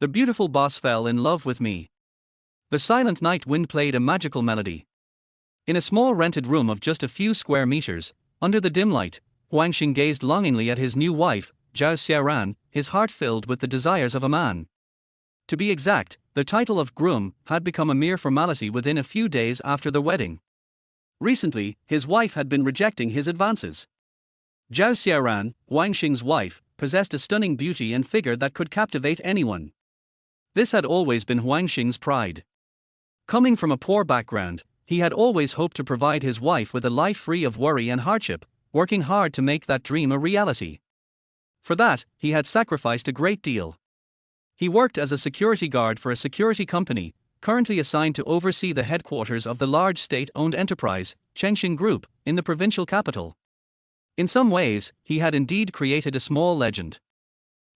The beautiful boss fell in love with me. The silent night wind played a magical melody. In a small rented room of just a few square meters, under the dim light, Huang Xing gazed longingly at his new wife, Zhao Xiaoran, his heart filled with the desires of a man. To be exact, the title of groom had become a mere formality within a few days after the wedding. Recently, his wife had been rejecting his advances. Zhao Xiaoran, Huang Xing's wife, possessed a stunning beauty and figure that could captivate anyone. This had always been Huang Xing's pride. Coming from a poor background, he had always hoped to provide his wife with a life free of worry and hardship, working hard to make that dream a reality. For that, he had sacrificed a great deal. He worked as a security guard for a security company, currently assigned to oversee the headquarters of the large state-owned enterprise, Chengxin Group, in the provincial capital. In some ways, he had indeed created a small legend.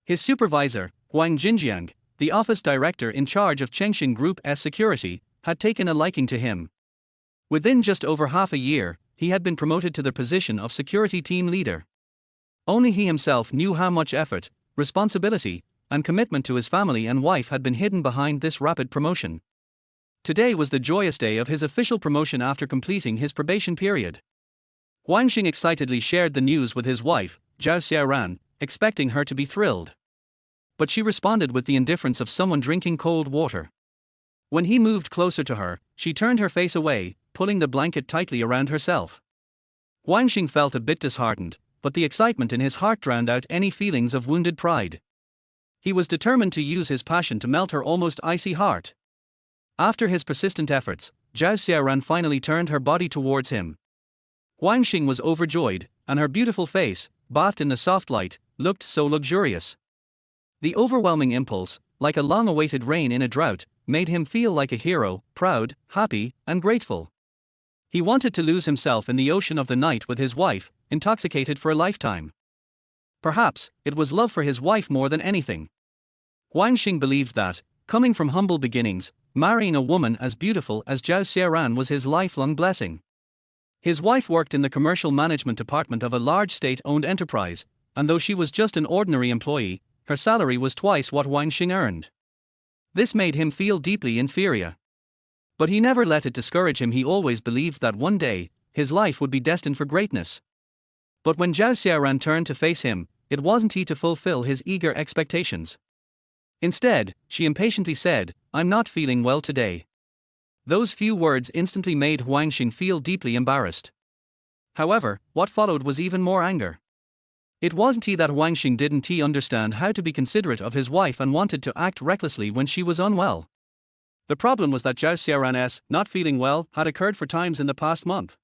His supervisor, Huang Jinjiang, the office director in charge of Chengxin Group's security, had taken a liking to him. Within just over half a year, he had been promoted to the position of security team leader. Only he himself knew how much effort, responsibility, and commitment to his family and wife had been hidden behind this rapid promotion. Today was the joyous day of his official promotion after completing his probation period. Huang Xing excitedly shared the news with his wife, Zhao Xiaoran, expecting her to be thrilled. But she responded with the indifference of someone drinking cold water. When he moved closer to her, she turned her face away, pulling the blanket tightly around herself. Huang Xing felt a bit disheartened, but the excitement in his heart drowned out any feelings of wounded pride. He was determined to use his passion to melt her almost icy heart. After his persistent efforts, Zhao Xiaoran finally turned her body towards him. Huang Xing was overjoyed, and her beautiful face, bathed in the soft light, looked so luxurious. The overwhelming impulse, like a long-awaited rain in a drought, made him feel like a hero, proud, happy, and grateful. He wanted to lose himself in the ocean of the night with his wife, intoxicated for a lifetime. Perhaps, it was love for his wife more than anything. Huang Xing believed that, coming from humble beginnings, marrying a woman as beautiful as Zhao Xiaoran was his lifelong blessing. His wife worked in the commercial management department of a large state-owned enterprise, and though she was just an ordinary employee, her salary was twice what Huang Xing earned. This made him feel deeply inferior. But he never let it discourage him. He always believed that one day, his life would be destined for greatness. But when Zhao Xiaoran turned to face him, it wasn't he to fulfill his eager expectations. Instead, she impatiently said, "I'm not feeling well today." Those few words instantly made Huang Xing feel deeply embarrassed. However, what followed was even more anger. It wasn't he that Huang Xing didn't understand how to be considerate of his wife and wanted to act recklessly when she was unwell. The problem was that Zhao Xiaoran's not feeling well had occurred 4 times in the past month.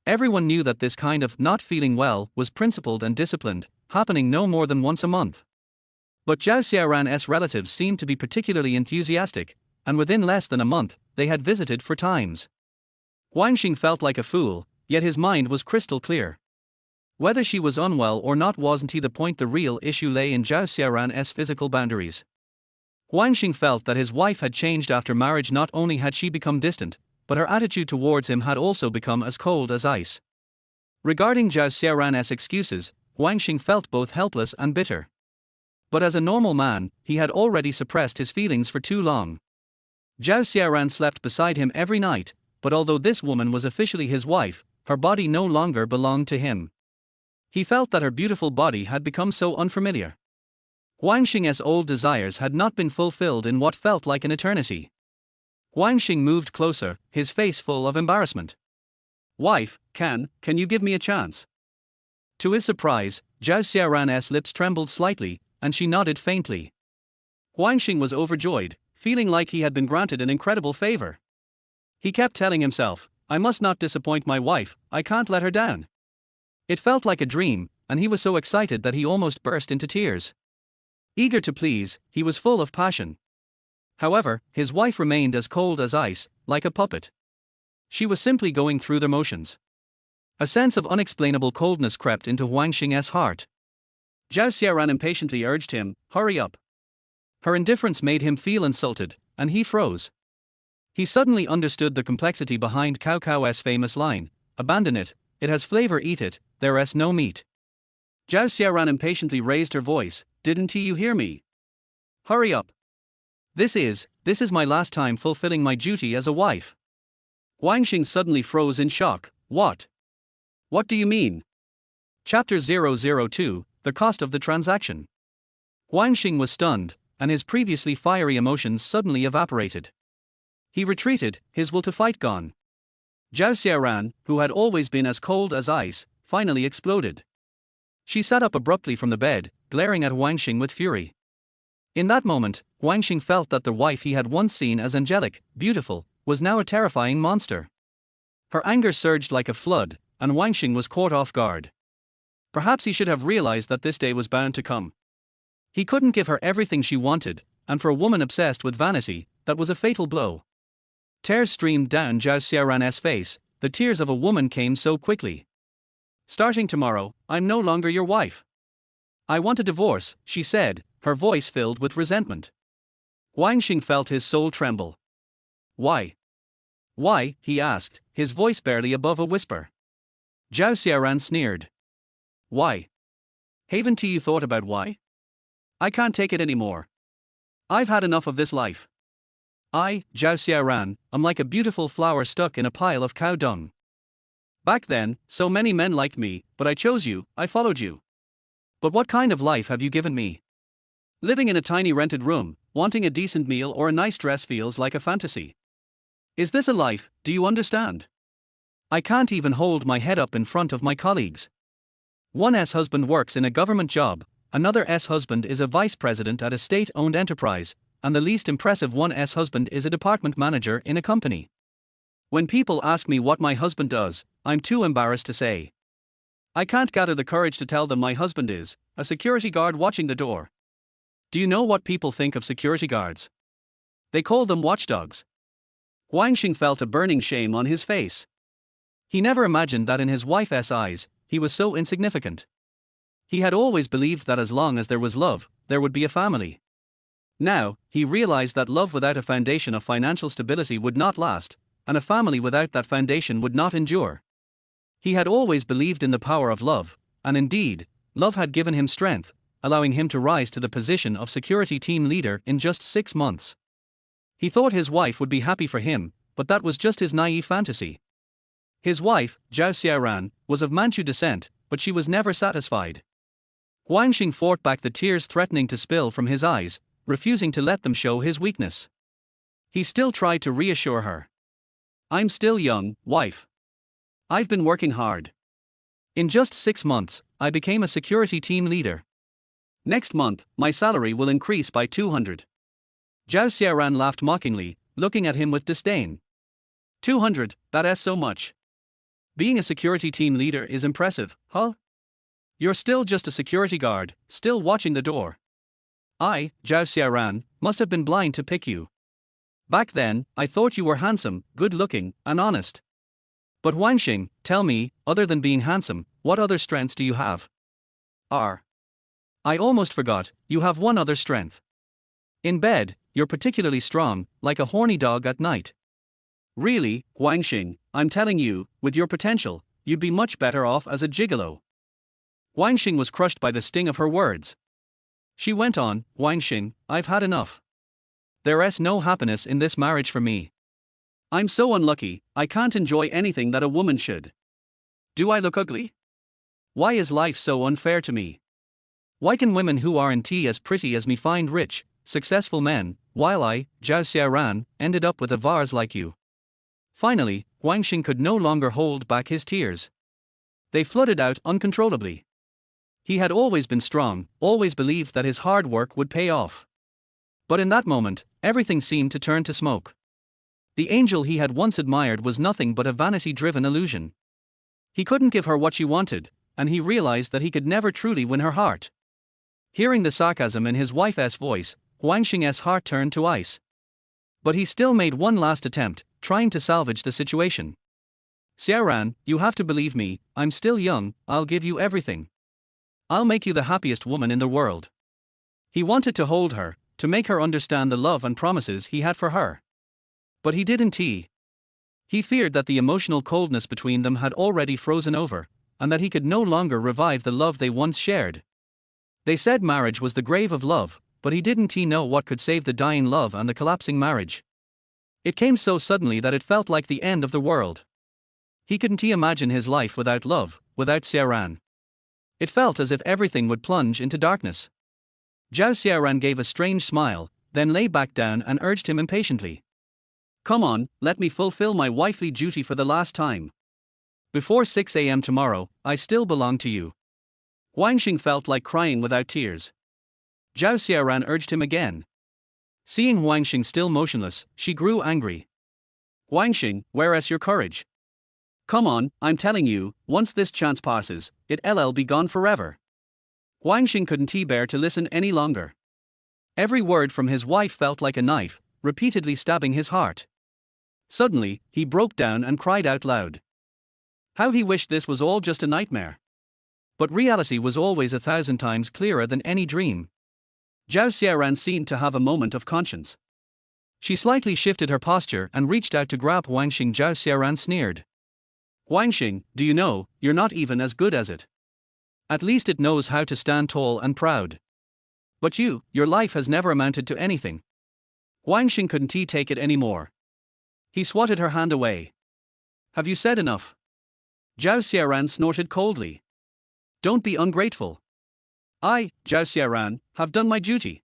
Everyone knew that this kind of not feeling well was principled and disciplined, happening no more than once a month. But Zhao Xiaoran's relatives seemed to be particularly enthusiastic, and within less than a month, they had visited 4 times. Huang Xing felt like a fool, yet his mind was crystal clear. Whether she was unwell or not wasn't the point. The real issue lay in Zhao Xiaoran's physical boundaries. Huang Xing felt that his wife had changed after marriage. Not only had she become distant, but her attitude towards him had also become as cold as ice. Regarding Zhao Xiaoran's excuses, Huang Xing felt both helpless and bitter. But as a normal man, he had already suppressed his feelings for too long. Zhao Xiaoran slept beside him every night, but although this woman was officially his wife, her body no longer belonged to him. He felt that her beautiful body had become so unfamiliar. Huang Xing's old desires had not been fulfilled in what felt like an eternity. Huang Xing moved closer, his face full of embarrassment. "Wife, can you give me a chance?" To his surprise, Zhao Xiaoran's lips trembled slightly, and she nodded faintly. Huang Xing was overjoyed, feeling like he had been granted an incredible favor. He kept telling himself, "I must not disappoint my wife, I can't let her down." It felt like a dream, and he was so excited that he almost burst into tears. Eager to please, he was full of passion. However, his wife remained as cold as ice, like a puppet. She was simply going through the motions. A sense of unexplainable coldness crept into Huang Xing's heart. Zhao Xiaoran impatiently urged him, "Hurry up." Her indifference made him feel insulted, and he froze. He suddenly understood the complexity behind Cao Cao's famous line, "Abandon it, it has flavor, eat it, there's no meat." Zhao Xiaoran impatiently raised her voice, "Didn't you hear me? Hurry up." This is my last time fulfilling my duty as a wife. Huang Xing suddenly froze in shock. What? What do you mean? Chapter 002, The Cost of the Transaction. Huang Xing was stunned, and his previously fiery emotions suddenly evaporated. He retreated, his will to fight gone. Zhao Xiaoran, who had always been as cold as ice, finally exploded. She sat up abruptly from the bed, glaring at Huang Xing with fury. In that moment, Huang Xing felt that the wife he had once seen as angelic, beautiful, was now a terrifying monster. Her anger surged like a flood, and Huang Xing was caught off guard. Perhaps he should have realized that this day was bound to come. He couldn't give her everything she wanted, and for a woman obsessed with vanity, that was a fatal blow. Tears streamed down Zhao Xiaoran's face, the tears of a woman came so quickly. Starting tomorrow, I'm no longer your wife. I want a divorce, she said, her voice filled with resentment. Huang Xing felt his soul tremble. Why? Why? He asked, his voice barely above a whisper. Zhao Xiaoran sneered. Why? Haven't you thought about why? I can't take it anymore. I've had enough of this life. I, Zhao Xiaoran, am like a beautiful flower stuck in a pile of cow dung. Back then, so many men liked me, but I chose you, I followed you. But what kind of life have you given me? Living in a tiny rented room, wanting a decent meal or a nice dress feels like a fantasy. Is this a life, do you understand? I can't even hold my head up in front of my colleagues. One husband works in a government job, another husband is a vice president at a state-owned enterprise, and the least impressive one husband is a department manager in a company. When people ask me what my husband does, I'm too embarrassed to say. I can't gather the courage to tell them my husband is a security guard watching the door. Do you know what people think of security guards? They call them watchdogs. Huang Xing felt a burning shame on his face. He never imagined that in his wife's eyes, he was so insignificant. He had always believed that as long as there was love, there would be a family. Now, he realized that love without a foundation of financial stability would not last, and a family without that foundation would not endure. He had always believed in the power of love, and indeed, love had given him strength, allowing him to rise to the position of security team leader in just 6 months. He thought his wife would be happy for him, but that was just his naive fantasy. His wife, Zhao Xiaoran, was of Manchu descent, but she was never satisfied. Huang Xing fought back the tears threatening to spill from his eyes, refusing to let them show his weakness. He still tried to reassure her. I'm still young, wife. I've been working hard. In just 6 months, I became a security team leader. Next month, my salary will increase by 200. Zhao Xiaoran laughed mockingly, looking at him with disdain. 200, that's so much. Being a security team leader is impressive, huh? You're still just a security guard, still watching the door. I, Zhao Xiaoran, must have been blind to pick you. Back then, I thought you were handsome, good-looking, and honest. But Huang Xing, tell me, other than being handsome, what other strengths do you have? I almost forgot, you have one other strength. In bed, you're particularly strong, like a horny dog at night. Really, Huang Xing, I'm telling you, with your potential, you'd be much better off as a gigolo. Huang Xing was crushed by the sting of her words. She went on, Huang Xing, I've had enough. There's no happiness in this marriage for me. I'm so unlucky, I can't enjoy anything that a woman should. Do I look ugly? Why is life so unfair to me? Why can women who aren't as pretty as me find rich, successful men, while I, Zhao Xiaoran, ended up with a vase like you? Finally, Huang Xing could no longer hold back his tears. They flooded out uncontrollably. He had always been strong, always believed that his hard work would pay off. But in that moment, everything seemed to turn to smoke. The angel he had once admired was nothing but a vanity-driven illusion. He couldn't give her what she wanted, and he realized that he could never truly win her heart. Hearing the sarcasm in his wife's voice, Huang Xing's heart turned to ice. But he still made one last attempt, trying to salvage the situation. Xiaoran, you have to believe me, I'm still young, I'll give you everything. I'll make you the happiest woman in the world. He wanted to hold her, to make her understand the love and promises he had for her. But he didn't. He feared that the emotional coldness between them had already frozen over, and that he could no longer revive the love they once shared. They said marriage was the grave of love, but he didn't know what could save the dying love and the collapsing marriage. It came so suddenly that it felt like the end of the world. He couldn't imagine his life without love, without Xiaoran. It felt as if everything would plunge into darkness. Zhao Xiaoran gave a strange smile, then lay back down and urged him impatiently. Come on, let me fulfill my wifely duty for the last time. Before 6 a.m. tomorrow, I still belong to you. Huang Xing felt like crying without tears. Zhao Xiaoran urged him again. Seeing Huang Xing still motionless, she grew angry. Huang Xing, where is your courage? Come on, I'm telling you, once this chance passes, it'll be gone forever. Huang Xing couldn't bear to listen any longer. Every word from his wife felt like a knife, repeatedly stabbing his heart. Suddenly, he broke down and cried out loud. How he wished this was all just a nightmare. But reality was always 1,000 times clearer than any dream. Zhao Xiaoran seemed to have a moment of conscience. She slightly shifted her posture and reached out to grab Huang Xing. Zhao Xiaoran sneered. Huang Xing, do you know, you're not even as good as it. At least it knows how to stand tall and proud. But your life has never amounted to anything. Huang Xing couldn't take it anymore. He swatted her hand away. Have you said enough? Zhao Xiaoran snorted coldly. Don't be ungrateful. I, Zhao Xiaoran, have done my duty.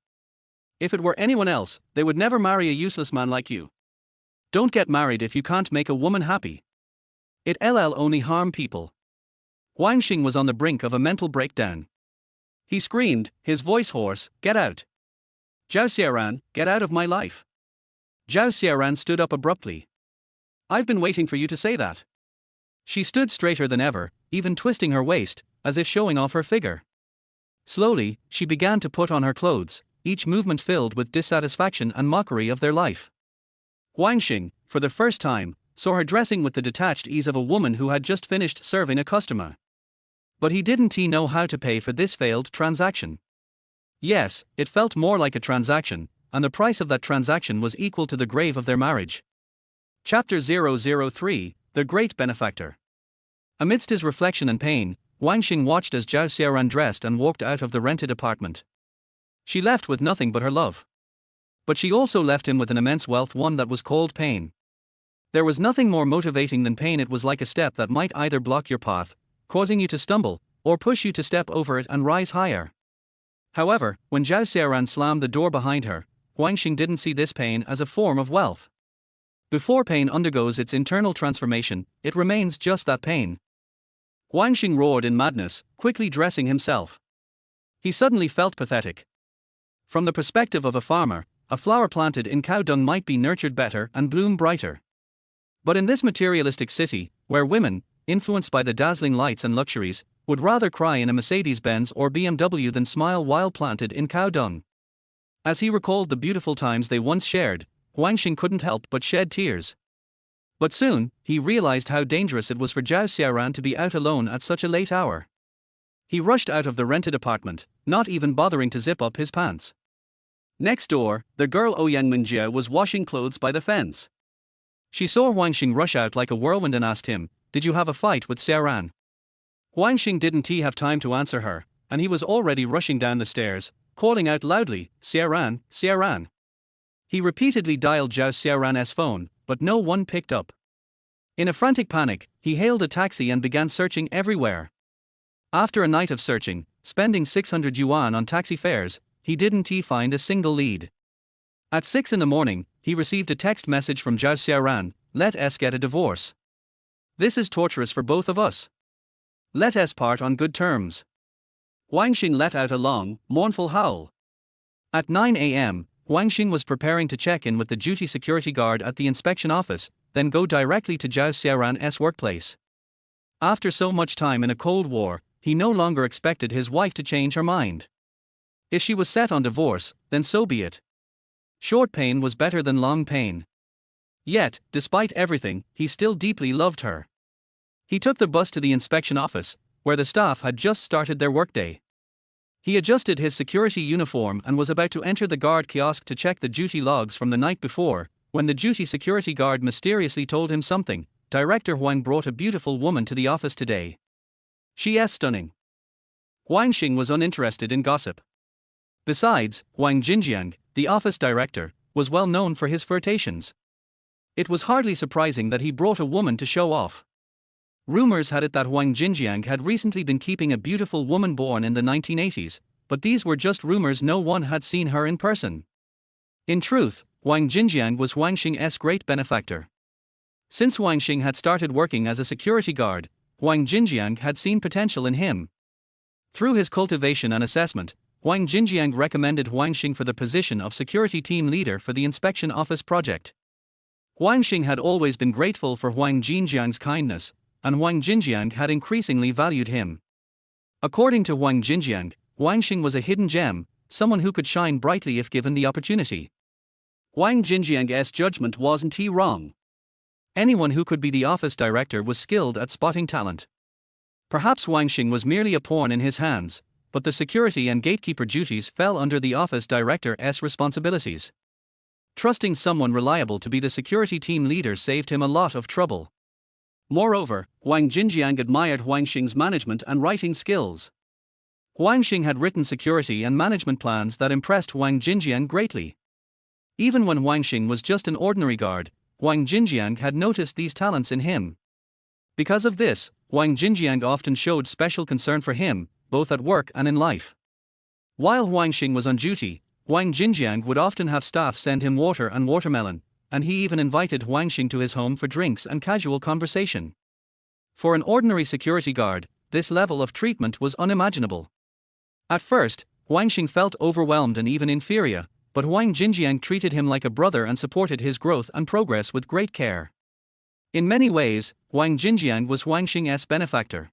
If it were anyone else, they would never marry a useless man like you. Don't get married if you can't make a woman happy. It'll only harm people. Huang Xing was on the brink of a mental breakdown. He screamed, his voice hoarse, get out. Zhao Xiaoran, get out of my life. Zhao Xiaoran stood up abruptly. I've been waiting for you to say that. She stood straighter than ever, even twisting her waist, as if showing off her figure. Slowly, she began to put on her clothes, each movement filled with dissatisfaction and mockery of their life. Huang Xing, for the first time, saw her dressing with the detached ease of a woman who had just finished serving a customer. But he didn't know how to pay for this failed transaction. Yes, it felt more like a transaction, and the price of that transaction was equal to the grave of their marriage. Chapter 003, The Great Benefactor. Amidst his reflection and pain, Huang Xing watched as Zhao Xiaoran dressed and walked out of the rented apartment. She left with nothing but her love. But she also left him with an immense wealth, one that was called pain. There was nothing more motivating than pain. It was like a step that might either block your path, causing you to stumble, or push you to step over it and rise higher. However, when Zhao Xiaoran slammed the door behind her, Huang Xing didn't see this pain as a form of wealth. Before pain undergoes its internal transformation, it remains just that pain. Huang Xing roared in madness, quickly dressing himself. He suddenly felt pathetic. From the perspective of a farmer, a flower planted in cow dung might be nurtured better and bloom brighter. But in this materialistic city, where women, influenced by the dazzling lights and luxuries, would rather cry in a Mercedes-Benz or BMW than smile while planted in cow dung. As he recalled the beautiful times they once shared, Huang Xing couldn't help but shed tears. But soon, he realized how dangerous it was for Zhao Xiaoran to be out alone at such a late hour. He rushed out of the rented apartment, not even bothering to zip up his pants. Next door, the girl Ouyang Minjie was washing clothes by the fence. She saw Huang Xing rush out like a whirlwind and asked him, "Did you have a fight with Xiaoran?" Huang Xing didn't have time to answer her, and he was already rushing down the stairs, calling out loudly, "Xiaoran, Xiaoran." He repeatedly dialed Zhao Xiaoran's phone, but no one picked up. In a frantic panic, he hailed a taxi and began searching everywhere. After a night of searching, spending 600 yuan on taxi fares, he didn't find a single lead. At 6 in the morning, he received a text message from Zhao Xiaoran, "Let us get a divorce. This is torturous for both of us. Let us part on good terms." Huang Xing let out a long, mournful howl. At 9 a.m., Huang Xing was preparing to check in with the duty security guard at the inspection office, then go directly to Zhao Xiaoran's workplace. After so much time in a Cold War, he no longer expected his wife to change her mind. If she was set on divorce, then so be it. Short pain was better than long pain. Yet, despite everything, he still deeply loved her. He took the bus to the inspection office, where the staff had just started their workday. He adjusted his security uniform and was about to enter the guard kiosk to check the duty logs from the night before, when the duty security guard mysteriously told him something. "Director Huang brought a beautiful woman to the office today. She is stunning." Huang Xing was uninterested in gossip. Besides, Huang Xinjiang, the office director, was well known for his flirtations. It was hardly surprising that he brought a woman to show off. Rumors had it that Huang Xinjiang had recently been keeping a beautiful woman born in the 1980s, but these were just rumors. No one had seen her in person. In truth, Huang Xinjiang was Huang Xing's great benefactor. Since Huang Xing had started working as a security guard, Huang Xinjiang had seen potential in him. Through his cultivation and assessment, Huang Xinjiang recommended Huang Xing for the position of security team leader for the inspection office project. Huang Xing had always been grateful for Huang Xinjiang's kindness, and Huang Xinjiang had increasingly valued him. According to Huang Xinjiang, Huang Xing was a hidden gem, someone who could shine brightly if given the opportunity. Huang Xinjiang's judgment wasn't wrong. Anyone who could be the office director was skilled at spotting talent. Perhaps Huang Xing was merely a pawn in his hands, but the security and gatekeeper duties fell under the office director's responsibilities. Trusting someone reliable to be the security team leader saved him a lot of trouble. Moreover, Huang Xinjiang admired Huang Xing's management and writing skills. Huang Xing had written security and management plans that impressed Huang Xinjiang greatly. Even when Huang Xing was just an ordinary guard, Huang Xinjiang had noticed these talents in him. Because of this, Huang Xinjiang often showed special concern for him, both at work and in life. While Huang Xing was on duty, Huang Xinjiang would often have staff send him water and watermelon, and he even invited Huang Xing to his home for drinks and casual conversation. For an ordinary security guard, this level of treatment was unimaginable. At first, Huang Xing felt overwhelmed and even inferior, but Huang Xinjiang treated him like a brother and supported his growth and progress with great care. In many ways, Huang Xinjiang was Huang Xing's benefactor.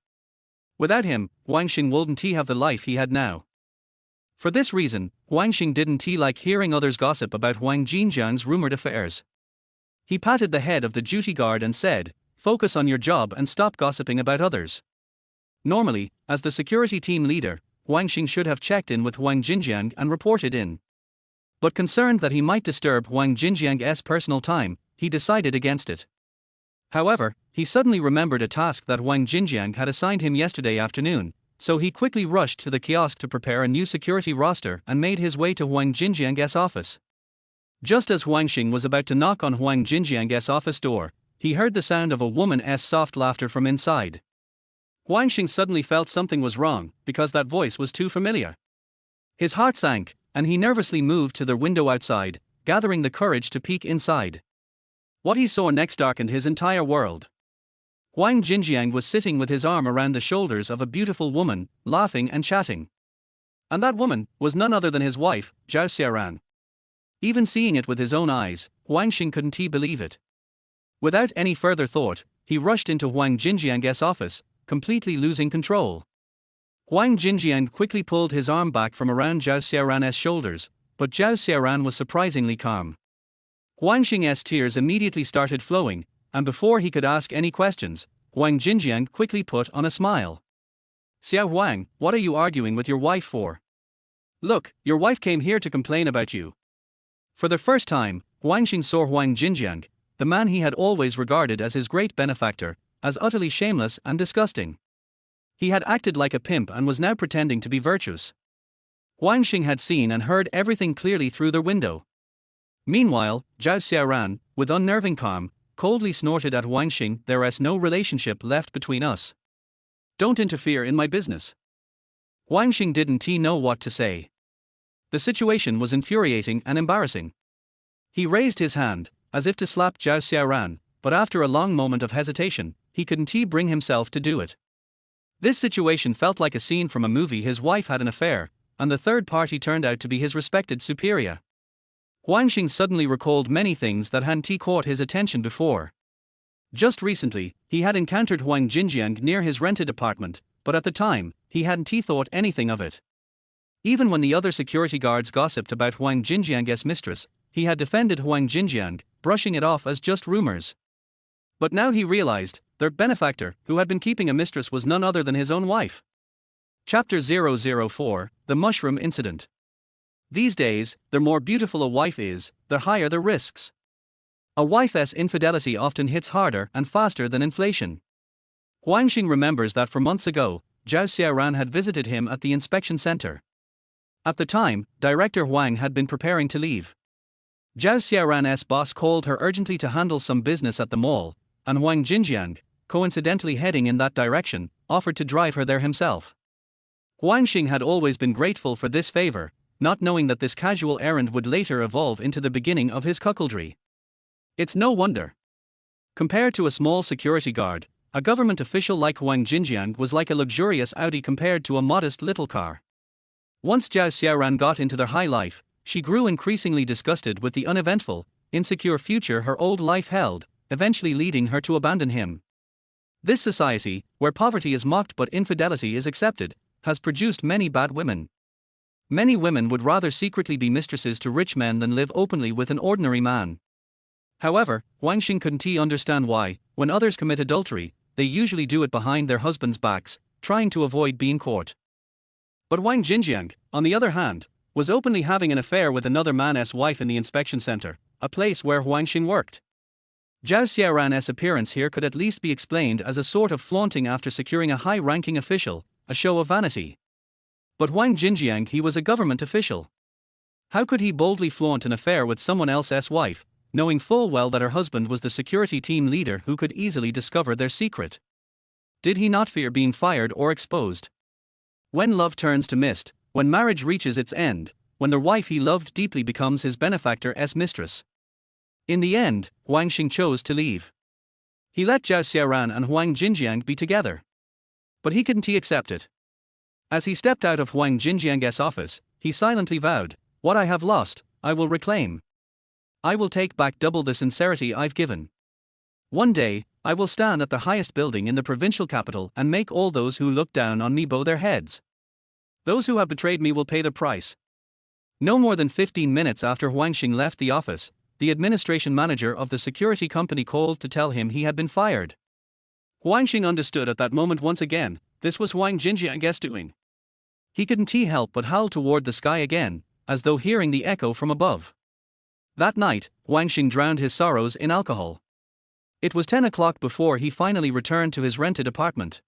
Without him, Huang Xing wouldn't have the life he had now. For this reason, Huang Xing didn't like hearing others gossip about Huang Xinjiang's rumored affairs. He patted the head of the duty guard and said, "Focus on your job and stop gossiping about others." Normally, as the security team leader, Huang Xing should have checked in with Huang Xinjiang and reported in. But concerned that he might disturb Huang Xinjiang's personal time, he decided against it. However, he suddenly remembered a task that Huang Xinjiang had assigned him yesterday afternoon, so he quickly rushed to the kiosk to prepare a new security roster and made his way to Huang Xinjiang's office. Just as Huang Xing was about to knock on Huang Xinjiang's office door, he heard the sound of a woman's soft laughter from inside. Huang Xing suddenly felt something was wrong, because that voice was too familiar. His heart sank, and he nervously moved to the window outside, gathering the courage to peek inside. What he saw next darkened his entire world. Huang Xinjiang was sitting with his arm around the shoulders of a beautiful woman, laughing and chatting. And that woman was none other than his wife, Zhao Xiaoran. Even seeing it with his own eyes, Huang Xing couldn't believe it. Without any further thought, he rushed into Huang Xinjiang's office, completely losing control. Huang Xinjiang quickly pulled his arm back from around Zhao Xiaoran's shoulders, but Zhao Xiaoran was surprisingly calm. Huang Xing's tears immediately started flowing, and before he could ask any questions, Huang Xinjiang quickly put on a smile. "Xiao Huang, what are you arguing with your wife for? Look, your wife came here to complain about you." For the first time, Huang Xing saw Huang Xinjiang, the man he had always regarded as his great benefactor, as utterly shameless and disgusting. He had acted like a pimp and was now pretending to be virtuous. Huang Xing had seen and heard everything clearly through their window. Meanwhile, Zhao Xiaoran, with unnerving calm, coldly snorted at Huang Xing, "There is no relationship left between us. Don't interfere in my business." Huang Xing didn't know what to say. The situation was infuriating and embarrassing. He raised his hand, as if to slap Zhao Xiaoran, but after a long moment of hesitation, he couldn't bring himself to do it. This situation felt like a scene from a movie. His wife had an affair, and the third party turned out to be his respected superior. Huang Xing suddenly recalled many things that hadn't caught his attention before. Just recently, he had encountered Huang Xinjiang near his rented apartment, but at the time, he hadn't thought anything of it. Even when the other security guards gossiped about Huang Xinjiang's mistress, he had defended Huang Xinjiang, brushing it off as just rumors. But now he realized, their benefactor, who had been keeping a mistress, was none other than his own wife. Chapter 004, The Mushroom Incident. These days, the more beautiful a wife is, the higher the risks. A wife's infidelity often hits harder and faster than inflation. Huang Xing remembers that for months ago, Zhao Xiaoran had visited him at the inspection center. At the time, director Huang had been preparing to leave. Zhao Xiaoran's boss called her urgently to handle some business at the mall, and Huang Xing, coincidentally heading in that direction, offered to drive her there himself. Huang Xing had always been grateful for this favor, not knowing that this casual errand would later evolve into the beginning of his cuckoldry. It's no wonder. Compared to a small security guard, a government official like Huang Xing was like a luxurious Audi compared to a modest little car. Once Zhao Xiaoran got into their high life, she grew increasingly disgusted with the uneventful, insecure future her old life held, eventually leading her to abandon him. This society, where poverty is mocked but infidelity is accepted, has produced many bad women. Many women would rather secretly be mistresses to rich men than live openly with an ordinary man. However, Huang Xing couldn't understand why, when others commit adultery, they usually do it behind their husbands' backs, trying to avoid being caught. But Huang Xing, on the other hand, was openly having an affair with another man's wife in the inspection center, a place where Huang Xing worked. Zhao Xiaoran's appearance here could at least be explained as a sort of flaunting after securing a high-ranking official, a show of vanity. But Huang Xing, he was a government official. How could he boldly flaunt an affair with someone else's wife, knowing full well that her husband was the security team leader who could easily discover their secret? Did he not fear being fired or exposed? When love turns to mist, when marriage reaches its end, when the wife he loved deeply becomes his benefactor's mistress. In the end, Huang Xing chose to leave. He let Zhao Xiaoran and Huang Xing be together. But he couldn't accept it. As he stepped out of Huang Xing's office, he silently vowed, "What I have lost, I will reclaim. I will take back double the sincerity I've given. One day, I will stand at the highest building in the provincial capital and make all those who look down on me bow their heads. Those who have betrayed me will pay the price." No more than 15 minutes after Huang Xing left the office, the administration manager of the security company called to tell him he had been fired. Huang Xing understood at that moment once again, this was Huang Xing's doing. He couldn't help but howl toward the sky again, as though hearing the echo from above. That night, Huang Xing drowned his sorrows in alcohol. It was 10 o'clock before he finally returned to his rented apartment.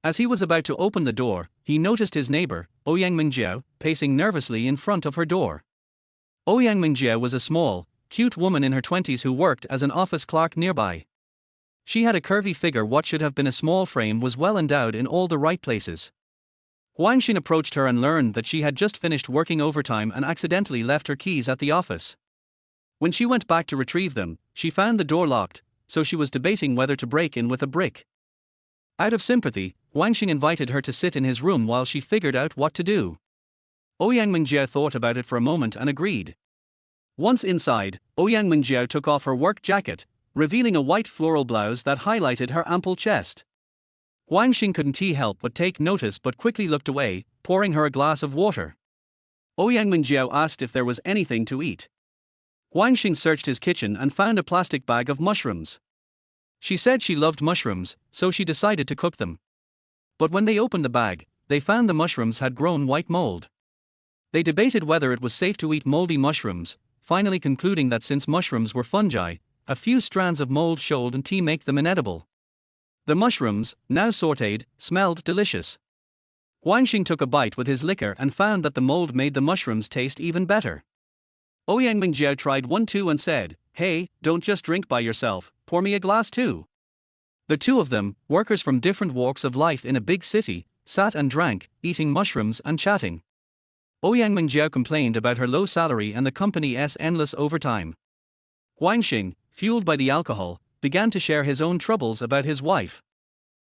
As he was about to open the door, he noticed his neighbor, Ouyang Mingjiao, pacing nervously in front of her door. Ouyang Mingjiao was a small, cute woman in her 20s who worked as an office clerk nearby. She had a curvy figure. What should have been a small frame was well endowed in all the right places. Huang Xing approached her and learned that she had just finished working overtime and accidentally left her keys at the office. When she went back to retrieve them, she found the door locked, so she was debating whether to break in with a brick. Out of sympathy, Huang Xing invited her to sit in his room while she figured out what to do. Ouyang Mingjiao thought about it for a moment and agreed. Once inside, Ouyang Mingjiao took off her work jacket, revealing a white floral blouse that highlighted her ample chest. Huang Xing couldn't help but take notice but quickly looked away, pouring her a glass of water. Ouyang Mingjiao asked if there was anything to eat. Huang Xing searched his kitchen and found a plastic bag of mushrooms. She said she loved mushrooms, so she decided to cook them. But when they opened the bag, they found the mushrooms had grown white mold. They debated whether it was safe to eat moldy mushrooms, finally concluding that since mushrooms were fungi, a few strands of mold shouldn't make them inedible. The mushrooms, now sautéed, smelled delicious. Huang Xing took a bite with his liquor and found that the mold made the mushrooms taste even better. Ouyang Mingjiao tried one too and said, "Hey, don't just drink by yourself, pour me a glass too." The two of them, workers from different walks of life in a big city, sat and drank, eating mushrooms and chatting. Ouyang Mingjiao complained about her low salary and the company's endless overtime. Huang Xing, fueled by the alcohol, began to share his own troubles about his wife.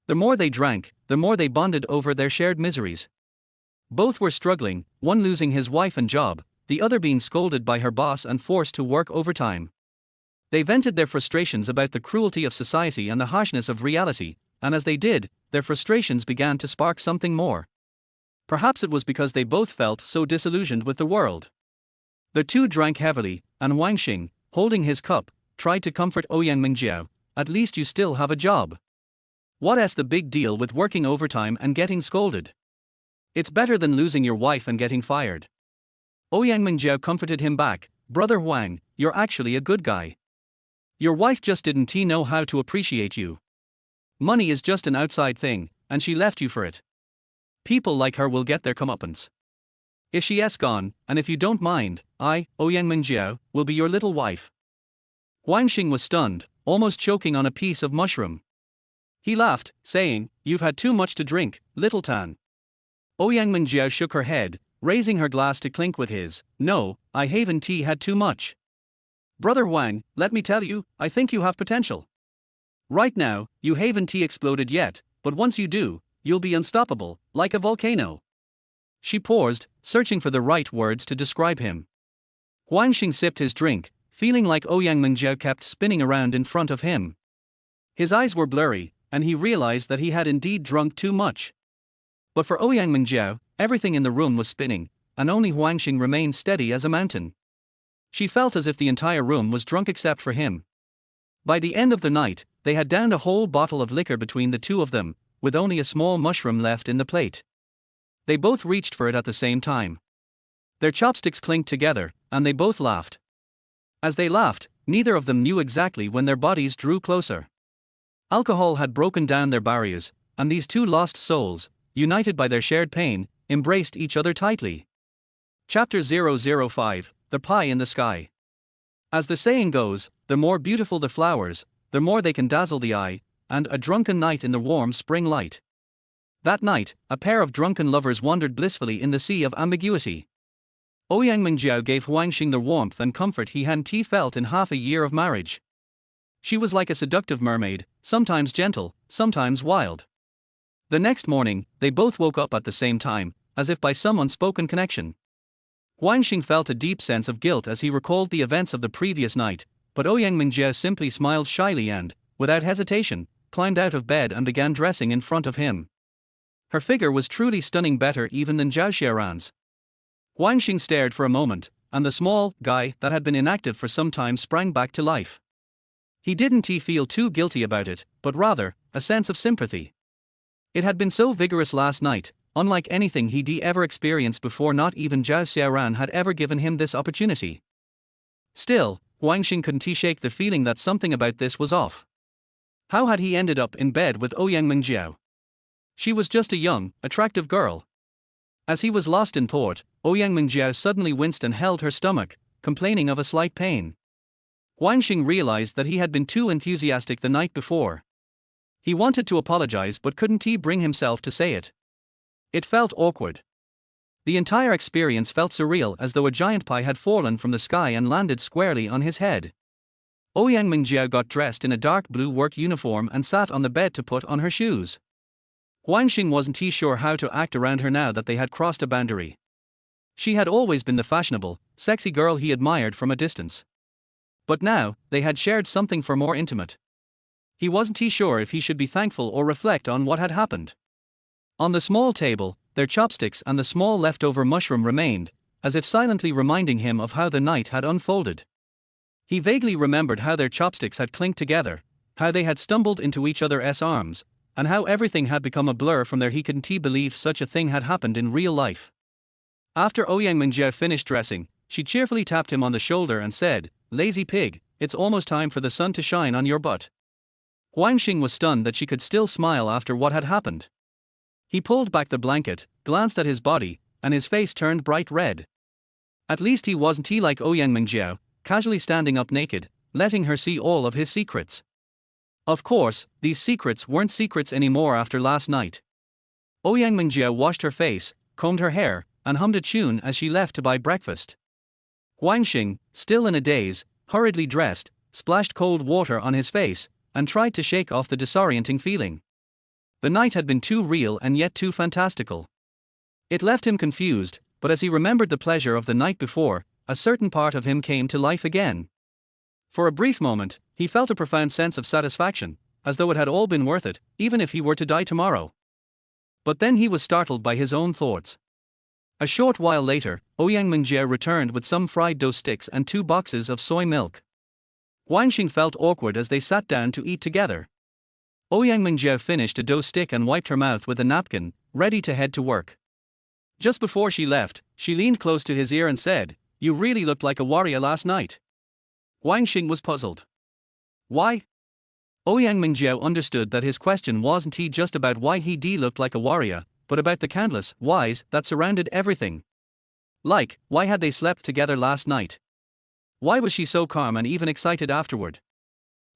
The more they drank, the more they bonded over their shared miseries. Both were struggling, one losing his wife and job, the other being scolded by her boss and forced to work overtime. They vented their frustrations about the cruelty of society and the harshness of reality, and as they did, their frustrations began to spark something more. Perhaps it was because they both felt so disillusioned with the world. The two drank heavily, and Huang Xing, holding his cup, tried to comfort Ouyang Mingjiao, "At least you still have a job. What's the big deal with working overtime and getting scolded? It's better than losing your wife and getting fired." Ouyang Mingjiao comforted him back, "Brother Huang, you're actually a good guy. Your wife just didn't know how to appreciate you. Money is just an outside thing, and she left you for it. People like her will get their comeuppance. If she's gone, and if you don't mind, I, Ouyang Mingjiao, will be your little wife. Huang Xing was stunned, almost choking on a piece of mushroom. He laughed, saying, "You've had too much to drink, little Tan." Ouyang Mingjiao shook her head, raising her glass to clink with his. "No, I haven't had too much. Brother Huang, let me tell you, I think you have potential. Right now, you haven't exploded yet, but once you do, you'll be unstoppable, like a volcano." She paused, searching for the right words to describe him. Huang Xing sipped his drink, feeling like Ouyang Mingjiao kept spinning around in front of him. His eyes were blurry, and he realized that he had indeed drunk too much. But for Ouyang Mingjiao, everything in the room was spinning, and only Huang Xing remained steady as a mountain. She felt as if the entire room was drunk except for him. By the end of the night, they had downed a whole bottle of liquor between the two of them, with only a small mushroom left in the plate. They both reached for it at the same time. Their chopsticks clinked together, and they both laughed. As they laughed, neither of them knew exactly when their bodies drew closer. Alcohol had broken down their barriers, and these two lost souls, united by their shared pain, embraced each other tightly. Chapter 005, The Pie in the Sky. As the saying goes, the more beautiful the flowers, the more they can dazzle the eye, and a drunken night in the warm spring light. That night, a pair of drunken lovers wandered blissfully in the sea of ambiguity. Ouyang Mingjiao gave Huang Xing the warmth and comfort he hadn't felt in half a year of marriage. She was like a seductive mermaid, sometimes gentle, sometimes wild. The next morning, they both woke up at the same time, as if by some unspoken connection. Huang Xing felt a deep sense of guilt as he recalled the events of the previous night, but Ouyang Mingjiao simply smiled shyly and, without hesitation, climbed out of bed and began dressing in front of him. Her figure was truly stunning, better even than Zhao Xiaoran's. Huang Xing stared for a moment, and the small guy that had been inactive for some time sprang back to life. He didn't feel too guilty about it, but rather, a sense of sympathy. It had been so vigorous last night, unlike anything he'd ever experienced before. Not even Zhao Xiaoran had ever given him this opportunity. Still, Huang Xing couldn't shake the feeling that something about this was off. How had he ended up in bed with Ouyang Mingjiao? She was just a young, attractive girl. As he was lost in thought, Ouyang Mingjiao suddenly winced and held her stomach, complaining of a slight pain. Huang Xing realized that he had been too enthusiastic the night before. He wanted to apologize but couldn't bring himself to say it. It felt awkward. The entire experience felt surreal, as though a giant pie had fallen from the sky and landed squarely on his head. Ouyang Mingjiao got dressed in a dark blue work uniform and sat on the bed to put on her shoes. Huang Xing wasn't sure how to act around her now that they had crossed a boundary. She had always been the fashionable, sexy girl he admired from a distance. But now, they had shared something far more intimate. He wasn't sure if he should be thankful or reflect on what had happened. On the small table, their chopsticks and the small leftover mushroom remained, as if silently reminding him of how the night had unfolded. He vaguely remembered how their chopsticks had clinked together, how they had stumbled into each other's arms, and how everything had become a blur from there. He couldn't believe such a thing had happened in real life. After Ouyang Mingjiao finished dressing, she cheerfully tapped him on the shoulder and said, "Lazy pig, it's almost time for the sun to shine on your butt." Huang Xing was stunned that she could still smile after what had happened. He pulled back the blanket, glanced at his body, and his face turned bright red. At least he wasn't like Ouyang Mingjiao, casually standing up naked, letting her see all of his secrets. Of course, these secrets weren't secrets anymore after last night. Ouyang Mingjiao washed her face, combed her hair, and hummed a tune as she left to buy breakfast. Huang Xing, still in a daze, hurriedly dressed, splashed cold water on his face, and tried to shake off the disorienting feeling. The night had been too real and yet too fantastical. It left him confused, but as he remembered the pleasure of the night before, a certain part of him came to life again. For a brief moment, he felt a profound sense of satisfaction, as though it had all been worth it, even if he were to die tomorrow. But then he was startled by his own thoughts. A short while later, Ouyang Mingjiao returned with some fried dough sticks and 2 boxes of soy milk. Huang Xing felt awkward as they sat down to eat together. Ouyang Mingjiao finished a dough stick and wiped her mouth with a napkin, ready to head to work. Just before she left, she leaned close to his ear and said, "You really looked like a warrior last night." Huang Xing was puzzled. Why? Ouyang Mingjiao understood that his question wasn't just about why he looked like a warrior, but about the countless whys that surrounded everything. Like, why had they slept together last night? Why was she so calm and even excited afterward?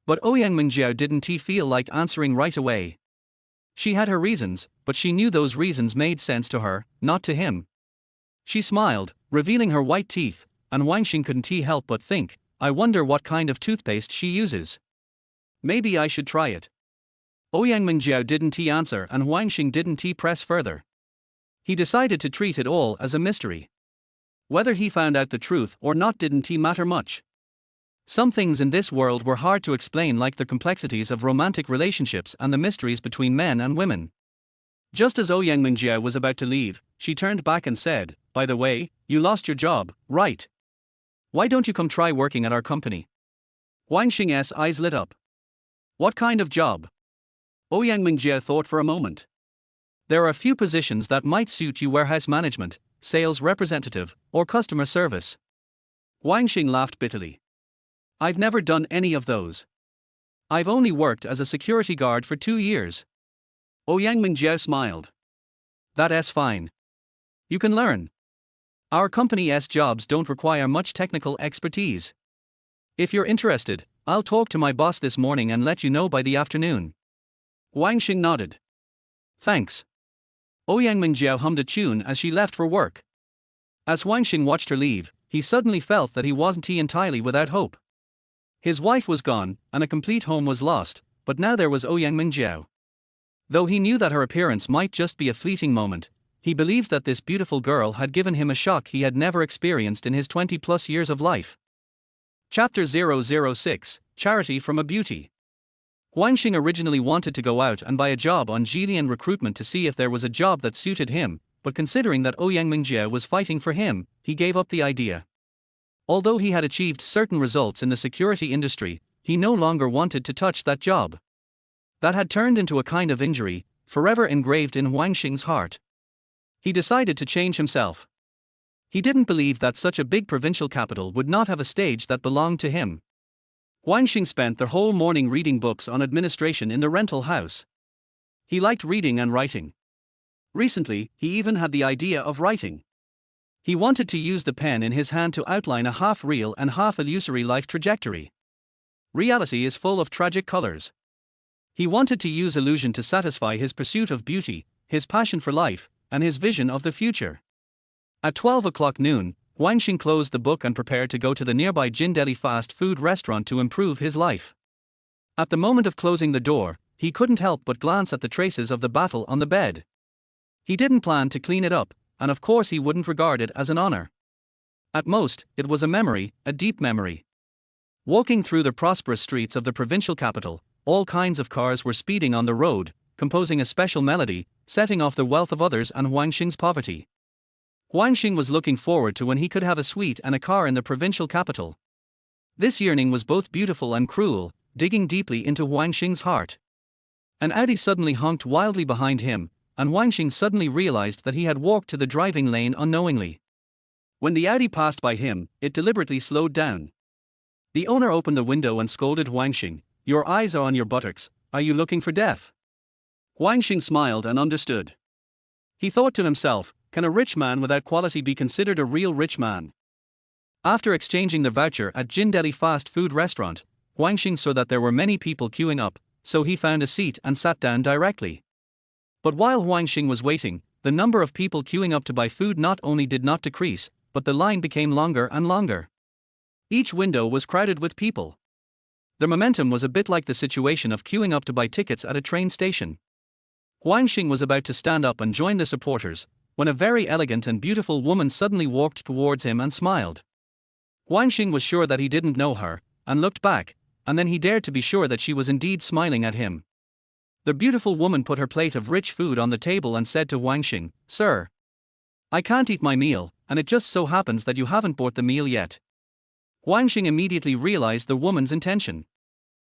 But Ouyang Mingjiao didn't feel like answering right away. She had her reasons, but she knew those reasons made sense to her, not to him. She smiled, revealing her white teeth, and Huang Xing couldn't help but think, I wonder what kind of toothpaste she uses. Maybe I should try it. Ouyang Mingjiao didn't answer and Huang Xing didn't press further. He decided to treat it all as a mystery. Whether he found out the truth or not didn't matter much. Some things in this world were hard to explain, like the complexities of romantic relationships and the mysteries between men and women. Just as Ouyang Mingjiao was about to leave, she turned back and said, by the way, you lost your job, right? Why don't you come try working at our company? Huang Xing's eyes lit up. What kind of job? Ouyang Mingjiao thought for a moment. There are a few positions that might suit you: warehouse management, sales representative, or customer service. Huang Xing laughed bitterly. I've never done any of those. I've only worked as a security guard for 2 years. Ouyang Mingjiao smiled. That's fine. You can learn. Our company's jobs don't require much technical expertise. If you're interested, I'll talk to my boss this morning and let you know by the afternoon. Huang Xing nodded. Thanks. Ouyang Mingjiao hummed a tune as she left for work. As Huang Xing watched her leave, he suddenly felt that he wasn't entirely without hope. His wife was gone, and a complete home was lost, but now there was Ouyang Mingjiao. Though he knew that her appearance might just be a fleeting moment, he believed that this beautiful girl had given him a shock he had never experienced in his 20-plus years of life. Chapter 006, Charity from a Beauty. Huang Xing originally wanted to go out and buy a job on Jilian recruitment to see if there was a job that suited him, but considering that Ouyang Mingjiao was fighting for him, he gave up the idea. Although he had achieved certain results in the security industry, he no longer wanted to touch that job. That had turned into a kind of injury, forever engraved in Huang Xing's heart. He decided to change himself. He didn't believe that such a big provincial capital would not have a stage that belonged to him. Huang Xing spent the whole morning reading books on administration in the rental house. He liked reading and writing. Recently, he even had the idea of writing. He wanted to use the pen in his hand to outline a half-real and half-illusory life trajectory. Reality is full of tragic colors. He wanted to use illusion to satisfy his pursuit of beauty, his passion for life, and his vision of the future. At 12 o'clock noon, Huang Xing closed the book and prepared to go to the nearby Jindeli fast food restaurant to improve his life. At the moment of closing the door, he couldn't help but glance at the traces of the battle on the bed. He didn't plan to clean it up, and of course he wouldn't regard it as an honor. At most, it was a memory, a deep memory. Walking through the prosperous streets of the provincial capital, all kinds of cars were speeding on the road, composing a special melody, setting off the wealth of others and Huang Xing's poverty. Huang Xing was looking forward to when he could have a suite and a car in the provincial capital. This yearning was both beautiful and cruel, digging deeply into Huang Xing's heart. An Audi suddenly honked wildly behind him, and Huang Xing suddenly realized that he had walked to the driving lane unknowingly. When the Audi passed by him, it deliberately slowed down. The owner opened the window and scolded Huang Xing, "Your eyes are on your buttocks, are you looking for death?" Huang Xing smiled and understood. He thought to himself, can a rich man without quality be considered a real rich man? After exchanging the voucher at Jindeli fast food restaurant, Huang Xing saw that there were many people queuing up, so he found a seat and sat down directly. But while Huang Xing was waiting, the number of people queuing up to buy food not only did not decrease, but the line became longer and longer. Each window was crowded with people. The momentum was a bit like the situation of queuing up to buy tickets at a train station. Huang Xing was about to stand up and join the supporters, when a very elegant and beautiful woman suddenly walked towards him and smiled. Huang Xing was sure that he didn't know her, and looked back, and then he dared to be sure that she was indeed smiling at him. The beautiful woman put her plate of rich food on the table and said to Huang Xing, "Sir, I can't eat my meal, and it just so happens that you haven't bought the meal yet." Huang Xing immediately realized the woman's intention.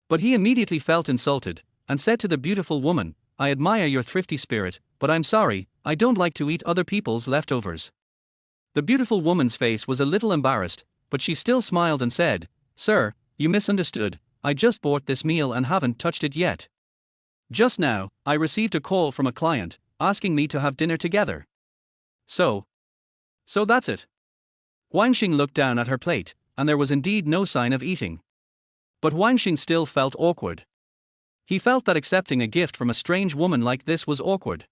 But he immediately felt insulted, and said to the beautiful woman, "I admire your thrifty spirit, but I'm sorry, I don't like to eat other people's leftovers." The beautiful woman's face was a little embarrassed, but she still smiled and said, "Sir, you misunderstood, I just bought this meal and haven't touched it yet. Just now, I received a call from a client, asking me to have dinner together. So that's it." Huang Xing looked down at her plate, and there was indeed no sign of eating. But Huang Xing still felt awkward. He felt that accepting a gift from a strange woman like this was awkward.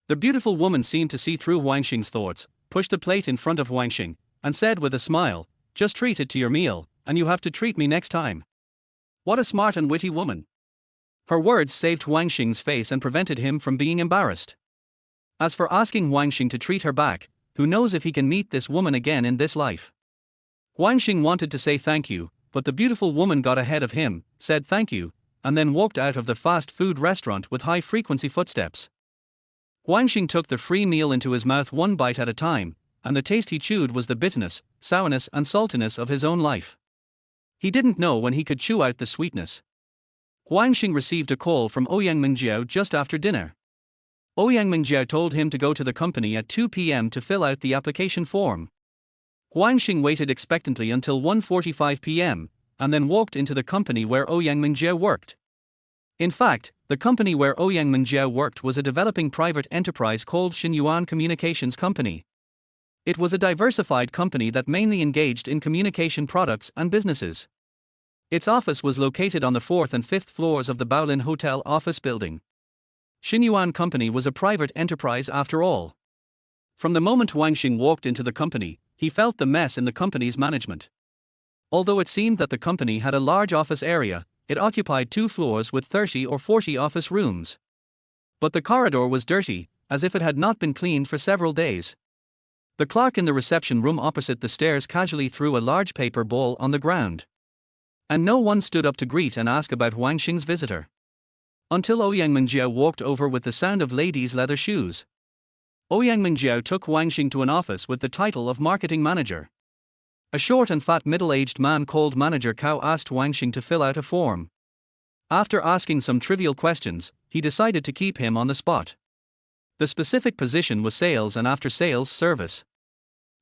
The beautiful woman seemed to see through Huang Xing's thoughts, pushed the plate in front of Huang Xing, and said with a smile, "Just treat it to your meal, and you have to treat me next time." What a smart and witty woman. Her words saved Huang Xing's face and prevented him from being embarrassed. As for asking Huang Xing to treat her back, who knows if he can meet this woman again in this life. Huang Xing wanted to say thank you, but the beautiful woman got ahead of him, said thank you, and then walked out of the fast food restaurant with high-frequency footsteps. Huang Xing took the free meal into his mouth one bite at a time, and the taste he chewed was the bitterness, sourness and saltiness of his own life. He didn't know when he could chew out the sweetness. Huang Xing received a call from Ouyang Mingjiao just after dinner. Ouyang Mingjiao told him to go to the company at 2 p.m. to fill out the application form. Huang Xing waited expectantly until 1:45 p.m., and then walked into the company where Ouyang Mingjiao worked. In fact, the company where Ouyang Mingjiao worked was a developing private enterprise called Xinyuan Communications Company. It was a diversified company that mainly engaged in communication products and businesses. Its office was located on the 4th and 5th floors of the Baolin Hotel office building. Xinyuan Company was a private enterprise after all. From the moment Huang Xing walked into the company, he felt the mess in the company's management. Although it seemed that the company had a large office area, it occupied 2 floors with 30 or 40 office rooms. But the corridor was dirty, as if it had not been cleaned for several days. The clerk in the reception room opposite the stairs casually threw a large paper ball on the ground. And no one stood up to greet and ask about Huang Xing's visitor. Until Ouyang Mingjiao walked over with the sound of ladies' leather shoes. Ouyang Mingjiao took Huang Xing to an office with the title of marketing manager. A short and fat middle-aged man called Manager Cao asked Huang Xing to fill out a form. After asking some trivial questions, he decided to keep him on the spot. The specific position was sales and after-sales service.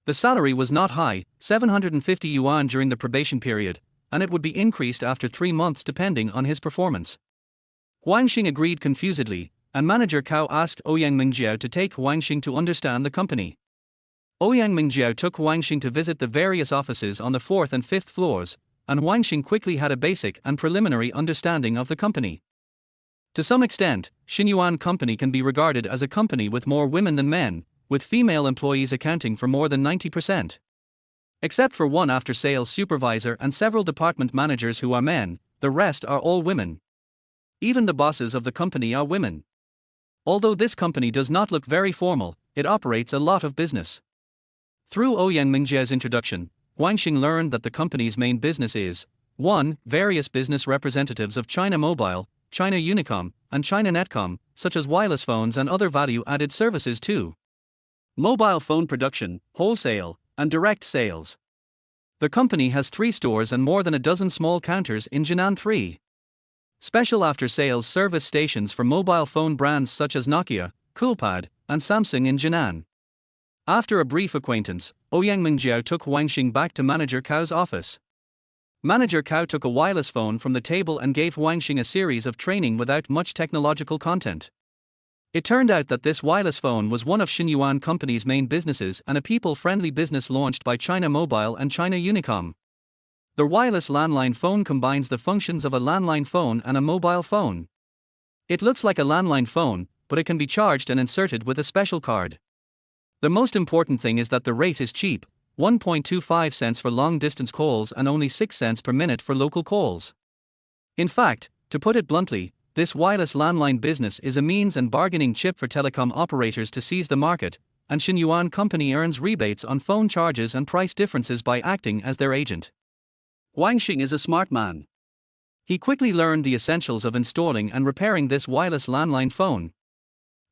The salary was not high, 750 yuan during the probation period, and it would be increased after 3 months depending on his performance. Huang Xing agreed confusedly, and Manager Cao asked Ouyang Mingjiao to take Huang Xing to understand the company. Ouyang Mingjiao took Huang Xing to visit the various offices on the 4th and 5th floors, and Huang Xing quickly had a basic and preliminary understanding of the company. To some extent, Xinyuan Company can be regarded as a company with more women than men, with female employees accounting for more than 90%. Except for one after-sales supervisor and several department managers who are men, the rest are all women. Even the bosses of the company are women. Although this company does not look very formal, it operates a lot of business. Through Ouyang Mingjiao's introduction, Huang Xing learned that the company's main business is 1. Various business representatives of China Mobile, China Unicom, and China Netcom, such as wireless phones and other value-added services 2. Mobile phone production, wholesale, and direct sales. The company has 3 stores and more than a dozen small counters in Jinan 3. Special after-sales service stations for mobile phone brands such as Nokia, Coolpad, and Samsung in Jinan. After a brief acquaintance, Ouyang Mingjiao took Huang Xing back to Manager Cao's office. Manager Cao took a wireless phone from the table and gave Huang Xing a series of training without much technological content. It turned out that this wireless phone was one of Xinyuan Company's main businesses and a people-friendly business launched by China Mobile and China Unicom. The wireless landline phone combines the functions of a landline phone and a mobile phone. It looks like a landline phone, but it can be charged and inserted with a special card. The most important thing is that the rate is cheap, 1.25 cents for long-distance calls and only 6 cents per minute for local calls. In fact, to put it bluntly, this wireless landline business is a means and bargaining chip for telecom operators to seize the market, and Xinyuan Company earns rebates on phone charges and price differences by acting as their agent. Huang Xing is a smart man. He quickly learned the essentials of installing and repairing this wireless landline phone.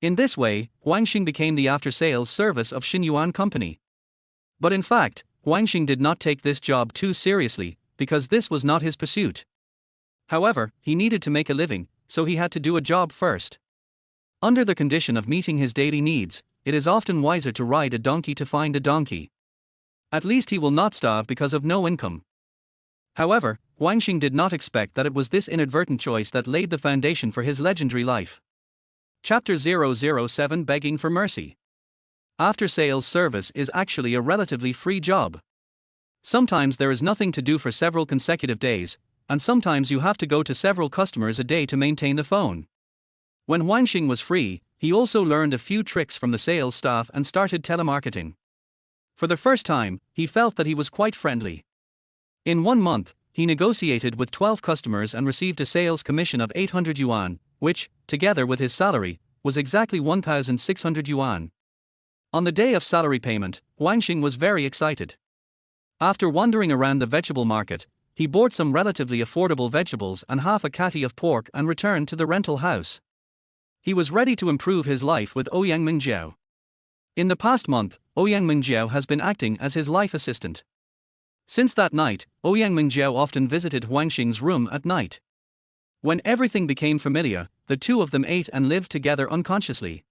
In this way, Huang Xing became the after-sales service of Xinyuan Company. But in fact, Huang Xing did not take this job too seriously, because this was not his pursuit. However, he needed to make a living, so he had to do a job first. Under the condition of meeting his daily needs, it is often wiser to ride a donkey to find a donkey. At least he will not starve because of no income. However, Huang Xing did not expect that it was this inadvertent choice that laid the foundation for his legendary life. Chapter 007 Begging for Mercy. After-sales service is actually a relatively free job. Sometimes there is nothing to do for several consecutive days, and sometimes you have to go to several customers a day to maintain the phone. When Huang Xing was free, he also learned a few tricks from the sales staff and started telemarketing. For the first time, he felt that he was quite friendly. In 1 month, he negotiated with 12 customers and received a sales commission of 800 yuan, which, together with his salary, was exactly 1,600 yuan. On the day of salary payment, Huang Xing was very excited. After wandering around the vegetable market, he bought some relatively affordable vegetables and half a catty of pork and returned to the rental house. He was ready to improve his life with Ouyang Mingjiao. In the past month, Ouyang Mingjiao has been acting as his life assistant. Since that night, Ouyang Mingjiao often visited Huang Xing's room at night. When everything became familiar, the two of them ate and lived together unconsciously.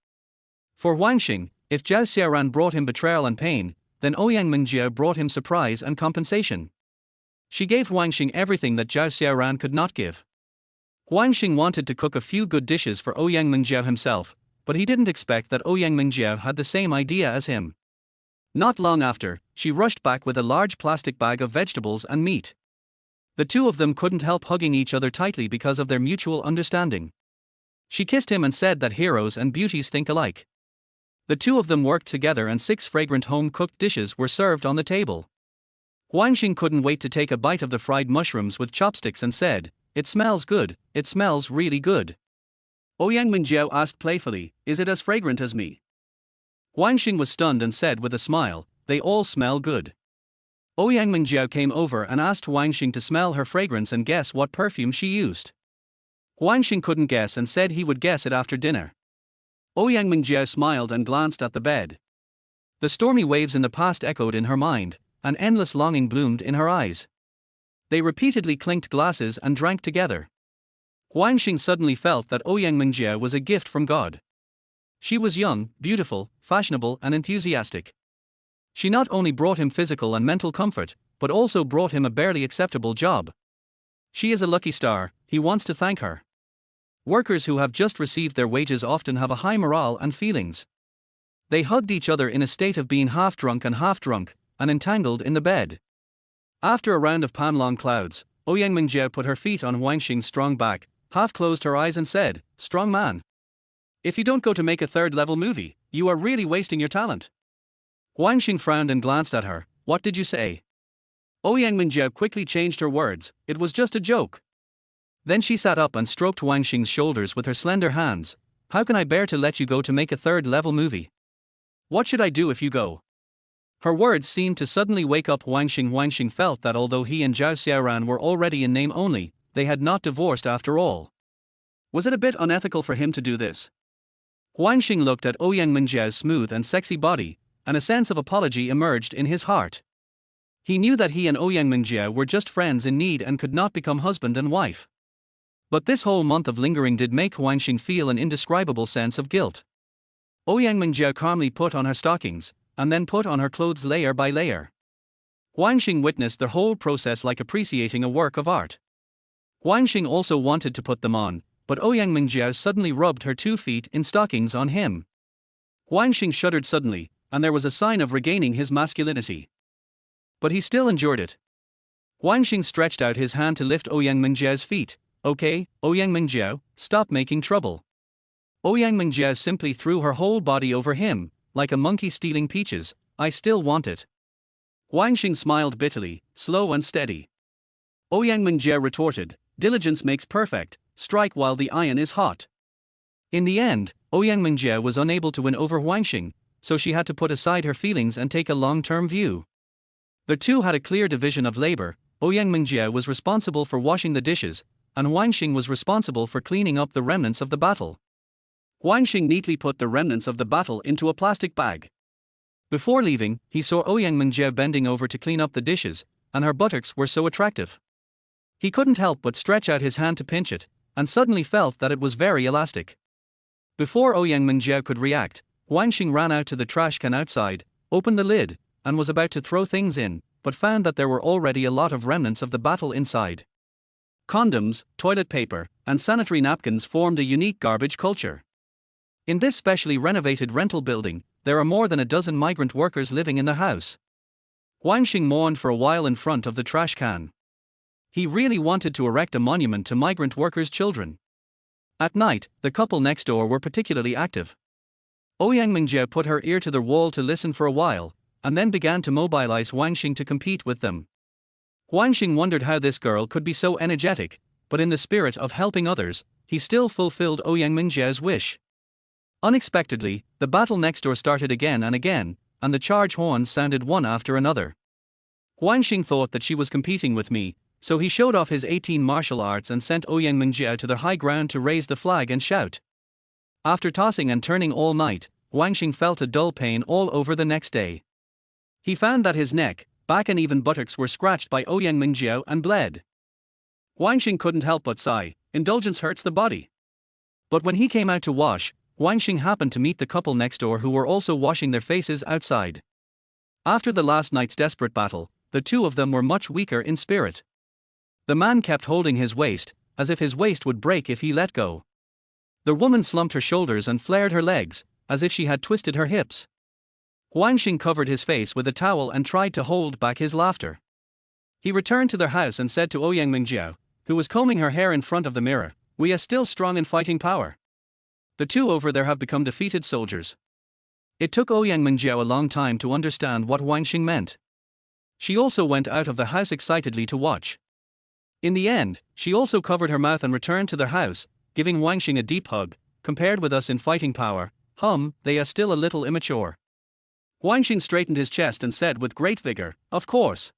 For Huang Xing, if Zhao Xiaoran brought him betrayal and pain, then Ouyang Mingjiao brought him surprise and compensation. She gave Huang Xing everything that Zhao Xiaoran could not give. Huang Xing wanted to cook a few good dishes for Ouyang Mingjiao himself, but he didn't expect that Ouyang Mingjiao had the same idea as him. Not long after, she rushed back with a large plastic bag of vegetables and meat. The two of them couldn't help hugging each other tightly because of their mutual understanding. She kissed him and said that heroes and beauties think alike. The two of them worked together and 6 fragrant home-cooked dishes were served on the table. Huang Xing couldn't wait to take a bite of the fried mushrooms with chopsticks and said, "It smells good, it smells really good." Ouyang Mingjiao asked playfully, "Is it as fragrant as me?" Huang Xing was stunned and said with a smile, "They all smell good." Ouyang Mingjiao came over and asked Huang Xing to smell her fragrance and guess what perfume she used. Huang Xing couldn't guess and said he would guess it after dinner. Ouyang Mingjiao smiled and glanced at the bed. The stormy waves in the past echoed in her mind, and endless longing bloomed in her eyes. They repeatedly clinked glasses and drank together. Huang Xing suddenly felt that Ouyang Mingjiao was a gift from God. She was young, beautiful, fashionable and enthusiastic. She not only brought him physical and mental comfort, but also brought him a barely acceptable job. She is a lucky star, he wants to thank her. Workers who have just received their wages often have a high morale and feelings. They hugged each other in a state of being half drunk and entangled in the bed. After a round of panlong clouds, Ouyang Mingjiao put her feet on Huang Xing's strong back, half closed her eyes and said, "Strong man. If you don't go to make a third-level movie, you are really wasting your talent." Huang Xing frowned and glanced at her. "What did you say?" Ouyang Mingjiao quickly changed her words, "It was just a joke." Then she sat up and stroked Huang Xing's shoulders with her slender hands. "How can I bear to let you go to make a third-level movie? What should I do if you go?" Her words seemed to suddenly wake up Huang Xing. Huang Xing felt that although he and Zhao Xiaoran were already in name only, they had not divorced after all. Was it a bit unethical for him to do this? Huang Xing looked at Ouyang Mingjiao's smooth and sexy body, and a sense of apology emerged in his heart. He knew that he and Ouyang Mingjiao were just friends in need and could not become husband and wife. But this whole month of lingering did make Huang Xing feel an indescribable sense of guilt. Ouyang Mingjiao calmly put on her stockings, and then put on her clothes layer by layer. Huang Xing witnessed the whole process like appreciating a work of art. Huang Xing also wanted to put them on, but Ouyang Mingjiao suddenly rubbed her 2 feet in stockings on him. Huang Xing shuddered suddenly, and there was a sign of regaining his masculinity. But he still endured it. Huang Xing stretched out his hand to lift Ouyang Mingjiao's feet. "Okay, Ouyang Mingjiao, stop making trouble." Ouyang Mingjiao simply threw her whole body over him, like a monkey stealing peaches. "I still want it." Huang Xing smiled bitterly, slow and steady. Ouyang Mingjiao retorted, "Diligence makes perfect, strike while the iron is hot." In the end, Ouyang Mingjiao was unable to win over Huang Xing, so she had to put aside her feelings and take a long-term view. The two had a clear division of labor. Ouyang Mingjiao was responsible for washing the dishes, and Huang Xing was responsible for cleaning up the remnants of the battle. Huang Xing neatly put the remnants of the battle into a plastic bag. Before leaving, he saw Ouyang Mingjiao bending over to clean up the dishes, and her buttocks were so attractive. He couldn't help but stretch out his hand to pinch it, and suddenly felt that it was very elastic. Before Ouyang Mingjiao could react, Huang Xing ran out to the trash can outside, opened the lid, and was about to throw things in, but found that there were already a lot of remnants of the battle inside. Condoms, toilet paper, and sanitary napkins formed a unique garbage culture. In this specially renovated rental building, there are more than a dozen migrant workers living in the house. Huang Xing mourned for a while in front of the trash can. He really wanted to erect a monument to migrant workers' children. At night, the couple next door were particularly active. Ouyang Mingjie put her ear to the wall to listen for a while, and then began to mobilize Huang Xing to compete with them. Huang Xing wondered how this girl could be so energetic, but in the spirit of helping others, he still fulfilled Ouyang Mingjie's wish. Unexpectedly, the battle next door started again, and the charge horns sounded one after another. Huang Xing thought that she was competing with me, so he showed off his 18 martial arts and sent Ouyang Mingjie to the high ground to raise the flag and shout. After tossing and turning all night, Huang Xing felt a dull pain all over the next day. He found that his neck, back and even buttocks were scratched by Ouyang Mingjie and bled. Huang Xing couldn't help but sigh, indulgence hurts the body. But when he came out to wash, Huang Xing happened to meet the couple next door who were also washing their faces outside. After the last night's desperate battle, the two of them were much weaker in spirit. The man kept holding his waist, as if his waist would break if he let go. The woman slumped her shoulders and flared her legs, as if she had twisted her hips. Huang Xing covered his face with a towel and tried to hold back his laughter. He returned to their house and said to Ouyang Mingjie, who was combing her hair in front of the mirror, "We are still strong in fighting power. The two over there have become defeated soldiers." It took Ouyang Mingjie a long time to understand what Huang Xing meant. She also went out of the house excitedly to watch. In the end, she also covered her mouth and returned to their house, giving Huang Xing a deep hug. "Compared with us in fighting power, they are still a little immature." Huang Xing straightened his chest and said with great vigor, "Of course."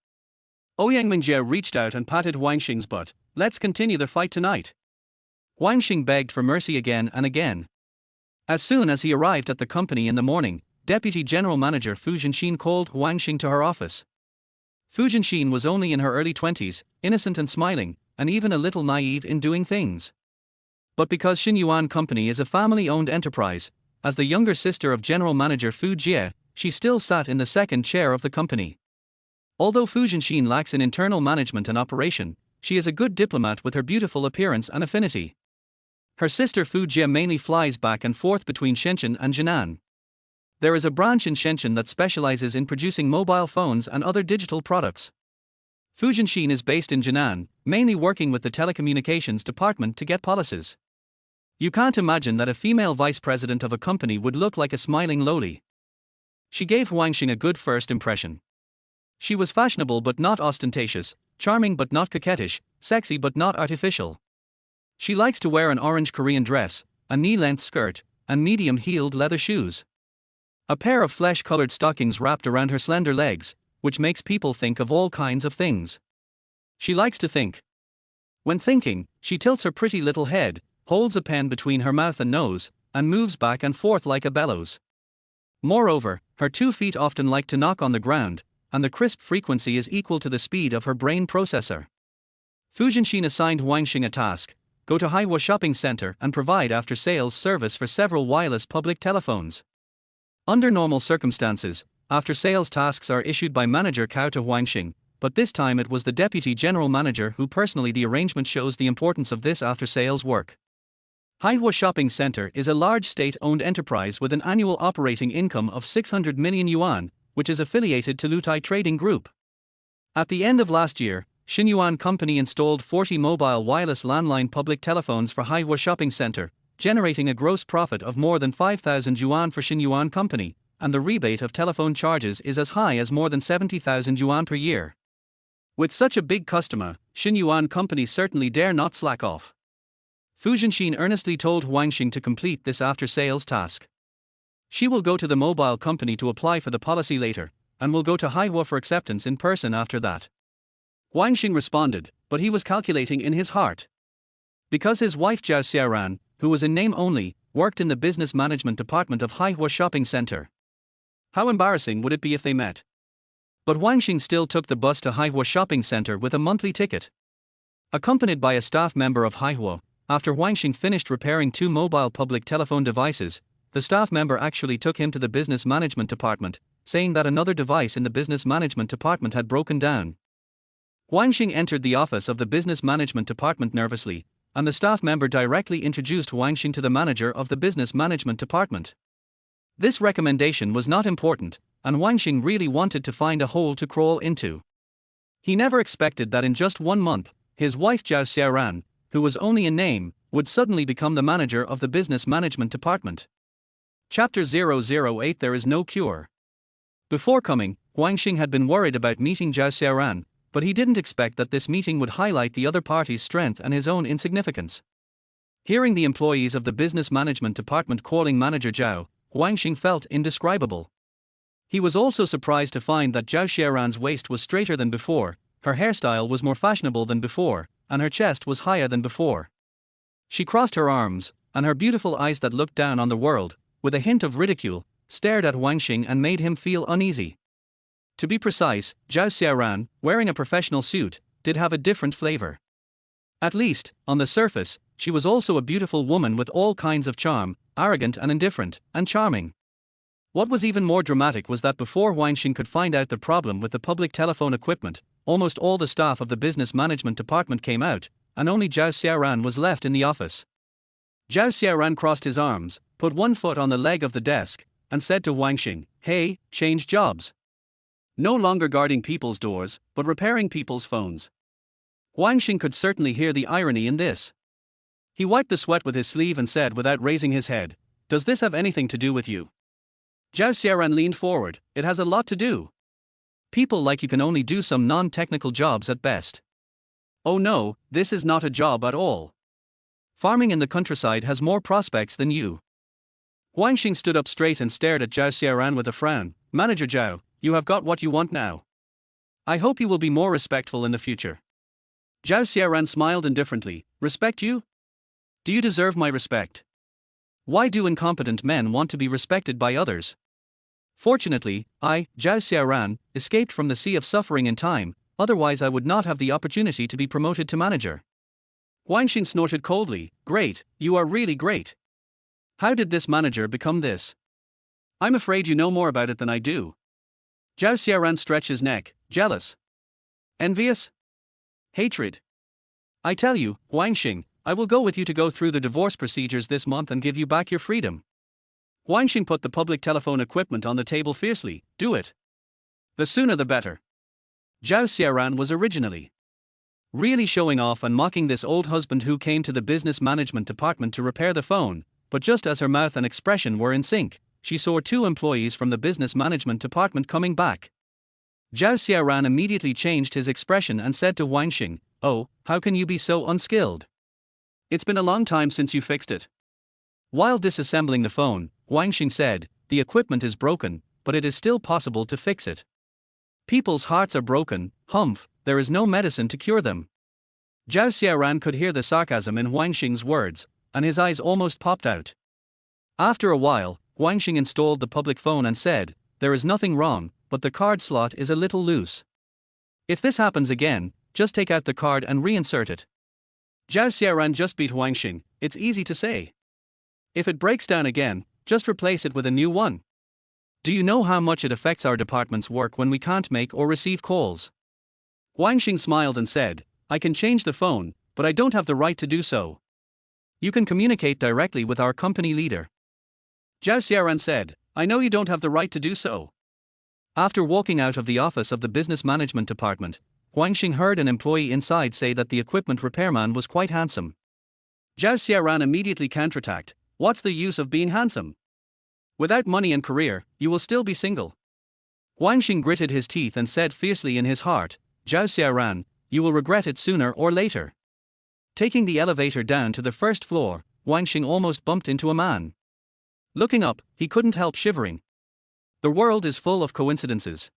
Ouyang Mingjie reached out and patted Huang Xing's butt. "Let's continue the fight tonight." Huang Xing begged for mercy again and again. As soon as he arrived at the company in the morning, Deputy General Manager Fu Zhenxin called Huang Xing to her office. Fu Zhenxin was only in her early 20s, innocent and smiling, and even a little naive in doing things. But because Xinyuan Company is a family-owned enterprise, as the younger sister of General Manager Fu Jie, she still sat in the second chair of the company. Although Fu Zhenxin lacks in internal management and operation, she is a good diplomat with her beautiful appearance and affinity. Her sister Fu Jie mainly flies back and forth between Shenzhen and Jinan. There is a branch in Shenzhen that specializes in producing mobile phones and other digital products. Fu Zhenxin is based in Jinan, mainly working with the telecommunications department to get policies. You can't imagine that a female vice president of a company would look like a smiling loli. She gave Huang Xing a good first impression. She was fashionable but not ostentatious, charming but not coquettish, sexy but not artificial. She likes to wear an orange Korean dress, a knee-length skirt, and medium-heeled leather shoes. A pair of flesh-colored stockings wrapped around her slender legs, which makes people think of all kinds of things. She likes to think. When thinking, she tilts her pretty little head, holds a pen between her mouth and nose, and moves back and forth like a bellows. Moreover, her 2 feet often like to knock on the ground, and the crisp frequency is equal to the speed of her brain processor. Fu Zhenxin assigned Huang Xing a task: go to Haiwa Shopping Center and provide after-sales service for several wireless public telephones. Under normal circumstances, after-sales tasks are issued by Manager Cao to Huang Xing, but this time it was the Deputy General Manager who personally. The arrangement shows the importance of this after-sales work. Haiwa Shopping Center is a large state-owned enterprise with an annual operating income of 600 million yuan, which is affiliated to Lutai Trading Group. At the end of last year, Xinyuan Company installed 40 mobile wireless landline public telephones for Haiwa Shopping Center, generating a gross profit of more than 5,000 yuan for Xinyuan Company, and the rebate of telephone charges is as high as more than 70,000 yuan per year. With such a big customer, Xinyuan Company certainly dare not slack off. Fu Zhenxin earnestly told Huang Xing to complete this after-sales task. She will go to the mobile company to apply for the policy later, and will go to Haiwa for acceptance in person after that. Huang Xing responded, but he was calculating in his heart. Because his wife Zhao Xiaoran, who was in name only, worked in the business management department of Haiwa Shopping Center. How embarrassing would it be if they met? But Huang Xing still took the bus to Haiwa Shopping Center with a monthly ticket. Accompanied by a staff member of Haiwa, after Huang Xing finished repairing 2 mobile public telephone devices, the staff member actually took him to the business management department, saying that another device in the business management department had broken down. Huang Xing entered the office of the business management department nervously, and the staff member directly introduced Huang Xing to the manager of the business management department. This recommendation was not important, and Huang Xing really wanted to find a hole to crawl into. He never expected that in just 1 month, his wife Zhao Xiaoran, who was only in name, would suddenly become the manager of the business management department. Chapter 008 There is no cure. Before coming, Huang Xing had been worried about meeting Zhao Xiaoran, but he didn't expect that this meeting would highlight the other party's strength and his own insignificance. Hearing the employees of the business management department calling manager Zhao, Huang Xing felt indescribable. He was also surprised to find that Zhao Xiaoran's waist was straighter than before, her hairstyle was more fashionable than before, and her chest was higher than before. She crossed her arms, and her beautiful eyes that looked down on the world, with a hint of ridicule, stared at Huang Xing and made him feel uneasy. To be precise, Zhao Xiaoran, wearing a professional suit, did have a different flavor. At least, on the surface, she was also a beautiful woman with all kinds of charm, arrogant and indifferent, and charming. What was even more dramatic was that before Huang Xing could find out the problem with the public telephone equipment, almost all the staff of the business management department came out, and only Zhao Xiaoran was left in the office. Zhao Xiaoran crossed his arms, put one foot on the leg of the desk, and said to Huang Xing, "Hey, change jobs. No longer guarding people's doors, but repairing people's phones." Huang Xing could certainly hear the irony in this. He wiped the sweat with his sleeve and said without raising his head, "Does this have anything to do with you?" Zhao Xiaoran leaned forward, "It has a lot to do. People like you can only do some non-technical jobs at best." "Oh no, this is not a job at all. Farming in the countryside has more prospects than you." Huang Xing stood up straight and stared at Zhao Xiaoran with a frown. "Manager Zhao, you have got what you want now. I hope you will be more respectful in the future." Zhao Xiaoran smiled indifferently. "Respect you? Do you deserve my respect? Why do incompetent men want to be respected by others? Fortunately, I, Zhao Xiaoran, escaped from the sea of suffering in time, otherwise I would not have the opportunity to be promoted to manager." Huang Xing snorted coldly. "Great, you are really great. How did this manager become this? I'm afraid you know more about it than I do." Zhao Xiaoran stretched his neck. "Jealous? Envious? Hatred? I tell you, Huang Xing, I will go with you to go through the divorce procedures this month and give you back your freedom." Huang Xing put the public telephone equipment on the table fiercely. "Do it. The sooner the better." Zhao Xiaoran was originally really showing off and mocking this old husband who came to the business management department to repair the phone, but just as her mouth and expression were in sync, she saw two employees from the business management department coming back. Zhao Xiaoran immediately changed his expression and said to Huang Xing, "Oh, how can you be so unskilled? It's been a long time since you fixed it." While disassembling the phone, Huang Xing said, "The equipment is broken, but it is still possible to fix it. People's hearts are broken, humph, there is no medicine to cure them." Zhao Xiaoran could hear the sarcasm in Huang Xing's words, and his eyes almost popped out. After a while, Huang Xing installed the public phone and said, "There is nothing wrong, but the card slot is a little loose. If this happens again, just take out the card and reinsert it." Zhao Xiaoran just beat Huang Xing. "It's easy to say. If it breaks down again, just replace it with a new one. Do you know how much it affects our department's work when we can't make or receive calls?" Huang Xing smiled and said, "I can change the phone, but I don't have the right to do so. You can communicate directly with our company leader." Zhao Xiaoran said, "I know you don't have the right to do so." After walking out of the office of the business management department, Huang Xing heard an employee inside say that the equipment repairman was quite handsome. Zhao Xiaoran immediately counterattacked, "What's the use of being handsome? Without money and career, you will still be single." Huang Xing gritted his teeth and said fiercely in his heart, "Zhao Xiaoran, you will regret it sooner or later." Taking the elevator down to the first floor, Huang Xing almost bumped into a man. Looking up, he couldn't help shivering. The world is full of coincidences.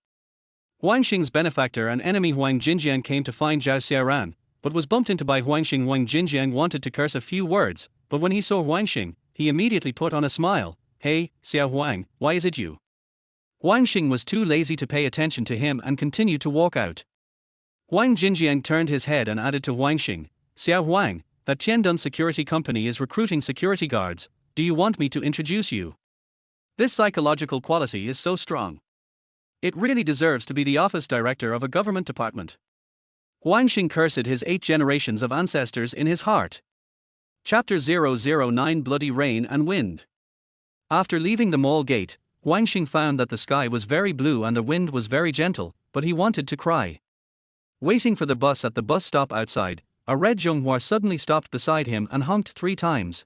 Huang Xing's benefactor and enemy Huang Jinjiang came to find Zhao Xiaoran, but was bumped into by Huang Xing. Huang Jinjiang wanted to curse a few words, but when he saw Huang Xing, he immediately put on a smile. "Hey, Xiao Huang, why is it you?" Huang Xing was too lazy to pay attention to him and continued to walk out. Huang Jinjiang turned his head and added to Huang Xing, "Xiao Huang, that Tiandun security company is recruiting security guards. Do you want me to introduce you? This psychological quality is so strong. It really deserves to be the office director of a government department." Huang Xing cursed his 8 generations of ancestors in his heart. Chapter 009 Bloody Rain and Wind. After leaving the mall gate, Huang Xing found that the sky was very blue and the wind was very gentle, but he wanted to cry. Waiting for the bus at the bus stop outside, a red Zhonghua suddenly stopped beside him and honked 3 times.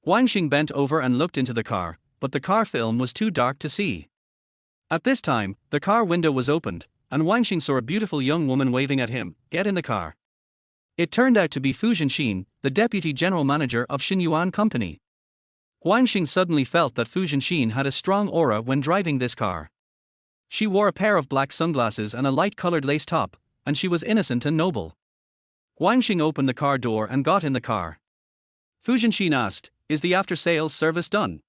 Huang Xing bent over and looked into the car, but the car film was too dark to see. At this time, the car window was opened, and Huang Xing saw a beautiful young woman waving at him. "Get in the car." It turned out to be Fu Zhenxin, the deputy general manager of Xinyuan Company. Huang Xing suddenly felt that Fu Zhenxin had a strong aura when driving this car. She wore a pair of black sunglasses and a light-colored lace top, and she was innocent and noble. Huang Xing opened the car door and got in the car. Fu Zhenxin asked, "Is the after-sales service done?"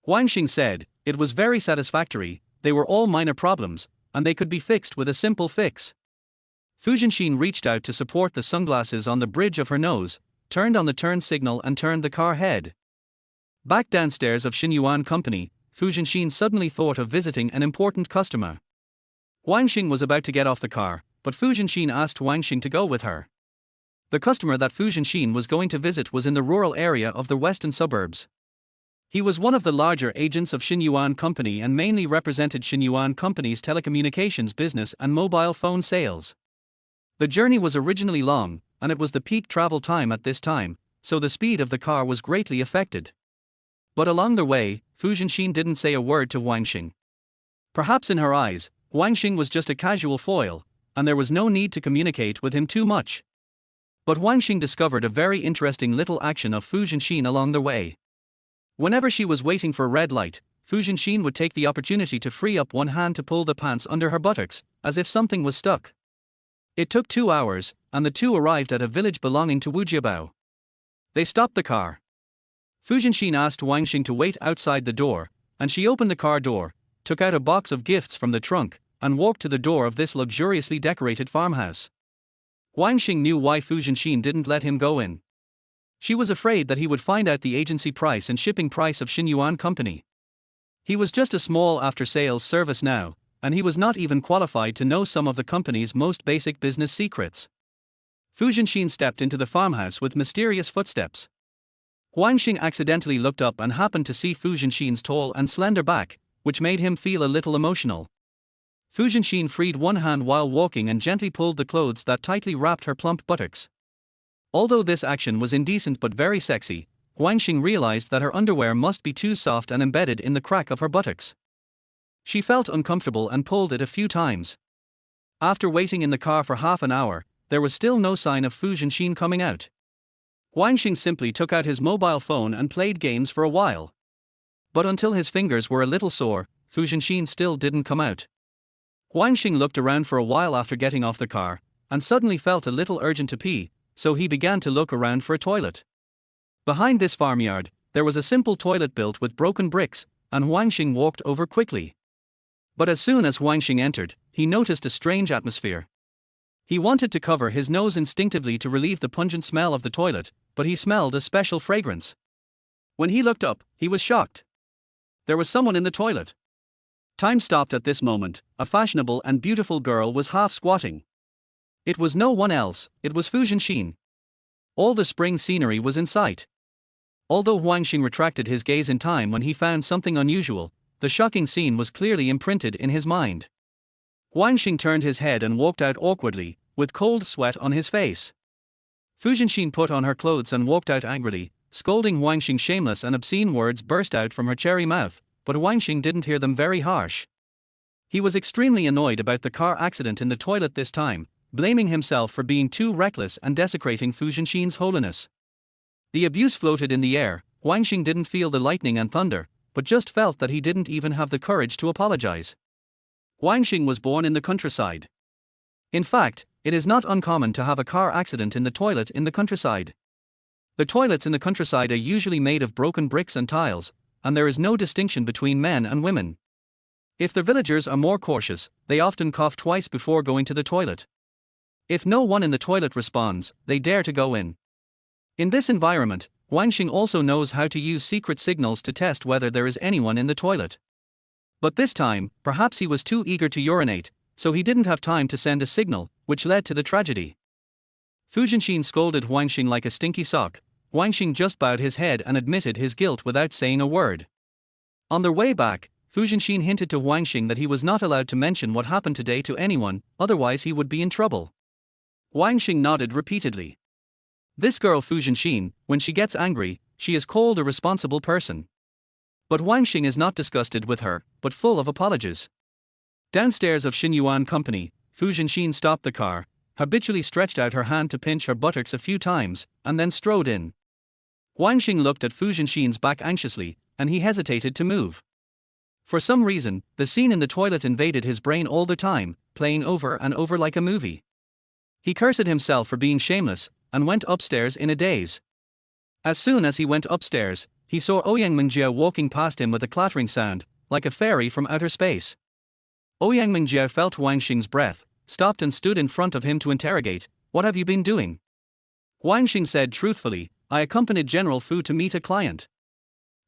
Huang Xing said, "It was very satisfactory, they were all minor problems, and they could be fixed with a simple fix." Fu Zhenxin reached out to support the sunglasses on the bridge of her nose, turned on the turn signal and turned the car head. Back downstairs of Xinyuan Company, Fu Zhenxin suddenly thought of visiting an important customer. Huang Xing was about to get off the car, but Fu Zhenxin asked Huang Xing to go with her. The customer that Fu Zhenxin was going to visit was in the rural area of the western suburbs. He was one of the larger agents of Xinyuan Company and mainly represented Xinyuan Company's telecommunications business and mobile phone sales. The journey was originally long, and it was the peak travel time at this time, so the speed of the car was greatly affected. But along the way, Fu Zhenxin didn't say a word to Huang Xing. Perhaps in her eyes, Huang Xing was just a casual foil, and there was no need to communicate with him too much. But Huang Xing discovered a very interesting little action of Fu Zhenxin along the way. Whenever she was waiting for a red light, Fu Zhenxin would take the opportunity to free up one hand to pull the pants under her buttocks, as if something was stuck. It took 2 hours, and the two arrived at a village belonging to Wujiabao. They stopped the car. Fu Zhenxin asked Huang Xing to wait outside the door, and she opened the car door, took out a box of gifts from the trunk, and walked to the door of this luxuriously decorated farmhouse. Huang Xing knew why Fu Zhenxin didn't let him go in. She was afraid that he would find out the agency price and shipping price of Xinyuan Company. He was just a small after-sales service now, and he was not even qualified to know some of the company's most basic business secrets. Fu Zhenxin stepped into the farmhouse with mysterious footsteps. Huang Xing accidentally looked up and happened to see Fu Zhenxin's tall and slender back, which made him feel a little emotional. Fu Zhenxin freed one hand while walking and gently pulled the clothes that tightly wrapped her plump buttocks. Although this action was indecent but very sexy, Huang Xing realized that her underwear must be too soft and embedded in the crack of her buttocks. She felt uncomfortable and pulled it a few times. After waiting in the car for half an hour, there was still no sign of Fu Zhenxin coming out. Huang Xing simply took out his mobile phone and played games for a while. But until his fingers were a little sore, Fu Zhenxin still didn't come out. Huang Xing looked around for a while after getting off the car, and suddenly felt a little urgent to pee, so he began to look around for a toilet. Behind this farmyard, there was a simple toilet built with broken bricks, and Huang Xing walked over quickly. But as soon as Huang Xing entered, he noticed a strange atmosphere. He wanted to cover his nose instinctively to relieve the pungent smell of the toilet, but he smelled a special fragrance. When he looked up, he was shocked. There was someone in the toilet. Time stopped at this moment. A fashionable and beautiful girl was half squatting. It was no one else, it was Fu Zhenxin. All the spring scenery was in sight. Although Huang Xing retracted his gaze in time when he found something unusual, the shocking scene was clearly imprinted in his mind. Huang Xing turned his head and walked out awkwardly, with cold sweat on his face. Fu Zhenxin put on her clothes and walked out angrily, scolding Huang Xing. Shameless and obscene words burst out from her cherry mouth, but Huang Xing didn't hear them. Very harsh. He was extremely annoyed about the car accident in the toilet this time, blaming himself for being too reckless and desecrating Fu Zhenxin's holiness. The abuse floated in the air. Huang Xing didn't feel the lightning and thunder, but just felt that he didn't even have the courage to apologize. Huang Xing was born in the countryside. In fact, it is not uncommon to have a car accident in the toilet in the countryside. The toilets in the countryside are usually made of broken bricks and tiles, and there is no distinction between men and women. If the villagers are more cautious, they often cough twice before going to the toilet. If no one in the toilet responds, they dare to go in. In this environment, Huang Xing also knows how to use secret signals to test whether there is anyone in the toilet. But this time, perhaps he was too eager to urinate, so he didn't have time to send a signal, which led to the tragedy. Fu Zhenxin scolded Huang Xing like a stinky sock. Huang Xing just bowed his head and admitted his guilt without saying a word. On their way back, Fu Fu Zhenxin hinted to Huang Xing that he was not allowed to mention what happened today to anyone, otherwise he would be in trouble. Huang Xing nodded repeatedly. This girl Fu Zhenxin, when she gets angry, she is called a responsible person. But Huang Xing is not disgusted with her, but full of apologies. Downstairs of Xinyuan Company, Fu Zhenxin stopped the car, habitually stretched out her hand to pinch her buttocks a few times, and then strode in. Huang Xing looked at Fu Zhenxin's back anxiously, and he hesitated to move. For some reason, the scene in the toilet invaded his brain all the time, playing over and over like a movie. He cursed himself for being shameless, and went upstairs in a daze. As soon as he went upstairs, he saw Ouyang Mingjie walking past him with a clattering sound, like a fairy from outer space. Ouyang Mingjie felt Huang Xing's breath, stopped and stood in front of him to interrogate, "What have you been doing?" Huang Xing said truthfully, "I accompanied General Fu to meet a client."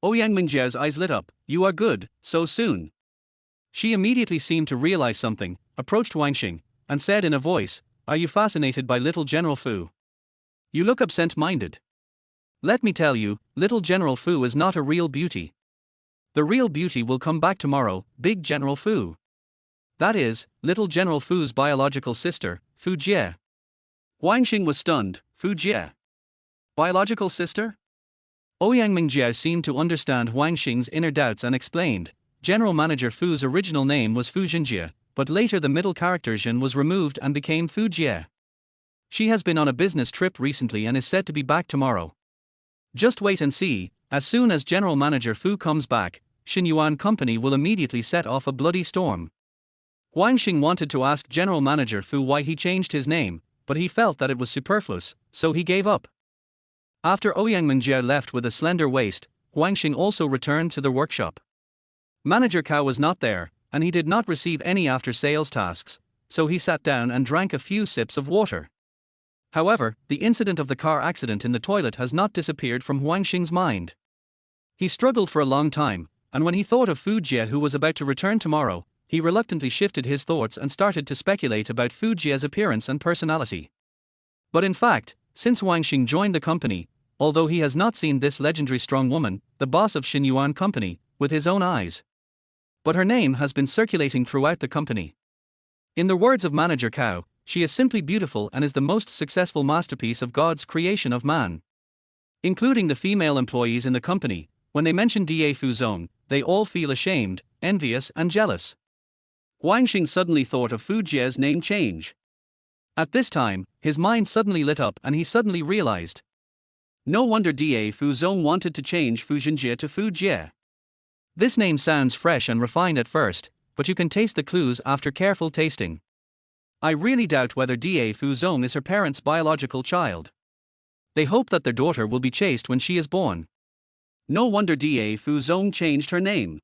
Ouyang Mingjie's eyes lit up, "You are good, so soon." She immediately seemed to realize something, approached Huang Xing, and said in a voice, "Are you fascinated by little General Fu? You look absent-minded. Let me tell you, little General Fu is not a real beauty. The real beauty will come back tomorrow, big General Fu. That is, little General Fu's biological sister, Fu Jie." Huang Xing was stunned. Fu Jie? Biological sister? Ouyang Mingjie seemed to understand Huang Xing's inner doubts and explained, General Manager Fu's original name was Fu Zhenjie, but later the middle character Zhen was removed and became Fu Jie. She has been on a business trip recently and is said to be back tomorrow. Just wait and see, as soon as General Manager Fu comes back, Xinyuan Company will immediately set off a bloody storm. Huang Xing wanted to ask General Manager Fu why he changed his name, but he felt that it was superfluous, so he gave up. After Ouyang Mingjie left with a slender waist, Huang Xing also returned to the workshop. Manager Cao was not there, and he did not receive any after-sales tasks, so he sat down and drank a few sips of water. However, the incident of the car accident in the toilet has not disappeared from Huang Xing's mind. He struggled for a long time, and when he thought of Fu Jie who was about to return tomorrow, he reluctantly shifted his thoughts and started to speculate about Fu Jie's appearance and personality. But in fact, since Huang Xing joined the company, although he has not seen this legendary strong woman, the boss of Xinyuan Company, with his own eyes. But her name has been circulating throughout the company. In the words of Manager Cao, she is simply beautiful and is the most successful masterpiece of God's creation of man. Including the female employees in the company, when they mention Da Fu Zong, they all feel ashamed, envious and jealous. Huang Xing suddenly thought of Fu Jie's name change. At this time, his mind suddenly lit up and he suddenly realized. No wonder Da Fu Zong wanted to change Fu Zhenjie to Fu Jie. This name sounds fresh and refined at first, but you can taste the clues after careful tasting. I really doubt whether Da Fu Zong is her parents' biological child. They hope that their daughter will be chaste when she is born. No wonder Da Fu Zong changed her name.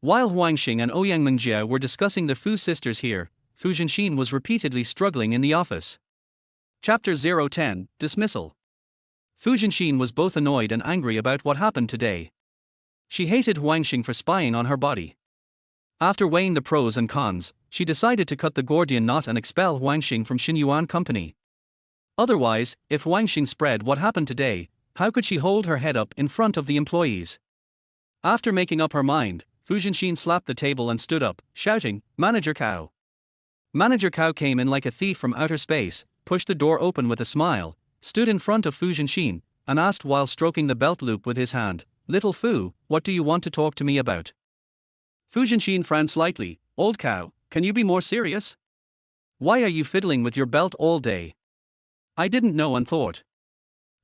While Huang Xing and Ouyang Mingjie were discussing the Fu sisters here, Fu Zhenxin was repeatedly struggling in the office. Chapter 010, Dismissal. Fu Zhenxin was both annoyed and angry about what happened today. She hated Huang Xing for spying on her body. After weighing the pros and cons, she decided to cut the Gordian knot and expel Huang Xing from Xinyuan Company. Otherwise, if Huang Xing spread what happened today, how could she hold her head up in front of the employees? After making up her mind, Fu Zhenxin slapped the table and stood up, shouting, "Manager Cao!" Manager Cao came in like a thief from outer space, pushed the door open with a smile, stood in front of Fu Zhenxin, and asked while stroking the belt loop with his hand, "Little Fu, what do you want to talk to me about?" Fu Zhenxin frowned slightly, "Old Cao, can you be more serious? Why are you fiddling with your belt all day? I didn't know and thought.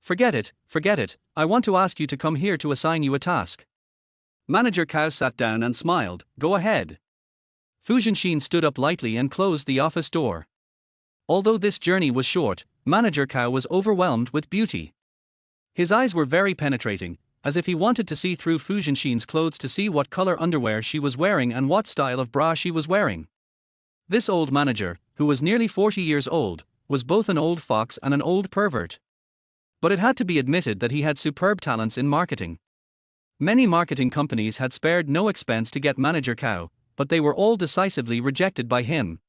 Forget it, I want to ask you to come here to assign you a task." Manager Cao sat down and smiled, "Go ahead." Fu Zhenxin stood up lightly and closed the office door. Although this journey was short, Manager Cao was overwhelmed with beauty. His eyes were very penetrating, as if he wanted to see through Fu Zhenxin's clothes to see what color underwear she was wearing and what style of bra she was wearing. This old manager, who was nearly 40 years old, was both an old fox and an old pervert. But it had to be admitted that he had superb talents in marketing. Many marketing companies had spared no expense to get Manager Cao, but they were all decisively rejected by him.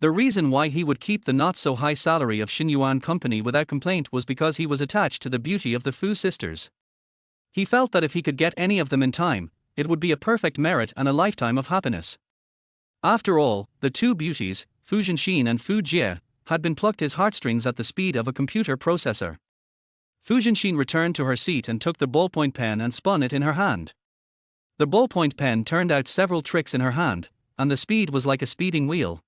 The reason why he would keep the not-so-high salary of Xinyuan Company without complaint was because he was attached to the beauty of the Fu sisters. He felt that if he could get any of them in time, it would be a perfect merit and a lifetime of happiness. After all, the two beauties, Fu Zhenxin and Fu Jie, had been plucked his heartstrings at the speed of a computer processor. Fu Zhenxin returned to her seat and took the ballpoint pen and spun it in her hand. The ballpoint pen turned out several tricks in her hand, and the speed was like a speeding wheel.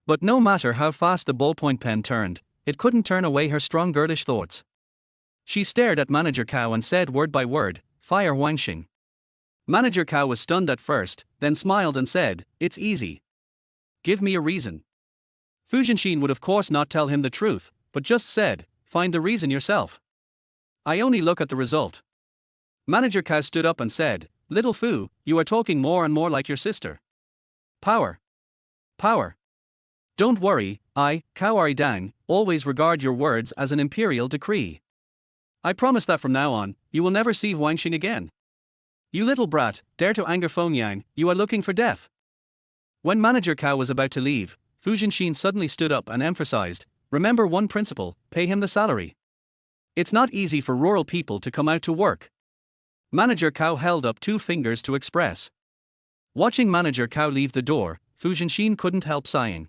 But no matter how fast the ballpoint pen turned, it couldn't turn away her strong girlish thoughts. She stared at Manager Cao and said word by word, "Fire Huang Xing." Manager Cao was stunned at first, then smiled and said, "It's easy. Give me a reason." Fu Zhenxin would of course not tell him the truth, but just said, "Find the reason yourself. I only look at the result." Manager Cao stood up and said, "Little Fu, you are talking more and more like your sister. Power. Power. Don't worry, I, Cao Aridang, always regard your words as an imperial decree. I promise that from now on, you will never see Huang Xing again. You little brat, dare to anger Feng Yang, you are looking for death." When Manager Cao was about to leave, Fu Zhenxin suddenly stood up and emphasized, "Remember one principle, pay him the salary. It's not easy for rural people to come out to work." Manager Cao held up two fingers to express. Watching Manager Cao leave the door, Fu Zhenxin couldn't help sighing.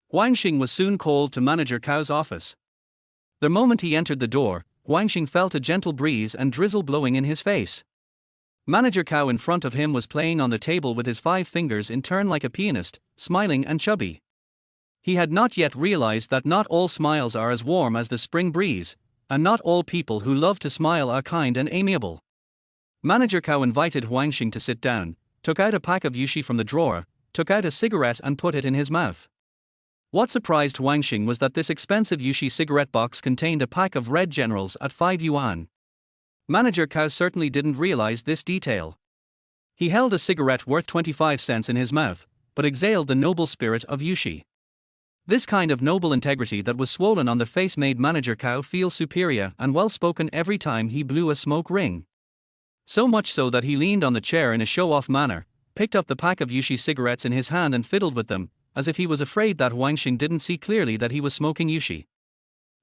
Huang Xing was soon called to Manager Cao's office. The moment he entered the door, Huang Xing felt a gentle breeze and drizzle blowing in his face. Manager Cao in front of him was playing on the table with his 5 fingers in turn like a pianist, smiling and chubby. He had not yet realized that not all smiles are as warm as the spring breeze, and not all people who love to smile are kind and amiable. Manager Cao invited Huang Xing to sit down, took out a pack of yushi from the drawer, took out a cigarette and put it in his mouth. What surprised Huang Xing was that this expensive yushi cigarette box contained a pack of red generals at 5 yuan. Manager Cao certainly didn't realize this detail. He held a cigarette worth 25 cents in his mouth, but exhaled the noble spirit of yushi. This kind of noble integrity that was swollen on the face made Manager Cao feel superior and well-spoken every time he blew a smoke ring. So much so that he leaned on the chair in a show-off manner, picked up the pack of yushi cigarettes in his hand and fiddled with them, as if he was afraid that Huang Xing didn't see clearly that he was smoking yushi.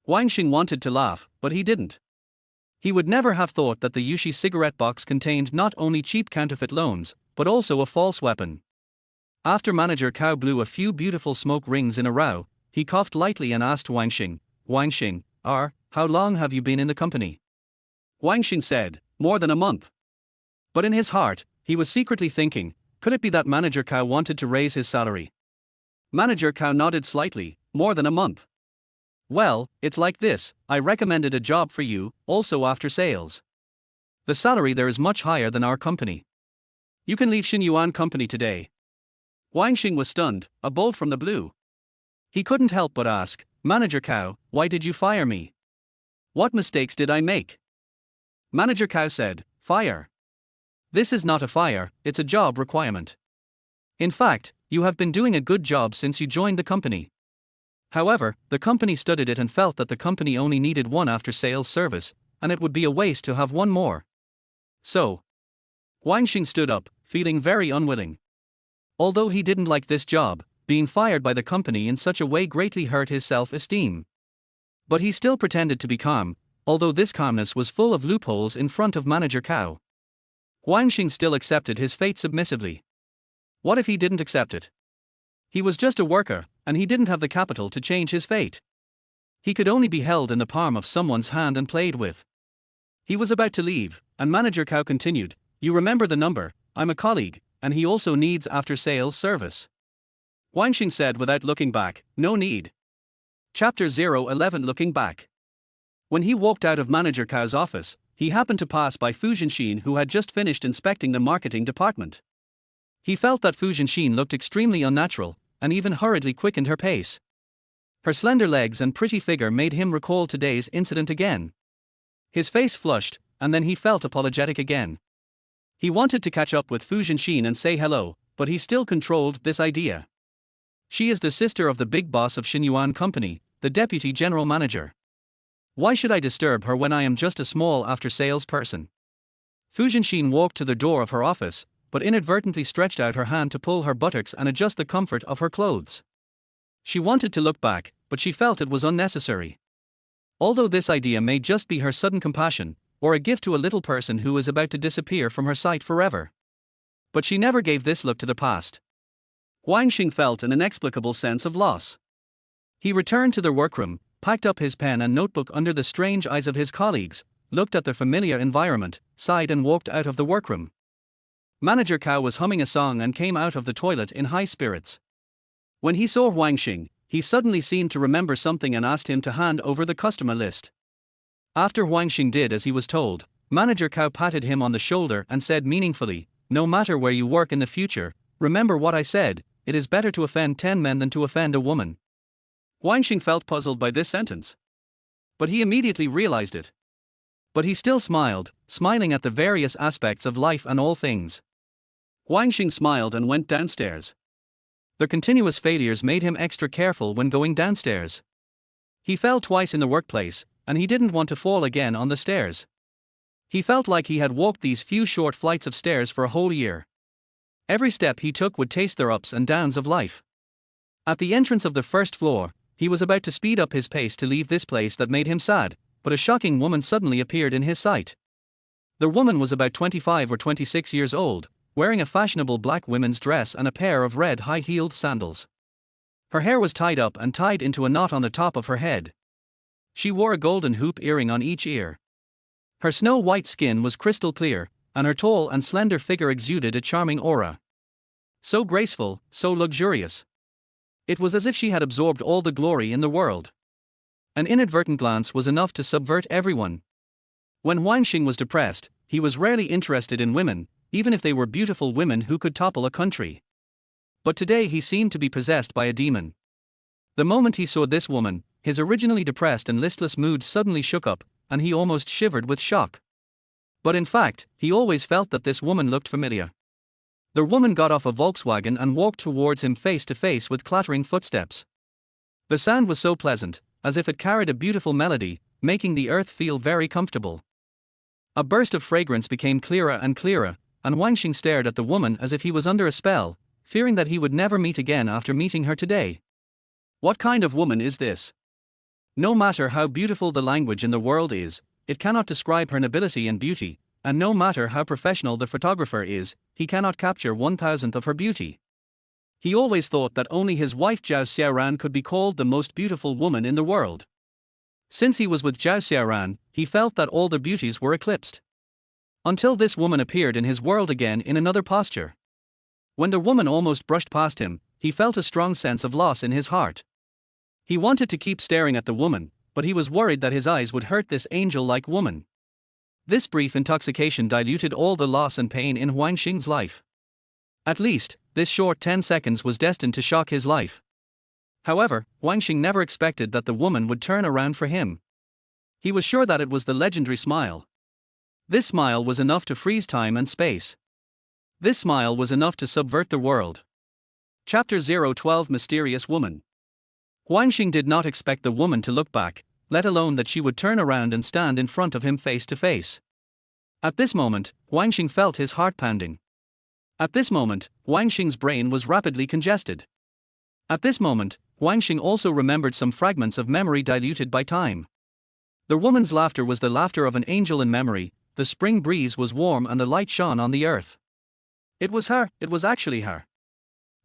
Huang Xing wanted to laugh, but he didn't. He would never have thought that the yushi cigarette box contained not only cheap counterfeit loans, but also a false weapon. After Manager Cao blew a few beautiful smoke rings in a row, he coughed lightly and asked Huang Xing, "How long have you been in the company?" Huang Xing said, "More than a month." But in his heart, he was secretly thinking, could it be that Manager Cao wanted to raise his salary? Manager Cao nodded slightly, "More than a month. Well, it's like this, I recommended a job for you, also after sales. The salary there is much higher than our company. You can leave Xinyuan company today." Huang Xing was stunned, a bolt from the blue. He couldn't help but ask, "Manager Cao, why did you fire me? What mistakes did I make?" Manager Cao said, "Fire. This is not a fire, it's a job requirement. In fact, you have been doing a good job since you joined the company. However, the company studied it and felt that the company only needed one after-sales service, and it would be a waste to have one more. So." Huang Xing stood up, feeling very unwilling. Although he didn't like this job, being fired by the company in such a way greatly hurt his self-esteem. But he still pretended to be calm, although this calmness was full of loopholes in front of Manager Cao. Huang Xing still accepted his fate submissively. What if he didn't accept it? He was just a worker, and he didn't have the capital to change his fate. He could only be held in the palm of someone's hand and played with. He was about to leave, and Manager Cao continued, "You remember the number, I'm a colleague, and he also needs after-sales service." Huang Xing said without looking back, "No need." Chapter 011 Looking Back. When he walked out of Manager Cao's office, he happened to pass by Fu Zhenxin, who had just finished inspecting the marketing department. He felt that Fu Zhenxin looked extremely unnatural, and even hurriedly quickened her pace. Her slender legs and pretty figure made him recall today's incident again. His face flushed, and then he felt apologetic again. He wanted to catch up with Fu Zhenxin and say hello, but he still controlled this idea. She is the sister of the big boss of Xinyuan Company, the deputy general manager. Why should I disturb her when I am just a small after-sales person? Fu Zhenxin walked to the door of her office, but inadvertently stretched out her hand to pull her buttocks and adjust the comfort of her clothes. She wanted to look back, but she felt it was unnecessary. Although this idea may just be her sudden compassion, or a gift to a little person who is about to disappear from her sight forever. But she never gave this look to the past. Huang Xing felt an inexplicable sense of loss. He returned to the workroom, packed up his pen and notebook under the strange eyes of his colleagues, looked at the familiar environment, sighed and walked out of the workroom. Manager Cao was humming a song and came out of the toilet in high spirits. When he saw Huang Xing, he suddenly seemed to remember something and asked him to hand over the customer list. After Huang Xing did as he was told, Manager Cao patted him on the shoulder and said meaningfully, "No matter where you work in the future, remember what I said, it is better to offend 10 men than to offend a woman." Huang Xing felt puzzled by this sentence. But he immediately realized it. But he still smiled, smiling at the various aspects of life and all things. Huang Xing smiled and went downstairs. The continuous failures made him extra careful when going downstairs. He fell twice in the workplace, and he didn't want to fall again on the stairs. He felt like he had walked these few short flights of stairs for a whole year. Every step he took would taste the ups and downs of life. At the entrance of the first floor, he was about to speed up his pace to leave this place that made him sad, but a shocking woman suddenly appeared in his sight. The woman was about 25 or 26 years old, wearing a fashionable black women's dress and a pair of red high-heeled sandals. Her hair was tied up and tied into a knot on the top of her head. She wore a golden hoop earring on each ear. Her snow-white skin was crystal clear, and her tall and slender figure exuded a charming aura. So graceful, so luxurious. It was as if she had absorbed all the glory in the world. An inadvertent glance was enough to subvert everyone. When Huang Xing was depressed, he was rarely interested in women, even if they were beautiful women who could topple a country. But today he seemed to be possessed by a demon. The moment he saw this woman, his originally depressed and listless mood suddenly shook up, and he almost shivered with shock. But in fact, he always felt that this woman looked familiar. The woman got off a Volkswagen and walked towards him face to face with clattering footsteps. The sound was so pleasant, as if it carried a beautiful melody, making the earth feel very comfortable. A burst of fragrance became clearer and clearer, and Huang Xing stared at the woman as if he was under a spell, fearing that he would never meet again after meeting her today. What kind of woman is this? No matter how beautiful the language in the world is, it cannot describe her nobility and beauty, and no matter how professional the photographer is, he cannot capture 1,000th of her beauty. He always thought that only his wife Zhao Xiaoran could be called the most beautiful woman in the world. Since he was with Zhao Xiaoran, he felt that all the beauties were eclipsed. Until this woman appeared in his world again in another posture. When the woman almost brushed past him, he felt a strong sense of loss in his heart. He wanted to keep staring at the woman, but he was worried that his eyes would hurt this angel-like woman. This brief intoxication diluted all the loss and pain in Huang Xing's life. At least, this short 10 seconds was destined to shock his life. However, Huang Xing never expected that the woman would turn around for him. He was sure that it was the legendary smile. This smile was enough to freeze time and space. This smile was enough to subvert the world. Chapter 012 Mysterious Woman. Huang Xing did not expect the woman to look back, let alone that she would turn around and stand in front of him face to face. At this moment, Huang Xing felt his heart pounding. At this moment, Huang Xing's brain was rapidly congested. At this moment, Huang Xing also remembered some fragments of memory diluted by time. The woman's laughter was the laughter of an angel in memory, the spring breeze was warm and the light shone on the earth. It was her, it was actually her.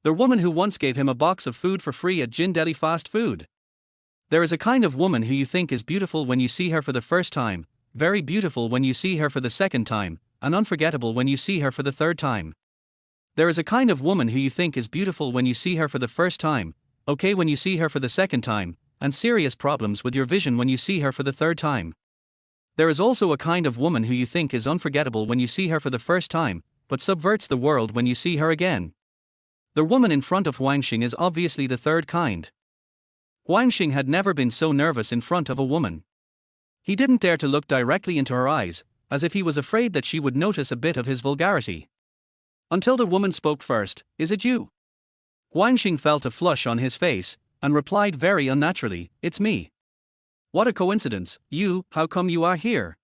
The woman who once gave him a box of food for free at Jin Deli fast food. There is a kind of woman who you think is beautiful when you see her for the first time, very beautiful when you see her for the second time, and unforgettable when you see her for the third time. There is a kind of woman who you think is beautiful when you see her for the first time, okay when you see her for the second time, and serious problems with your vision when you see her for the third time. There is also a kind of woman who you think is unforgettable when you see her for the first time, but subverts the world when you see her again. The woman in front of Huang Xing is obviously the third kind. Huang Xing had never been so nervous in front of a woman. He didn't dare to look directly into her eyes, as if he was afraid that she would notice a bit of his vulgarity. Until the woman spoke first, "Is it you?" Huang Xing felt a flush on his face, and replied very unnaturally, "It's me." "What a coincidence, how come you are here?"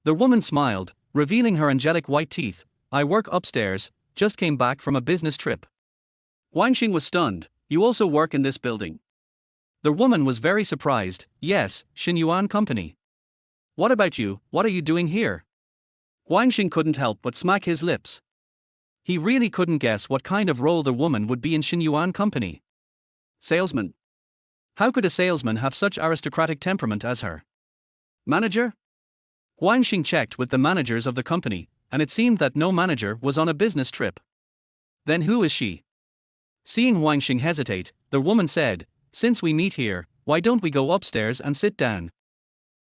The woman smiled, revealing her angelic white teeth. "I work upstairs, just came back from a business trip." Huang Xing was stunned. "You also work in this building?" The woman was very surprised. "Yes, Xinyuan Company." "What about you, what are you doing here?" Huang Xing couldn't help but smack his lips. He really couldn't guess what kind of role the woman would be in Xinyuan company. Salesman. How could a salesman have such aristocratic temperament as her? Manager? Huang Xing checked with the managers of the company, and it seemed that no manager was on a business trip. Then who is she? Seeing Huang Xing hesitate, the woman said, "Since we meet here, why don't we go upstairs and sit down?"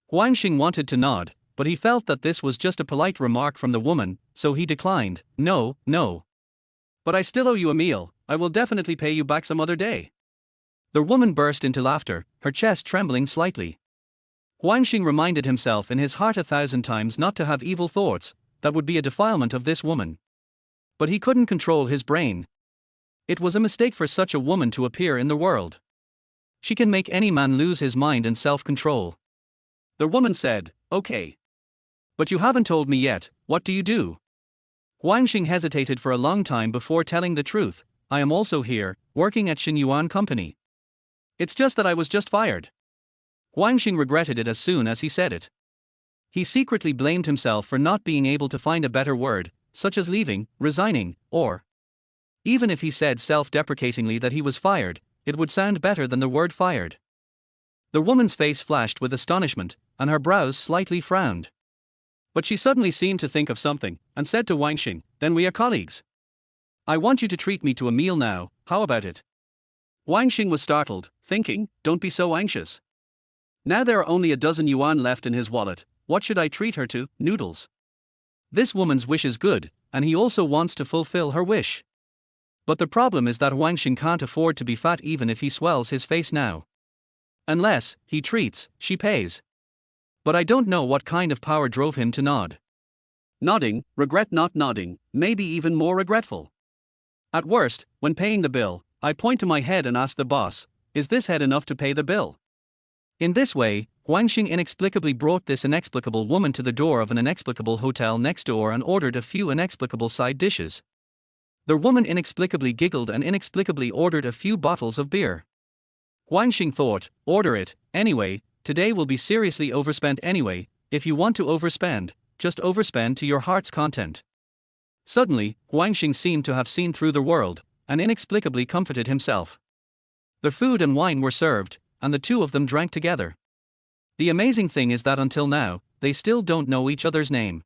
Huang Xing wanted to nod, but he felt that this was just a polite remark from the woman, so he declined. No. But I still owe you a meal, I will definitely pay you back some other day. The woman burst into laughter, her chest trembling slightly. Huang Xing reminded himself in his heart 1,000 times not to have evil thoughts, that would be a defilement of this woman. But he couldn't control his brain. It was a mistake for such a woman to appear in the world. She can make any man lose his mind and self-control. The woman said, "Okay. But you haven't told me yet, what do you do?" Huang Xing hesitated for a long time before telling the truth. "I am also here, working at Xinyuan company. It's just that I was just fired." Huang Xing regretted it as soon as he said it. He secretly blamed himself for not being able to find a better word, such as leaving, resigning, or even if he said self-deprecatingly that he was fired, it would sound better than the word fired. The woman's face flashed with astonishment, and her brows slightly frowned. But she suddenly seemed to think of something, and said to Huang Xing, "Then we are colleagues. I want you to treat me to a meal now, how about it?" Huang Xing was startled, thinking, "Don't be so anxious. Now there are only 12 yuan left in his wallet, what should I treat her to? Noodles." This woman's wish is good, and he also wants to fulfill her wish. But the problem is that Huang Xing can't afford to be fat even if he swells his face now. Unless he treats, she pays. But I don't know what kind of power drove him to nod. Nodding, regret not nodding, maybe even more regretful. At worst, when paying the bill, I point to my head and ask the boss, "Is this head enough to pay the bill?" In this way, Huang Xing inexplicably brought this inexplicable woman to the door of an inexplicable hotel next door and ordered a few inexplicable side dishes. The woman inexplicably giggled and inexplicably ordered a few bottles of beer. Huang Xing thought, "Order it, anyway, today will be seriously overspent anyway, if you want to overspend, just overspend to your heart's content." Suddenly, Huang Xing seemed to have seen through the world, and inexplicably comforted himself. The food and wine were served, and the two of them drank together. The amazing thing is that until now, they still don't know each other's name.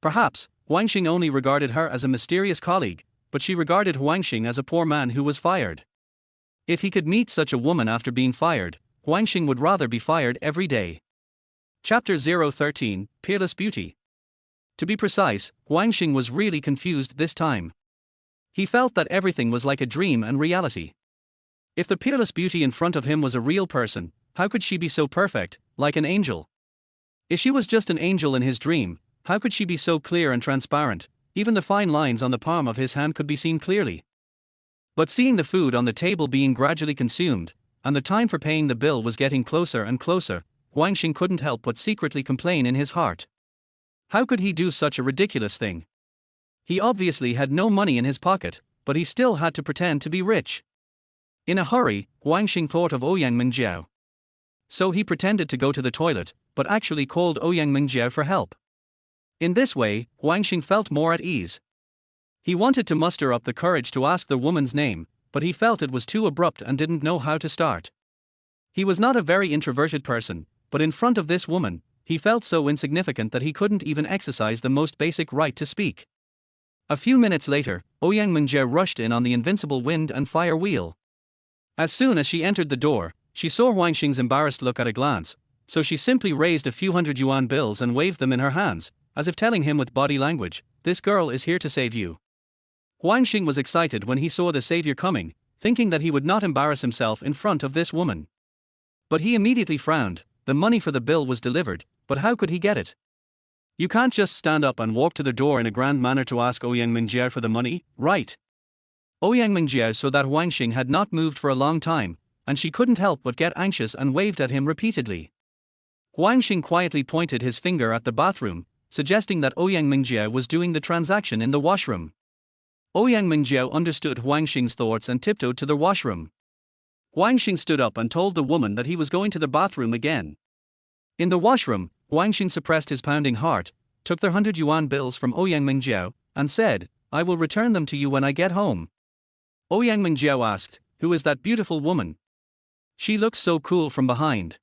Perhaps, Huang Xing only regarded her as a mysterious colleague, but she regarded Huang Xing as a poor man who was fired. If he could meet such a woman after being fired, Huang Xing would rather be fired every day. Chapter 013, Peerless Beauty. To be precise, Huang Xing was really confused this time. He felt that everything was like a dream and reality. If the peerless beauty in front of him was a real person, how could she be so perfect, like an angel? If she was just an angel in his dream, how could she be so clear and transparent? Even the fine lines on the palm of his hand could be seen clearly. But seeing the food on the table being gradually consumed, and the time for paying the bill was getting closer and closer, Huang Xing couldn't help but secretly complain in his heart. How could he do such a ridiculous thing? He obviously had no money in his pocket, but he still had to pretend to be rich. In a hurry, Huang Xing thought of Ouyang Mingjiao. So he pretended to go to the toilet, but actually called Ouyang Mingjiao for help. In this way, Huang Xing felt more at ease. He wanted to muster up the courage to ask the woman's name, but he felt it was too abrupt and didn't know how to start. He was not a very introverted person, but in front of this woman, he felt so insignificant that he couldn't even exercise the most basic right to speak. A few minutes later, Ouyang Mingjiao rushed in on the invincible wind and fire wheel. As soon as she entered the door, she saw Huang Xing's embarrassed look at a glance, so she simply raised a few 100 yuan bills and waved them in her hands, as if telling him with body language, "This girl is here to save you." Huang Xing was excited when he saw the savior coming, thinking that he would not embarrass himself in front of this woman. But he immediately frowned. The money for the bill was delivered, but how could he get it? You can't just stand up and walk to the door in a grand manner to ask Ouyang Mingjiao for the money, right? Ouyang Mingjiao saw that Huang Xing had not moved for a long time, and she couldn't help but get anxious and waved at him repeatedly. Huang Xing quietly pointed his finger at the bathroom, suggesting that Ouyang Mingjiao was doing the transaction in the washroom. Ouyang Mingjiao understood Huang Xing's thoughts and tiptoed to the washroom. Huang Xing stood up and told the woman that he was going to the bathroom again. In the washroom, Huang Xing suppressed his pounding heart, took the 100 yuan bills from Ouyang Mingjiao, and said, I will return them to you when I get home. Ouyang Mingjiao asked, who is that beautiful woman? She looks so cool from behind.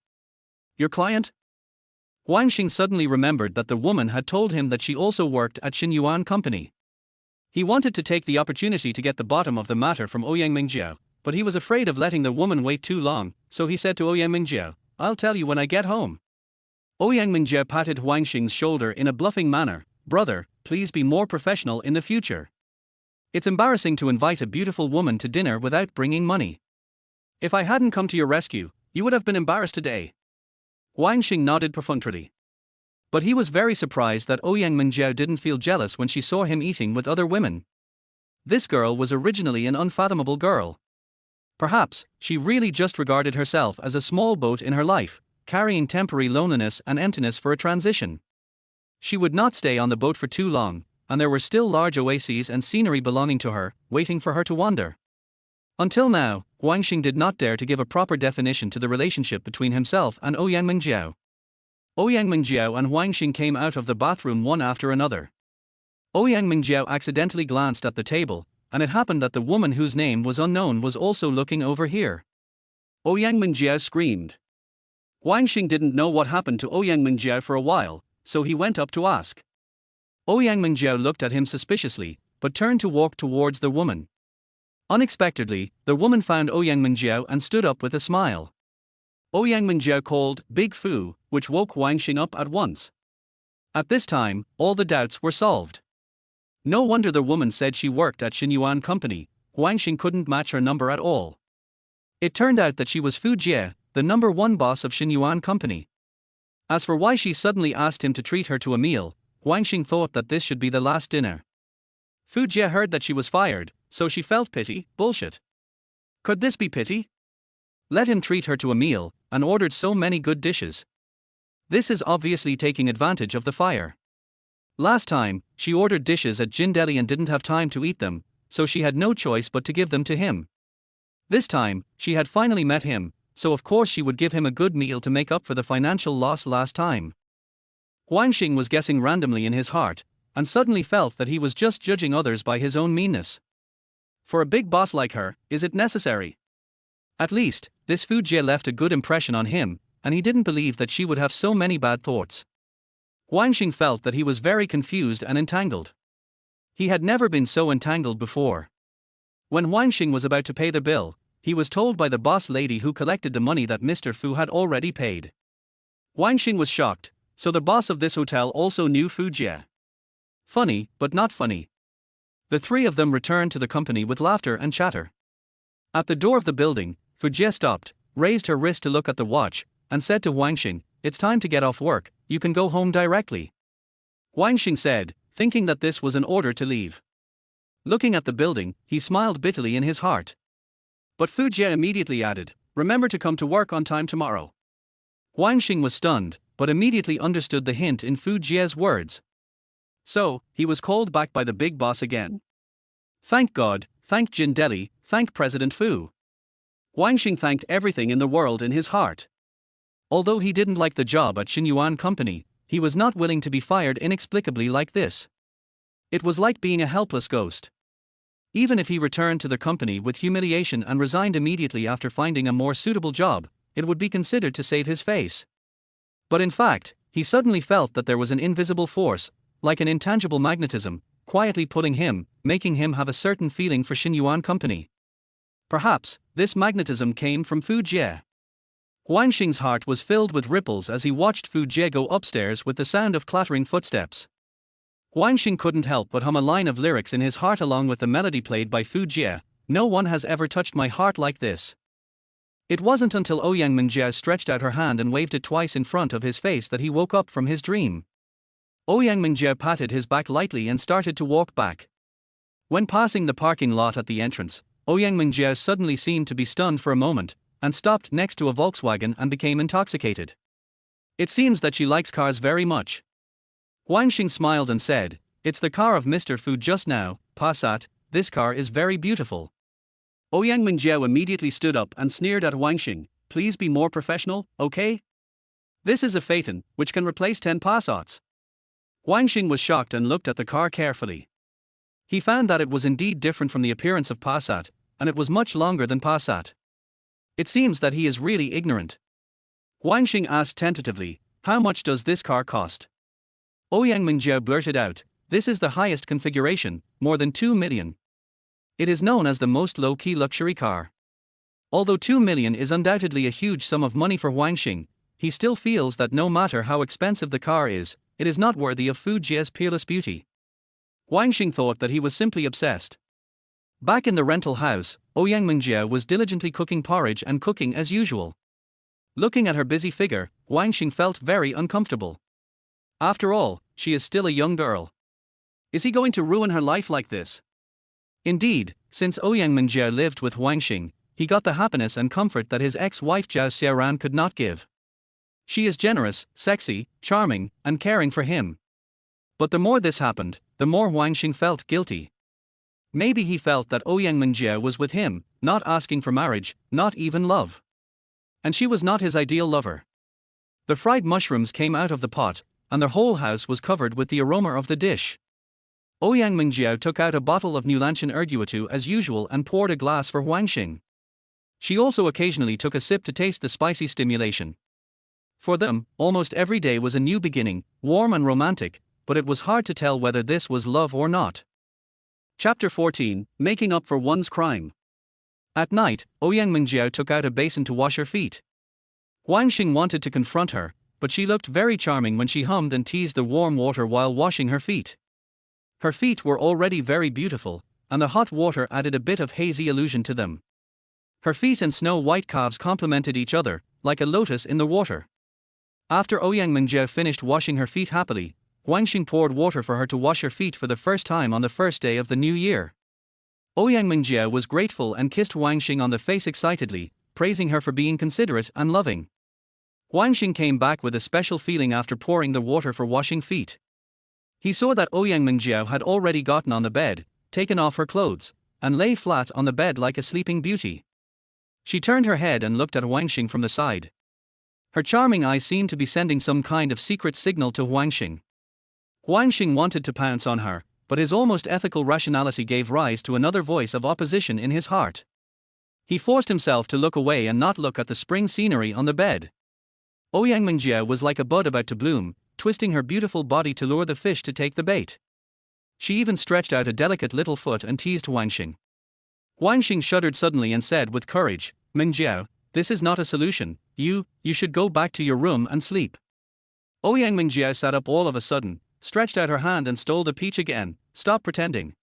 Your client? Huang Xing suddenly remembered that the woman had told him that she also worked at Xinyuan Company. He wanted to take the opportunity to get the bottom of the matter from Ouyang Mingjiao, but he was afraid of letting the woman wait too long, so he said to Ouyang Mingjiao, I'll tell you when I get home. Ouyang Mingjiao patted Huang Xing's shoulder in a bluffing manner. Brother, please be more professional in the future. It's embarrassing to invite a beautiful woman to dinner without bringing money. If I hadn't come to your rescue, you would have been embarrassed today. Huang Xing nodded perfunctorily. But he was very surprised that Ouyang Mingjiao didn't feel jealous when she saw him eating with other women. This girl was originally an unfathomable girl. Perhaps, she really just regarded herself as a small boat in her life, carrying temporary loneliness and emptiness for a transition. She would not stay on the boat for too long, and there were still large oases and scenery belonging to her, waiting for her to wander. Until now, Huang Xing did not dare to give a proper definition to the relationship between himself and Ouyang Mingjiao. Ouyang Mingjiao and Huang Xing came out of the bathroom one after another. Ouyang Mingjiao accidentally glanced at the table, and it happened that the woman whose name was unknown was also looking over here. Ouyang Mingjiao screamed. Huang Xing didn't know what happened to Ouyang Mingjiao for a while, so he went up to ask. Ouyang Mingjiao looked at him suspiciously, but turned to walk towards the woman. Unexpectedly, the woman found Ouyang Mingjiao and stood up with a smile. Ouyang Mingjiao called, Big Fu, which woke Huang Xing up at once. At this time, all the doubts were solved. No wonder the woman said she worked at Xinyuan Company. Huang Xing couldn't match her number at all. It turned out that she was Fu Jie, the number one boss of Xinyuan Company. As for why she suddenly asked him to treat her to a meal, Huang Xing thought that this should be the last dinner. Fu Jie heard that she was fired, so she felt pity. Bullshit. Could this be pity? Let him treat her to a meal, and ordered so many good dishes. This is obviously taking advantage of the fire. Last time, she ordered dishes at Jin Deli and didn't have time to eat them, so she had no choice but to give them to him. This time, she had finally met him, so of course she would give him a good meal to make up for the financial loss last time. Huang Xing was guessing randomly in his heart, and suddenly felt that he was just judging others by his own meanness. For a big boss like her, is it necessary? At least, this Fu Jie left a good impression on him, and he didn't believe that she would have so many bad thoughts. Huang Xing felt that he was very confused and entangled. He had never been so entangled before. When Huang Xing was about to pay the bill, he was told by the boss lady who collected the money that Mr. Fu had already paid. Huang Xing was shocked, so the boss of this hotel also knew Fu Jie. Funny, but not funny. The three of them returned to the company with laughter and chatter. At the door of the building, Fu Jie stopped, raised her wrist to look at the watch, and said to Huang Xing, It's time to get off work, you can go home directly. Huang Xing said, thinking that this was an order to leave. Looking at the building, he smiled bitterly in his heart. But Fu Jie immediately added, Remember to come to work on time tomorrow. Huang Xing was stunned, but immediately understood the hint in Fu Jie's words. So, he was called back by the big boss again. Thank God, thank Jin Deli, thank President Fu. Huang Xing thanked everything in the world in his heart. Although he didn't like the job at Xinyuan Company, he was not willing to be fired inexplicably like this. It was like being a helpless ghost. Even if he returned to the company with humiliation and resigned immediately after finding a more suitable job, it would be considered to save his face. But in fact, he suddenly felt that there was an invisible force, like an intangible magnetism, quietly pulling him, making him have a certain feeling for Xinyuan Company. Perhaps, this magnetism came from Fu Jie. Huang Xing's heart was filled with ripples as he watched Fu Jie go upstairs with the sound of clattering footsteps. Huang Xing couldn't help but hum a line of lyrics in his heart along with the melody played by Fu Jie, No one has ever touched my heart like this. It wasn't until Ouyang Mingjiao stretched out her hand and waved it twice in front of his face that he woke up from his dream. Ouyang Mingjiao patted his back lightly and started to walk back. When passing the parking lot at the entrance, Ouyang Mingjiao suddenly seemed to be stunned for a moment, and stopped next to a Volkswagen and became intoxicated. It seems that she likes cars very much. Huang Xing smiled and said, It's the car of Mr. Fu just now, Passat, this car is very beautiful. Ouyang Mingjiao immediately stood up and sneered at Huang Xing, Please be more professional, okay? This is a Phaeton, which can replace 10 Passats. Huang Xing was shocked and looked at the car carefully. He found that it was indeed different from the appearance of Passat, and it was much longer than Passat. It seems that he is really ignorant. Huang Xing asked tentatively, "How much does this car cost?" Ouyang Mingjiao blurted out, "This is the highest configuration, more than 2 million. It is known as the most low-key luxury car." Although 2 million is undoubtedly a huge sum of money for Huang Xing, he still feels that no matter how expensive the car is, it is not worthy of Fu Jie's peerless beauty. Huang Xing thought that he was simply obsessed. Back in the rental house, Ouyang Mingjiao was diligently cooking porridge and cooking as usual. Looking at her busy figure, Huang Xing felt very uncomfortable. After all, she is still a young girl. Is he going to ruin her life like this? Indeed, since Ouyang Mingjiao lived with Huang Xing, he got the happiness and comfort that his ex-wife Zhao Xiaoran could not give. She is generous, sexy, charming, and caring for him. But the more this happened, the more Huang Xing felt guilty. Maybe he felt that Ouyang Mingjiao was with him, not asking for marriage, not even love. And she was not his ideal lover. The fried mushrooms came out of the pot, and their whole house was covered with the aroma of the dish. Ouyang Mingjiao took out a bottle of Nulantian Erguitu as usual and poured a glass for Huang Xing. She also occasionally took a sip to taste the spicy stimulation. For them, almost every day was a new beginning, warm and romantic, but it was hard to tell whether this was love or not. Chapter 14, Making Up for One's Crime. At night, Ouyang Mingjiao took out a basin to wash her feet. Huang Xing wanted to confront her, but she looked very charming when she hummed and teased the warm water while washing her feet. Her feet were already very beautiful, and the hot water added a bit of hazy illusion to them. Her feet and snow-white calves complemented each other, like a lotus in the water. After Ouyang Mingjiao finished washing her feet happily, Huang Xing poured water for her to wash her feet for the first time on the first day of the new year. Ouyang Mingjiao was grateful and kissed Huang Xing on the face excitedly, praising her for being considerate and loving. Huang Xing came back with a special feeling after pouring the water for washing feet. He saw that Ouyang Mingjiao had already gotten on the bed, taken off her clothes, and lay flat on the bed like a sleeping beauty. She turned her head and looked at Huang Xing from the side. Her charming eyes seemed to be sending some kind of secret signal to Huang Xing. Huang Xing wanted to pounce on her, but his almost ethical rationality gave rise to another voice of opposition in his heart. He forced himself to look away and not look at the spring scenery on the bed. Ouyang Mingjiao was like a bud about to bloom, twisting her beautiful body to lure the fish to take the bait. She even stretched out a delicate little foot and teased Huang Xing. Huang Xing shuddered suddenly and said with courage, "Mingjiao, this is not a solution, you should go back to your room and sleep." Ouyang Mingjiao sat up all of a sudden, stretched out her hand and stole the peach again. "Stop pretending.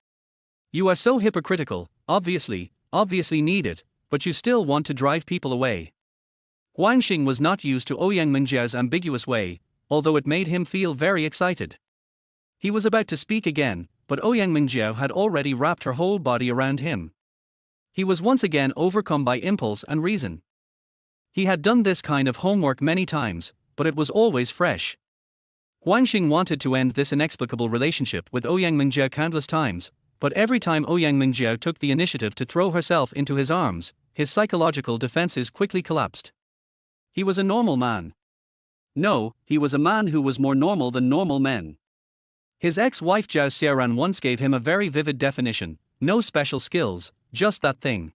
You are so hypocritical, obviously need it, but you still want to drive people away." Huang Xing was not used to Ouyang Mingjiao's ambiguous way, although it made him feel very excited. He was about to speak again, but Ouyang Mingjiao had already wrapped her whole body around him. He was once again overcome by impulse and reason. He had done this kind of homework many times, but it was always fresh. Huang Xing wanted to end this inexplicable relationship with Ouyang Mingjiao countless times, but every time Ouyang Mingjiao took the initiative to throw herself into his arms, his psychological defenses quickly collapsed. He was a normal man. No, he was a man who was more normal than normal men. His ex-wife Zhao Xiaoran once gave him a very vivid definition: no special skills, just that thing.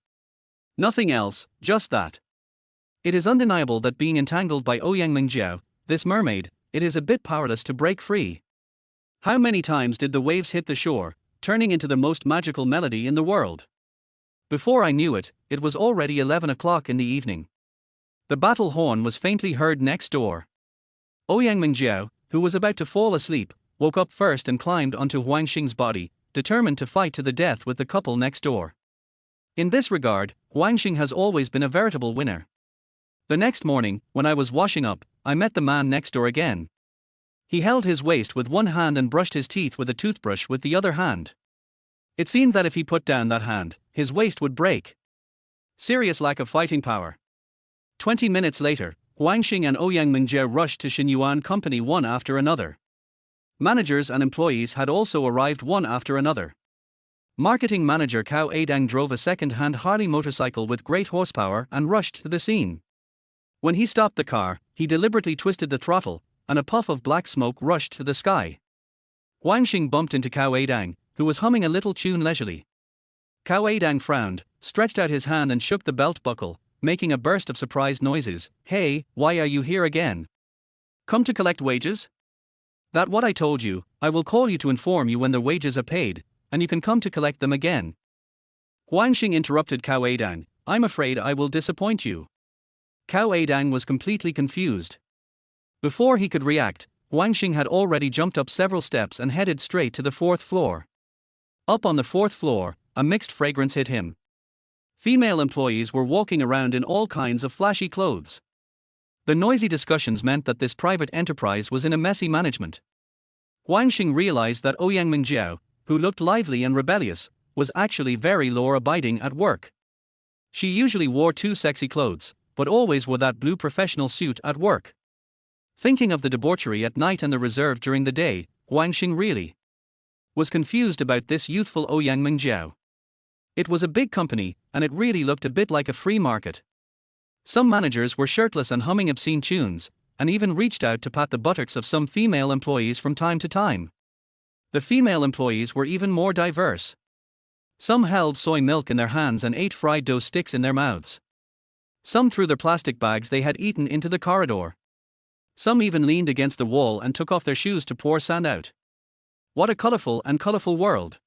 Nothing else, just that. It is undeniable that being entangled by Ouyang Mingjiao, this mermaid, it is a bit powerless to break free. How many times did the waves hit the shore, turning into the most magical melody in the world? Before I knew it, it was already 11 o'clock in the evening. The battle horn was faintly heard next door. Ouyang Mingjiao, who was about to fall asleep, woke up first and climbed onto Huang Xing's body, determined to fight to the death with the couple next door. In this regard, Huang Xing has always been a veritable winner. The next morning, when I was washing up, I met the man next door again. He held his waist with one hand and brushed his teeth with a toothbrush with the other hand. It seemed that if he put down that hand, his waist would break. Serious lack of fighting power. 20 minutes later, Huang Xing and Ouyang Mingjiao rushed to Xinyuan Company one after another. Managers and employees had also arrived one after another. Marketing manager Cao Adang drove a second-hand Harley motorcycle with great horsepower and rushed to the scene. When he stopped the car, he deliberately twisted the throttle, and a puff of black smoke rushed to the sky. Huang Xing bumped into Cao Adang, who was humming a little tune leisurely. Cao Adang frowned, stretched out his hand and shook the belt buckle, making a burst of surprised noises. Hey, why are you here again? Come to collect wages? That what I told you, I will call you to inform you when the wages are paid, and you can come to collect them again. Huang Xing interrupted Cao Adang. I'm afraid I will disappoint you. Cao Adang was completely confused. Before he could react, Huang Xing had already jumped up several steps and headed straight to the 4th floor. Up on the 4th floor, a mixed fragrance hit him. Female employees were walking around in all kinds of flashy clothes. The noisy discussions meant that this private enterprise was in a messy management. Huang Xing realized that Ouyang Mingjiao, who looked lively and rebellious, was actually very law-abiding at work. She usually wore too sexy clothes, but always wore that blue professional suit at work. Thinking of the debauchery at night and the reserve during the day, Huang Xing really was confused about this youthful Ouyang Mingjiao. It was a big company, and it really looked a bit like a free market. Some managers were shirtless and humming obscene tunes, and even reached out to pat the buttocks of some female employees from time to time. The female employees were even more diverse. Some held soy milk in their hands and ate fried dough sticks in their mouths. Some threw their plastic bags they had eaten into the corridor. Some even leaned against the wall and took off their shoes to pour sand out. What a colorful world.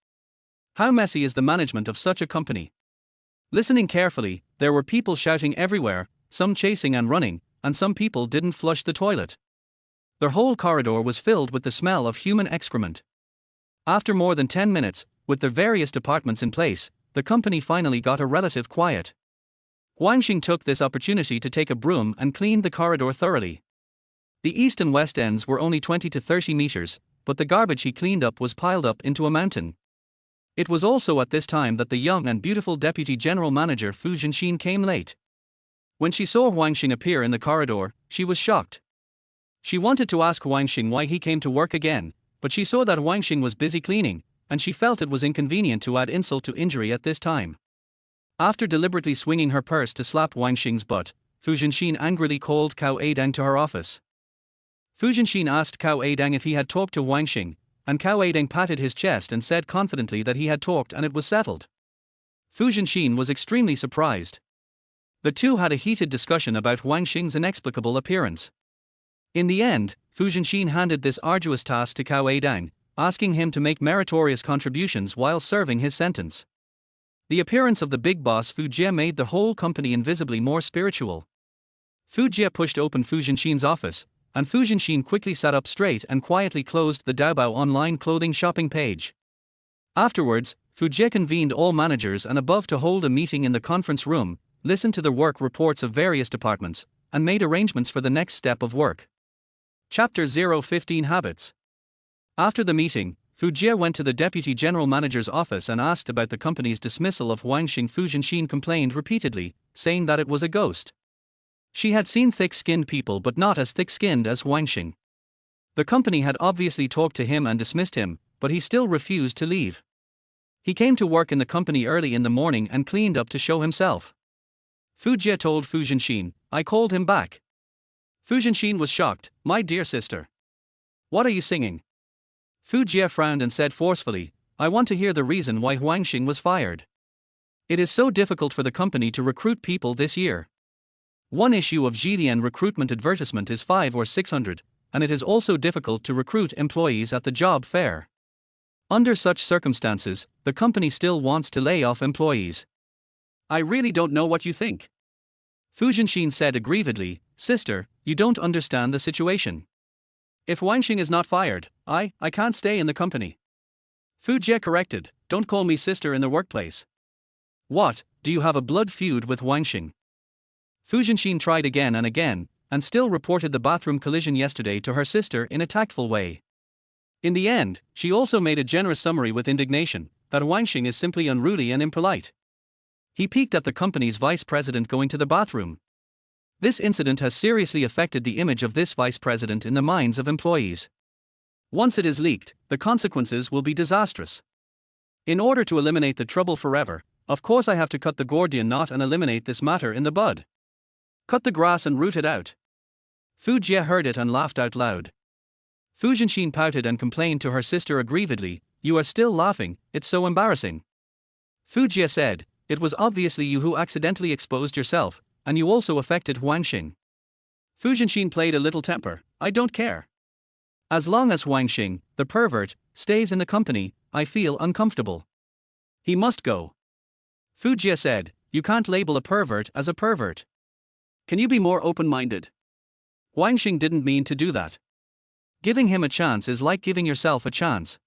How messy is the management of such a company? Listening carefully, there were people shouting everywhere, some chasing and running, and some people didn't flush the toilet. Their whole corridor was filled with the smell of human excrement. After more than 10 minutes, with the various departments in place, the company finally got a relative quiet. Huang Xing took this opportunity to take a broom and cleaned the corridor thoroughly. The east and west ends were only 20 to 30 meters, but the garbage he cleaned up was piled up into a mountain. It was also at this time that the young and beautiful Deputy General Manager Fu Zhenxin came late. When she saw Huang Xing appear in the corridor, she was shocked. She wanted to ask Huang Xing why he came to work again, but she saw that Huang Xing was busy cleaning, and she felt it was inconvenient to add insult to injury at this time. After deliberately swinging her purse to slap Huang Xing's butt, Fu Zhenxin angrily called Cao Adang to her office. Fu Zhenxin asked Cao Adang if he had talked to Huang Xing, and Cao Adang patted his chest and said confidently that he had talked and it was settled. Fu Zhenxin was extremely surprised. The two had a heated discussion about Huang Xing's inexplicable appearance. In the end, Fu Zhenxin handed this arduous task to Cao Adang, asking him to make meritorious contributions while serving his sentence. The appearance of the big boss Fu Jie made the whole company invisibly more spiritual. Fu Jie pushed open Fu Zhenxin's office, and Fu Zhenxin quickly sat up straight and quietly closed the Daobao online clothing shopping page. Afterwards, Fu Jie convened all managers and above to hold a meeting in the conference room, listened to the work reports of various departments, and made arrangements for the next step of work. Chapter 015 Habits. After the meeting, Fu Jie went to the Deputy General Manager's office and asked about the company's dismissal of Huang Xing. Fu Zhenxin complained repeatedly, saying that it was a ghost. She had seen thick-skinned people but not as thick-skinned as Huang Xing. The company had obviously talked to him and dismissed him, but he still refused to leave. He came to work in the company early in the morning and cleaned up to show himself. Fu Jie told Fu Zhenxin, "I called him back." Fu Zhenxin was shocked. "My dear sister. What are you singing?" Fu Jie frowned and said forcefully, "I want to hear the reason why Huang Xing was fired. It is so difficult for the company to recruit people this year. One issue of Jilian recruitment advertisement is 500 or 600, and it is also difficult to recruit employees at the job fair. Under such circumstances, the company still wants to lay off employees. I really don't know what you think." Fu Zhenxin said aggrievedly, "Sister, you don't understand the situation. If Huang Xing is not fired, I can't stay in the company." Fu Jie corrected, "Don't call me sister in the workplace. What, do you have a blood feud with Huang Xing?" Fu Zhenxin tried again and still reported the bathroom collision yesterday to her sister in a tactful way. In the end, she also made a generous summary with indignation, that Huang Xing is simply unruly and impolite. He peeked at the company's vice president going to the bathroom. This incident has seriously affected the image of this vice president in the minds of employees. Once it is leaked, the consequences will be disastrous. In order to eliminate the trouble forever, of course I have to cut the Gordian knot and eliminate this matter in the bud. Cut the grass and root it out." Fu Jie heard it and laughed out loud. Fu Zhenxin pouted and complained to her sister aggrievedly, you are still laughing, it's so embarrassing. Fu Jie said, it was obviously you who accidentally exposed yourself, and you also affected Huang Xing. Fu Jianxin played a little temper, I don't care. As long as Huang Xing, the pervert, stays in the company, I feel uncomfortable. He must go. Fu Jie said, you can't label a pervert as a pervert. Can you be more open-minded? Huang Xing didn't mean to do that. Giving him a chance is like giving yourself a chance.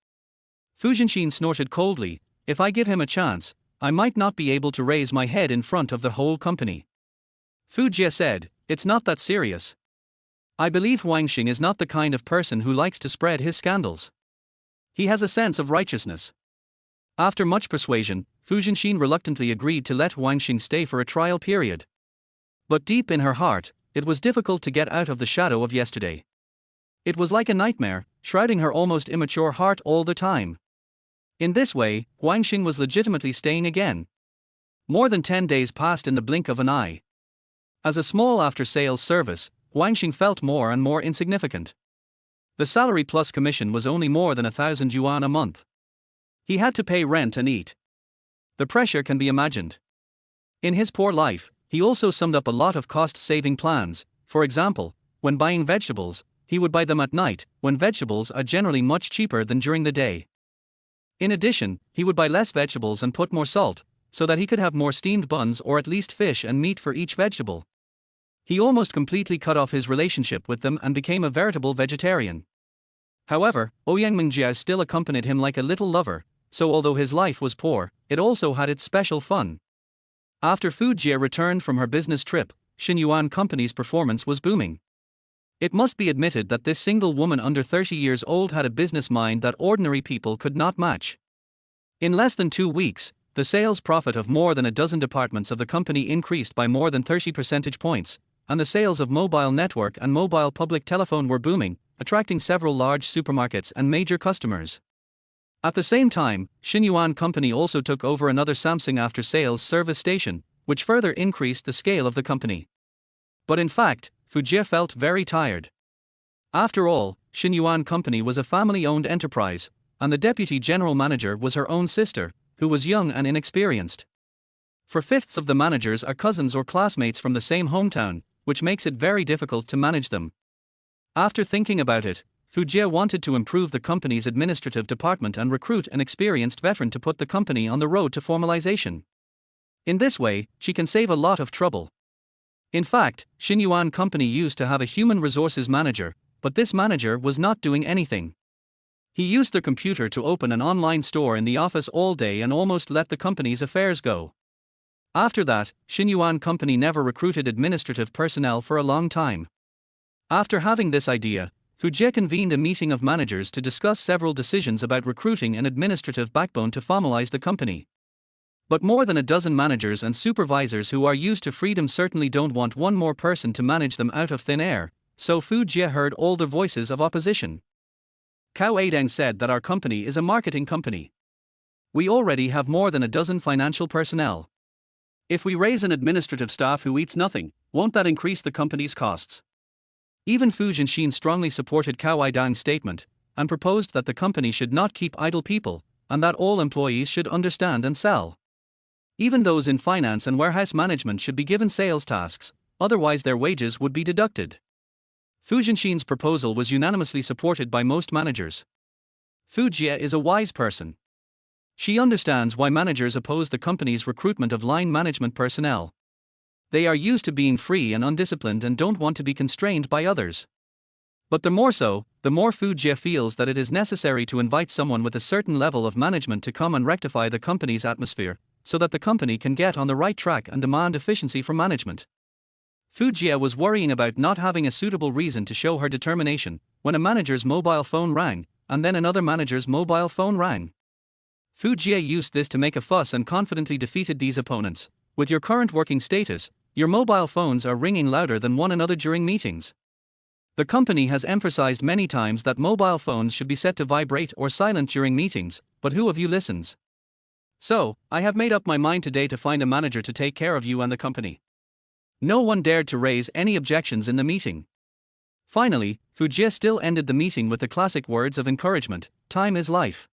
Fu Jianxin snorted coldly, if I give him a chance, I might not be able to raise my head in front of the whole company. Fu Jie said, it's not that serious. I believe Huang Xing is not the kind of person who likes to spread his scandals. He has a sense of righteousness. After much persuasion, Fu Jianxin reluctantly agreed to let Huang Xing stay for a trial period. But deep in her heart, it was difficult to get out of the shadow of yesterday. It was like a nightmare, shrouding her almost immature heart all the time. In this way, Huang Xing was legitimately staying again. More than 10 days passed in the blink of an eye. As a small after-sales service, Huang Xing felt more and more insignificant. The salary plus commission was only more than 1,000 yuan a month. He had to pay rent and eat. The pressure can be imagined. In his poor life, he also summed up a lot of cost-saving plans. For example, when buying vegetables, he would buy them at night, when vegetables are generally much cheaper than during the day. In addition, he would buy less vegetables and put more salt, so that he could have more steamed buns or at least fish and meat for each vegetable. He almost completely cut off his relationship with them and became a veritable vegetarian. However, Ouyang Mingjiao still accompanied him like a little lover, so although his life was poor, it also had its special fun. After Fu Jie returned from her business trip, Xinyuan Company's performance was booming. It must be admitted that this single woman under 30 years old had a business mind that ordinary people could not match. In less than 2 weeks, the sales profit of more than a dozen departments of the company increased by more than 30 percentage points, and the sales of mobile network and mobile public telephone were booming, attracting several large supermarkets and major customers. At the same time, Xinyuan Company also took over another Samsung after-sales service station, which further increased the scale of the company. But in fact, Fu Jie felt very tired. After all, Xinyuan Company was a family-owned enterprise, and the deputy general manager was her own sister, who was young and inexperienced. 4/5 of the managers are cousins or classmates from the same hometown, which makes it very difficult to manage them. After thinking about it, Fu Jie wanted to improve the company's administrative department and recruit an experienced veteran to put the company on the road to formalization. In this way, she can save a lot of trouble. In fact, Xinyuan Company used to have a human resources manager, but this manager was not doing anything. He used the computer to open an online store in the office all day and almost let the company's affairs go. After that, Xinyuan Company never recruited administrative personnel for a long time. After having this idea, Fu Jie convened a meeting of managers to discuss several decisions about recruiting an administrative backbone to formalize the company. But more than a dozen managers and supervisors who are used to freedom certainly don't want one more person to manage them out of thin air, so Fu Jie heard all the voices of opposition. Cao Adang said that our company is a marketing company. We already have more than a dozen financial personnel. If we raise an administrative staff who eats nothing, won't that increase the company's costs? Even Fu Jianxin strongly supported Cao Adang's statement, and proposed that the company should not keep idle people, and that all employees should understand and sell. Even those in finance and warehouse management should be given sales tasks, otherwise their wages would be deducted. Fu Jianxin's proposal was unanimously supported by most managers. Fu Jie is a wise person. She understands why managers oppose the company's recruitment of line management personnel. They are used to being free and undisciplined and don't want to be constrained by others. But the more so, the more Fu Jie feels that it is necessary to invite someone with a certain level of management to come and rectify the company's atmosphere, so that the company can get on the right track and demand efficiency from management. Fu Jie was worrying about not having a suitable reason to show her determination, when a manager's mobile phone rang, and then another manager's mobile phone rang. Fu Jie used this to make a fuss and confidently defeated these opponents. With your current working status, your mobile phones are ringing louder than one another during meetings. The company has emphasized many times that mobile phones should be set to vibrate or silent during meetings, but who of you listens? So, I have made up my mind today to find a manager to take care of you and the company. No one dared to raise any objections in the meeting. Finally, Fu Jie still ended the meeting with the classic words of encouragement, time is life.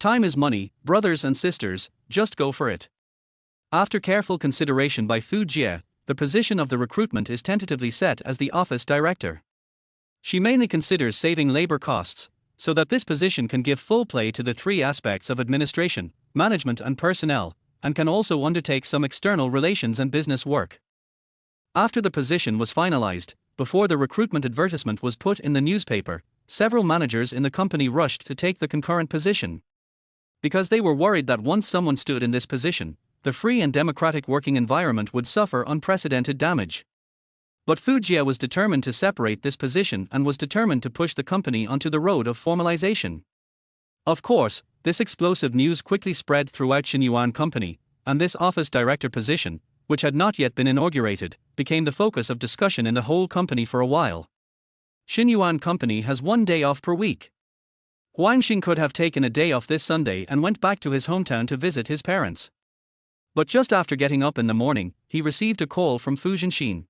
Time is money, brothers and sisters, just go for it. After careful consideration by Fu Jie, the position of the recruitment is tentatively set as the office director. She mainly considers saving labor costs, so that this position can give full play to the three aspects of administration, management and personnel, and can also undertake some external relations and business work. After the position was finalized, before the recruitment advertisement was put in the newspaper, several managers in the company rushed to take the concurrent position. Because they were worried that once someone stood in this position, the free and democratic working environment would suffer unprecedented damage. But Fu Jie was determined to separate this position and was determined to push the company onto the road of formalization. Of course, this explosive news quickly spread throughout Xinyuan Company, and this office director position, which had not yet been inaugurated, became the focus of discussion in the whole company for a while. Xinyuan Company has 1 day off per week. Huang Xing could have taken a day off this Sunday and went back to his hometown to visit his parents. But just after getting up in the morning, he received a call from Fu Zhenxin.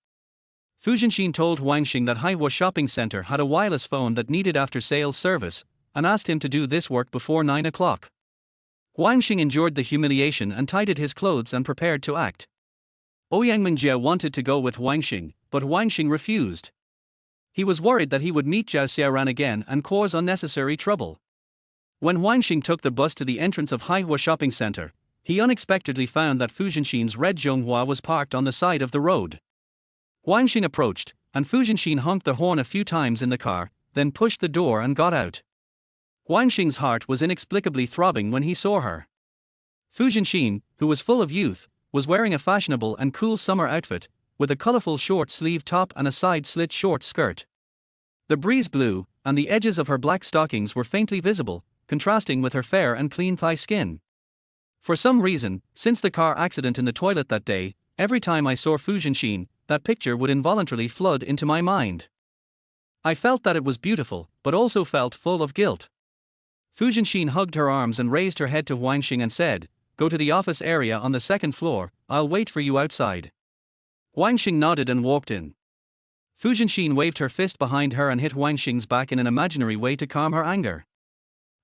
Fu Zhenxin told Huang Xing that Haihe Shopping Center had a wireless phone that needed after-sales service, and asked him to do this work before 9 o'clock. Huang Xing endured the humiliation and tidied his clothes and prepared to act. Ouyang Mingjie wanted to go with Huang Xing, but Huang Xing refused. He was worried that he would meet Zhao Xiaoran again and cause unnecessary trouble. When Huang Xing took the bus to the entrance of Haihe Shopping Center, he unexpectedly found that Fu Zhenxin's red Zhonghua was parked on the side of the road. Huang Xing approached, and Fu Zhenxin honked the horn a few times in the car, then pushed the door and got out. Huang Xing's heart was inexplicably throbbing when he saw her. Fu Zhenxin, who was full of youth, was wearing a fashionable and cool summer outfit, with a colorful short-sleeved top and a side-slit short skirt. The breeze blew, and the edges of her black stockings were faintly visible, contrasting with her fair and clean thigh skin. For some reason, since the car accident in the toilet that day, every time I saw Fu Zhenxin, that picture would involuntarily flood into my mind. I felt that it was beautiful, but also felt full of guilt. Fu Zhenxin hugged her arms and raised her head to Huang Xing and said, "Go to the office area on the second floor, I'll wait for you outside." Huang Xing nodded and walked in. Fu Zhenxin waved her fist behind her and hit Huang Xing's back in an imaginary way to calm her anger.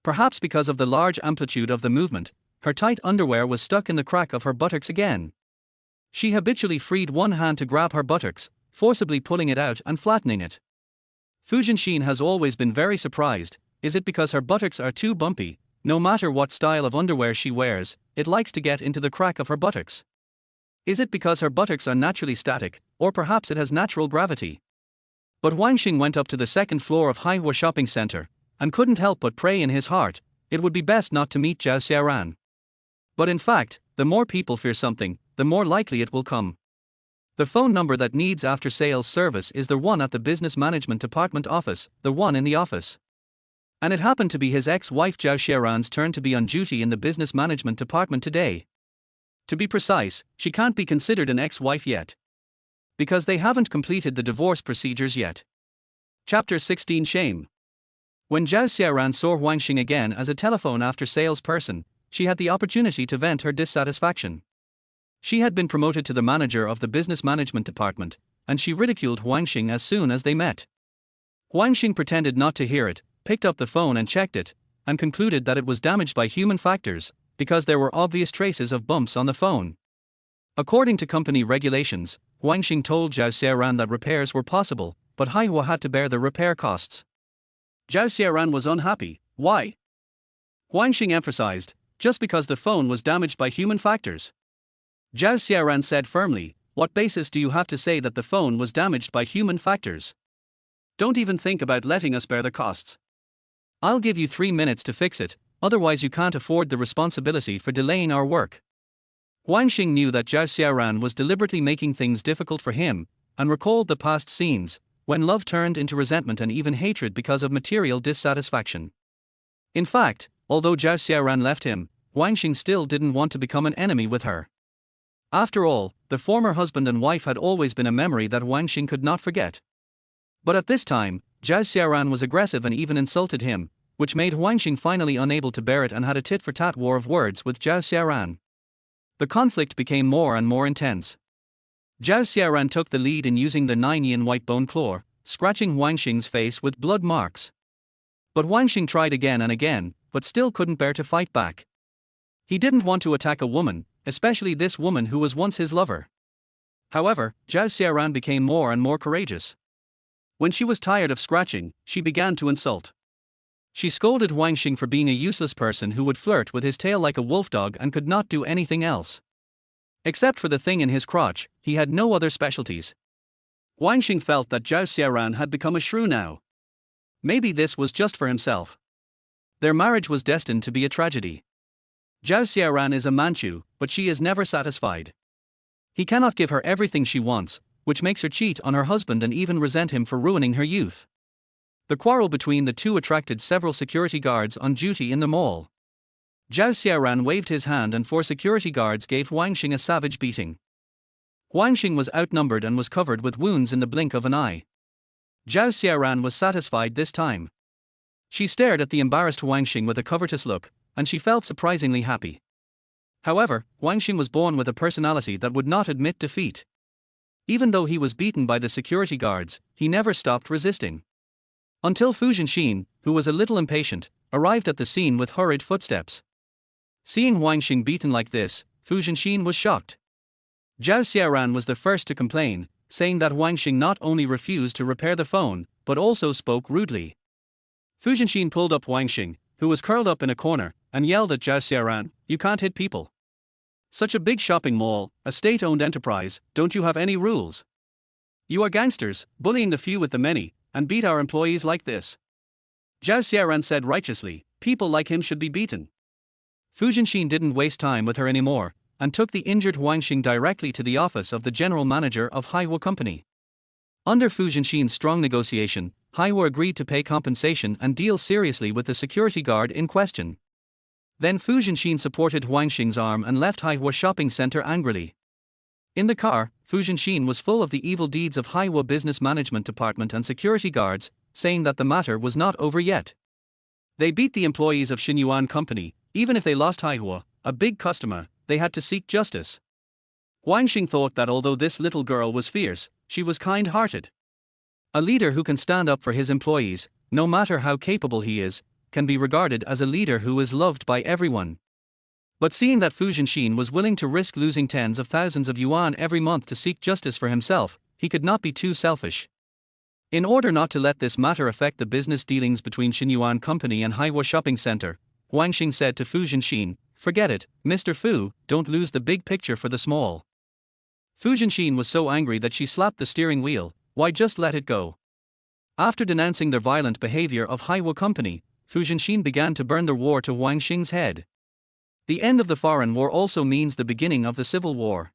Perhaps because of the large amplitude of the movement, her tight underwear was stuck in the crack of her buttocks again. She habitually freed one hand to grab her buttocks, forcibly pulling it out and flattening it. Fu Zhenxin has always been very surprised. Is it because her buttocks are too bumpy? No matter what style of underwear she wears, it likes to get into the crack of her buttocks. Is it because her buttocks are naturally static, or perhaps it has natural gravity? But Huang Xing went up to the second floor of Haihe Shopping Center, and couldn't help but pray in his heart, it would be best not to meet Zhao Xiaoran. But in fact, the more people fear something, the more likely it will come. The phone number that needs after-sales service is the one at the Business Management Department office, the one in the office. And it happened to be his ex-wife Zhao Xiaoran's turn to be on duty in the Business Management Department today. To be precise, she can't be considered an ex-wife yet, because they haven't completed the divorce procedures yet. Chapter 16 Shame. When Zhao Xiaoran saw Huang Xing again as a telephone after-sales person, she had the opportunity to vent her dissatisfaction. She had been promoted to the manager of the Business Management Department, and she ridiculed Huang Xing as soon as they met. Huang Xing pretended not to hear it, picked up the phone and checked it, and concluded that it was damaged by human factors, because there were obvious traces of bumps on the phone. According to company regulations, Huang Xing told Zhao Xiaoran that repairs were possible, but Haihe had to bear the repair costs. Zhao Xiaoran was unhappy. Why? Huang Xing emphasized, just because the phone was damaged by human factors. Zhao Xiaoran said firmly, what basis do you have to say that the phone was damaged by human factors? Don't even think about letting us bear the costs. I'll give you 3 minutes to fix it, otherwise you can't afford the responsibility for delaying our work. Huang Xing knew that Zhao Xiaoran was deliberately making things difficult for him, and recalled the past scenes, when love turned into resentment and even hatred because of material dissatisfaction. In fact, although Zhao Xiaoran left him, Huang Xing still didn't want to become an enemy with her. After all, the former husband and wife had always been a memory that Huang Xing could not forget. But at this time, Zhao Xiaoran was aggressive and even insulted him, which made Huang Xing finally unable to bear it and had a tit-for-tat war of words with Zhao Xiaoran. The conflict became more and more intense. Zhao Xiaoran took the lead in using the 9-yin white bone claw, scratching Huang Xing's face with blood marks. But Huang Xing tried again and again, but still couldn't bear to fight back. He didn't want to attack a woman, especially this woman who was once his lover. However, Zhao Xiaoran became more and more courageous. When she was tired of scratching, she began to insult. She scolded Huang Xing for being a useless person who would flirt with his tail like a wolf dog and could not do anything else. Except for the thing in his crotch, he had no other specialties. Huang Xing felt that Zhao Xiaoran had become a shrew now. Maybe this was just for himself. Their marriage was destined to be a tragedy. Zhao Xiaoran is a Manchu, but she is never satisfied. He cannot give her everything she wants, which makes her cheat on her husband and even resent him for ruining her youth. The quarrel between the two attracted several security guards on duty in the mall. Zhao Xiaoran waved his hand and 4 security guards gave Huang Xing a savage beating. Huang Xing was outnumbered and was covered with wounds in the blink of an eye. Zhao Xiaoran was satisfied this time. She stared at the embarrassed Huang Xing with a covetous look, and she felt surprisingly happy. However, Huang Xing was born with a personality that would not admit defeat. Even though he was beaten by the security guards, he never stopped resisting. Until Fu Zhenxin, who was a little impatient, arrived at the scene with hurried footsteps. Seeing Huang Xing beaten like this, Fu Zhenxin was shocked. Zhao Xiaoran was the first to complain, saying that Huang Xing not only refused to repair the phone, but also spoke rudely. Fu Zhenxin pulled up Huang Xing, who was curled up in a corner, and yelled at Zhao Xiaoran, "You can't hit people. Such a big shopping mall, a state-owned enterprise, don't you have any rules? You are gangsters, bullying the few with the many, and beat our employees like this." Zhao Xiaoran said righteously, "People like him should be beaten." Fu Zhenxin didn't waste time with her anymore, and took the injured Huang Xing directly to the office of the general manager of Haiwo Company. Under Fu Zhenxin's strong negotiation, Haiwo agreed to pay compensation and deal seriously with the security guard in question. Then Fu Zhenxin supported Huang Xing's arm and left Haiwo shopping center angrily. In the car, Fu Zhenxin was full of the evil deeds of Haiwo Business Management Department and security guards, saying that the matter was not over yet. They beat the employees of Xinyuan Company, even if they lost Haiwo, a big customer, they had to seek justice. Huang Xing thought that although this little girl was fierce, she was kind-hearted. A leader who can stand up for his employees, no matter how capable he is, can be regarded as a leader who is loved by everyone. But seeing that Fu Zhenxin was willing to risk losing tens of thousands of yuan every month to seek justice for himself, he could not be too selfish. In order not to let this matter affect the business dealings between Xinyuan Company and Haiwo Shopping Center, Huang Xing said to Fu Zhenxin, "Forget it, Mr. Fu, don't lose the big picture for the small." Fu Zhenxin was so angry that she slapped the steering wheel. Why just let it go? After denouncing their violent behavior of Haiwo Company, Fu Zhenxin began to burn the war to Huang Xing's head. The end of the foreign war also means the beginning of the civil war.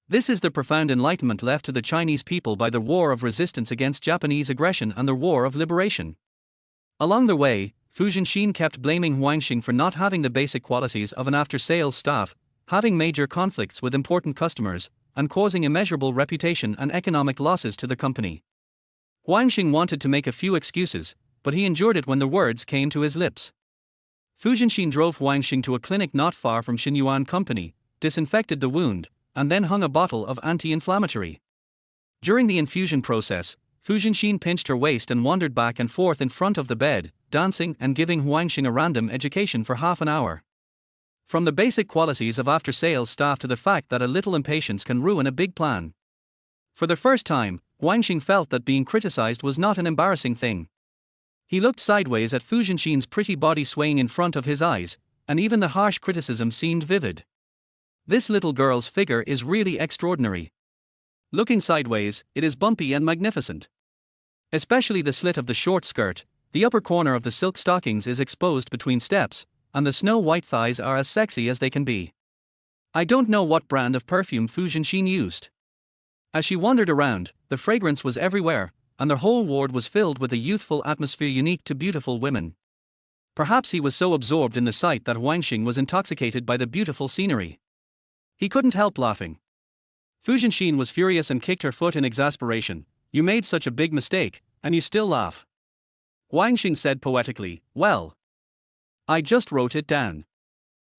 This is the profound enlightenment left to the Chinese people by the war of resistance against Japanese aggression and the war of liberation. Along the way, Fu Zhenxin kept blaming Huang Xing for not having the basic qualities of an after-sales staff, having major conflicts with important customers, and causing immeasurable reputation and economic losses to the company. Huang Xing wanted to make a few excuses, but he endured it when the words came to his lips. Fu Zhenxin drove Huang Xing to a clinic not far from Xinyuan Company, disinfected the wound, and then hung a bottle of anti-inflammatory. During the infusion process, Fu Zhenxin pinched her waist and wandered back and forth in front of the bed, dancing and giving Huang Xing a random education for half an hour. From the basic qualities of after-sales staff to the fact that a little impatience can ruin a big plan. For the first time, Huang Xing felt that being criticized was not an embarrassing thing. He looked sideways at Fu Zhenxin's pretty body swaying in front of his eyes, and even the harsh criticism seemed vivid. This little girl's figure is really extraordinary. Looking sideways, it is bumpy and magnificent. Especially the slit of the short skirt, the upper corner of the silk stockings is exposed between steps, and the snow-white thighs are as sexy as they can be. I don't know what brand of perfume Fu Zhenxin used. As she wandered around, the fragrance was everywhere, and the whole ward was filled with a youthful atmosphere unique to beautiful women. Perhaps he was so absorbed in the sight that Huang Xing was intoxicated by the beautiful scenery. He couldn't help laughing. Fu Zhenxin was furious and kicked her foot in exasperation. "You made such a big mistake, and you still laugh." Huang Xing said poetically, "Well, I just wrote it down.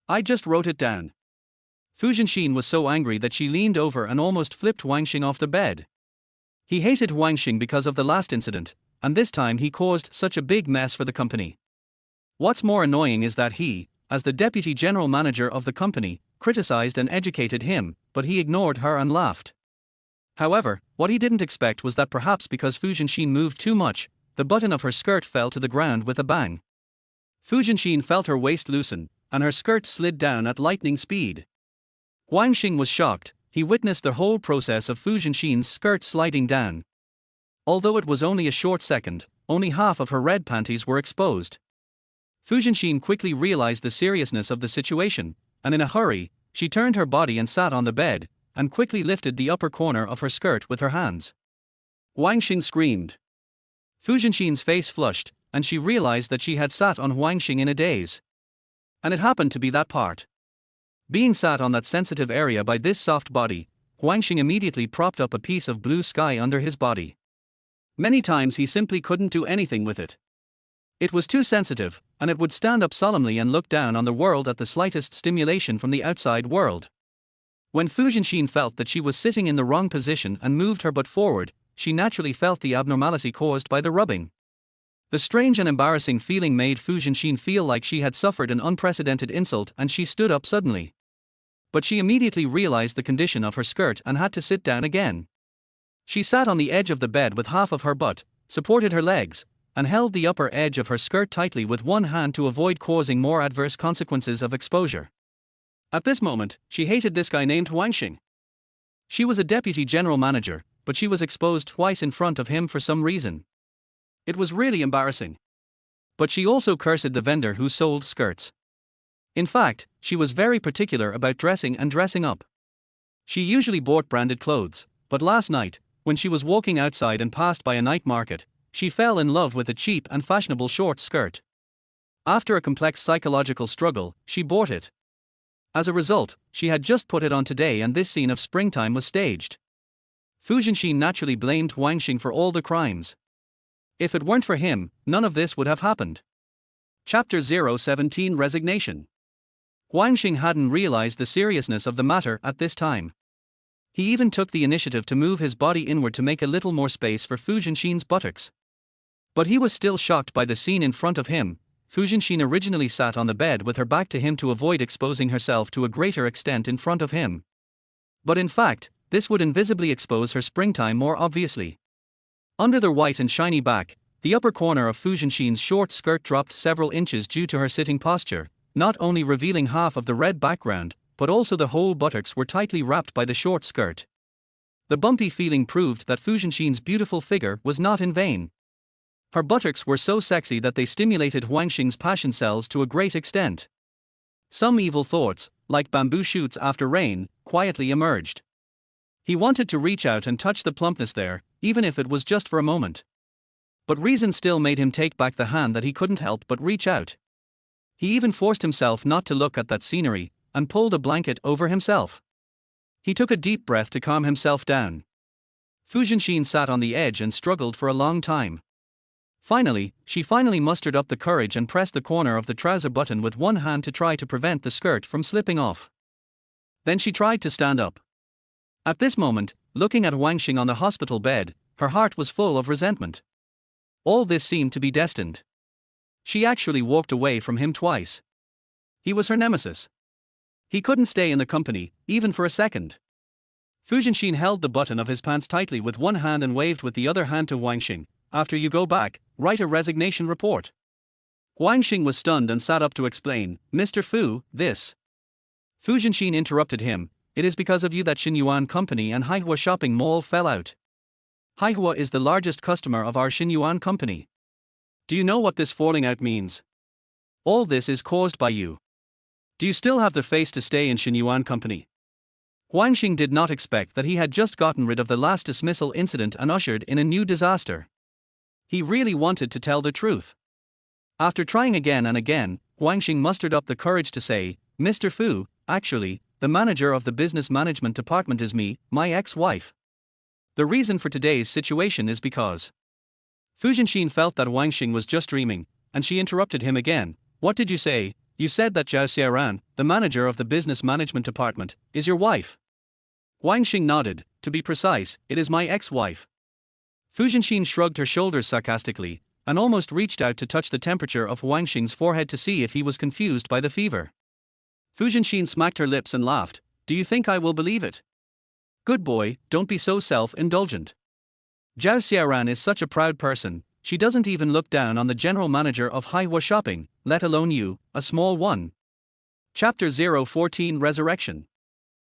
I just wrote it down." Fu Zhenxin was so angry that she leaned over and almost flipped Huang Xing off the bed. He hated Huang Xing because of the last incident, and this time he caused such a big mess for the company. What's more annoying is that he, as the deputy general manager of the company, criticized and educated him, but he ignored her and laughed. However, what he didn't expect was that perhaps because Fu Jianxin moved too much, the button of her skirt fell to the ground with a bang. Fu Jianxin felt her waist loosen, and her skirt slid down at lightning speed. Huang Xing was shocked. He witnessed the whole process of Fu Jianxin's skirt sliding down. Although it was only a short second, only half of her red panties were exposed. Fu Jianxin quickly realized the seriousness of the situation, and in a hurry, she turned her body and sat on the bed, and quickly lifted the upper corner of her skirt with her hands. Huang Xing screamed. Fu Jianxin's face flushed, and she realized that she had sat on Huang Xing in a daze. And it happened to be that part. Being sat on that sensitive area by this soft body, Huang Xing immediately propped up a piece of blue sky under his body. Many times he simply couldn't do anything with it. It was too sensitive, and it would stand up solemnly and look down on the world at the slightest stimulation from the outside world. When Fu Jianxin felt that she was sitting in the wrong position and moved her butt forward, she naturally felt the abnormality caused by the rubbing. The strange and embarrassing feeling made Fu Jianxin feel like she had suffered an unprecedented insult, and she stood up suddenly. But she immediately realized the condition of her skirt and had to sit down again. She sat on the edge of the bed with half of her butt, supported her legs, and held the upper edge of her skirt tightly with one hand to avoid causing more adverse consequences of exposure. At this moment, she hated this guy named Huang Xing. She was a deputy general manager, but she was exposed twice in front of him for some reason. It was really embarrassing. But she also cursed the vendor who sold skirts. In fact, she was very particular about dressing and dressing up. She usually bought branded clothes, but last night, when she was walking outside and passed by a night market, she fell in love with a cheap and fashionable short skirt. After a complex psychological struggle, she bought it. As a result, she had just put it on today, and this scene of springtime was staged. Fu Jianxin naturally blamed Huang Xing for all the crimes. If it weren't for him, none of this would have happened. Chapter 017 Resignation. Huang Xing hadn't realized the seriousness of the matter at this time. He even took the initiative to move his body inward to make a little more space for Fu Jianxin's buttocks. But he was still shocked by the scene in front of him. Fu Jianxin originally sat on the bed with her back to him to avoid exposing herself to a greater extent in front of him. But in fact, this would invisibly expose her springtime more obviously. Under the white and shiny back, the upper corner of Fu Jianxin's short skirt dropped several inches due to her sitting posture, not only revealing half of the red background, but also the whole buttocks were tightly wrapped by the short skirt. The bumpy feeling proved that Fu Jianxin's beautiful figure was not in vain. Her buttocks were so sexy that they stimulated Huang Xing's passion cells to a great extent. Some evil thoughts, like bamboo shoots after rain, quietly emerged. He wanted to reach out and touch the plumpness there, even if it was just for a moment. But reason still made him take back the hand that he couldn't help but reach out. He even forced himself not to look at that scenery, and pulled a blanket over himself. He took a deep breath to calm himself down. Fu Jianxin sat on the edge and struggled for a long time. Finally, she mustered up the courage and pressed the corner of the trouser button with one hand to try to prevent the skirt from slipping off. Then she tried to stand up. At this moment, looking at Huang Xing on the hospital bed, her heart was full of resentment. All this seemed to be destined. She actually walked away from him twice. He was her nemesis. He couldn't stay in the company, even for a second. Fu Jianxin held the button of his pants tightly with one hand and waved with the other hand to Huang Xing. After you go back, write a resignation report. Huang Xing was stunned and sat up to explain, Mr. Fu, this. Fu Jianxin interrupted him, it is because of you that Xinyuan Company and Haihua Shopping Mall fell out. Haihua is the largest customer of our Xinyuan Company. Do you know what this falling out means? All this is caused by you. Do you still have the face to stay in Xinyuan Company? Huang Xing did not expect that he had just gotten rid of the last dismissal incident and ushered in a new disaster. He really wanted to tell the truth. After trying again and again, Huang Xing mustered up the courage to say, Mr. Fu, actually, the manager of the business management department is me, my ex-wife. The reason for today's situation is because. Fu Jianxin felt that Huang Xing was just dreaming, and she interrupted him again. What did you say? You said that Zhao Xiaoran, the manager of the business management department, is your wife. Huang Xing nodded. To be precise, it is my ex-wife. Fu Jianxin shrugged her shoulders sarcastically. and almost reached out to touch the temperature of Huang Xing's forehead to see if he was confused by the fever. Fu Zhenxin smacked her lips and laughed. Do you think I will believe it? Good boy, don't be so self-indulgent. Zhao Xiaoran is such a proud person, she doesn't even look down on the general manager of Haihua Shopping, let alone you, a small one. Chapter 014 Resurrection.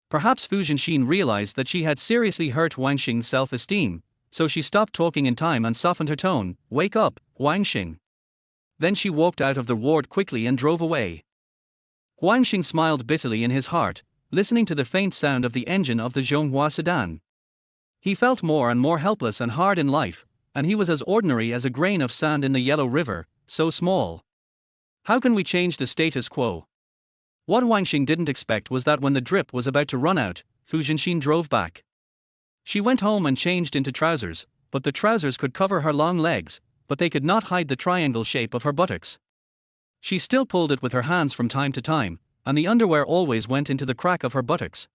Perhaps Fu Zhenxin realized that she had seriously hurt Huang Xing's self-esteem, so she stopped talking in time and softened her tone. Wake up, Huang Xing. Then she walked out of the ward quickly and drove away. Huang Xing smiled bitterly in his heart, listening to the faint sound of the engine of the Zhonghua sedan. He felt more and more helpless and hard in life, and he was as ordinary as a grain of sand in the Yellow River, so small. How can we change the status quo? What Huang Xing didn't expect was that when the drip was about to run out, Fu Zhenxin drove back. She went home and changed into trousers, but the trousers could cover her long legs, but they could not hide the triangle shape of her buttocks. She still pulled it with her hands from time to time, and the underwear always went into the crack of her buttocks.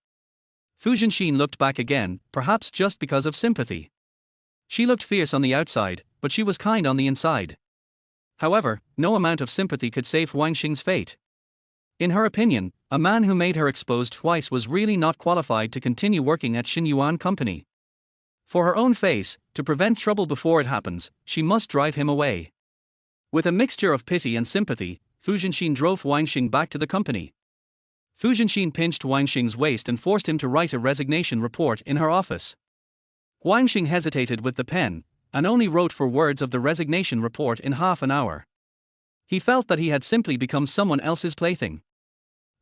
Fu Zhenxin looked back again, perhaps just because of sympathy. She looked fierce on the outside, but she was kind on the inside. However, no amount of sympathy could save Huang Xing's fate. In her opinion, a man who made her exposed twice was really not qualified to continue working at Xinyuan Company. For her own face, to prevent trouble before it happens, she must drive him away. With a mixture of pity and sympathy, Fu Zhenxin drove Huang Xing back to the company. Fu Zhenxin pinched Huang Xing's waist and forced him to write a resignation report in her office. Huang Xing hesitated with the pen, and only wrote 4 words of the resignation report in half an hour. He felt that he had simply become someone else's plaything.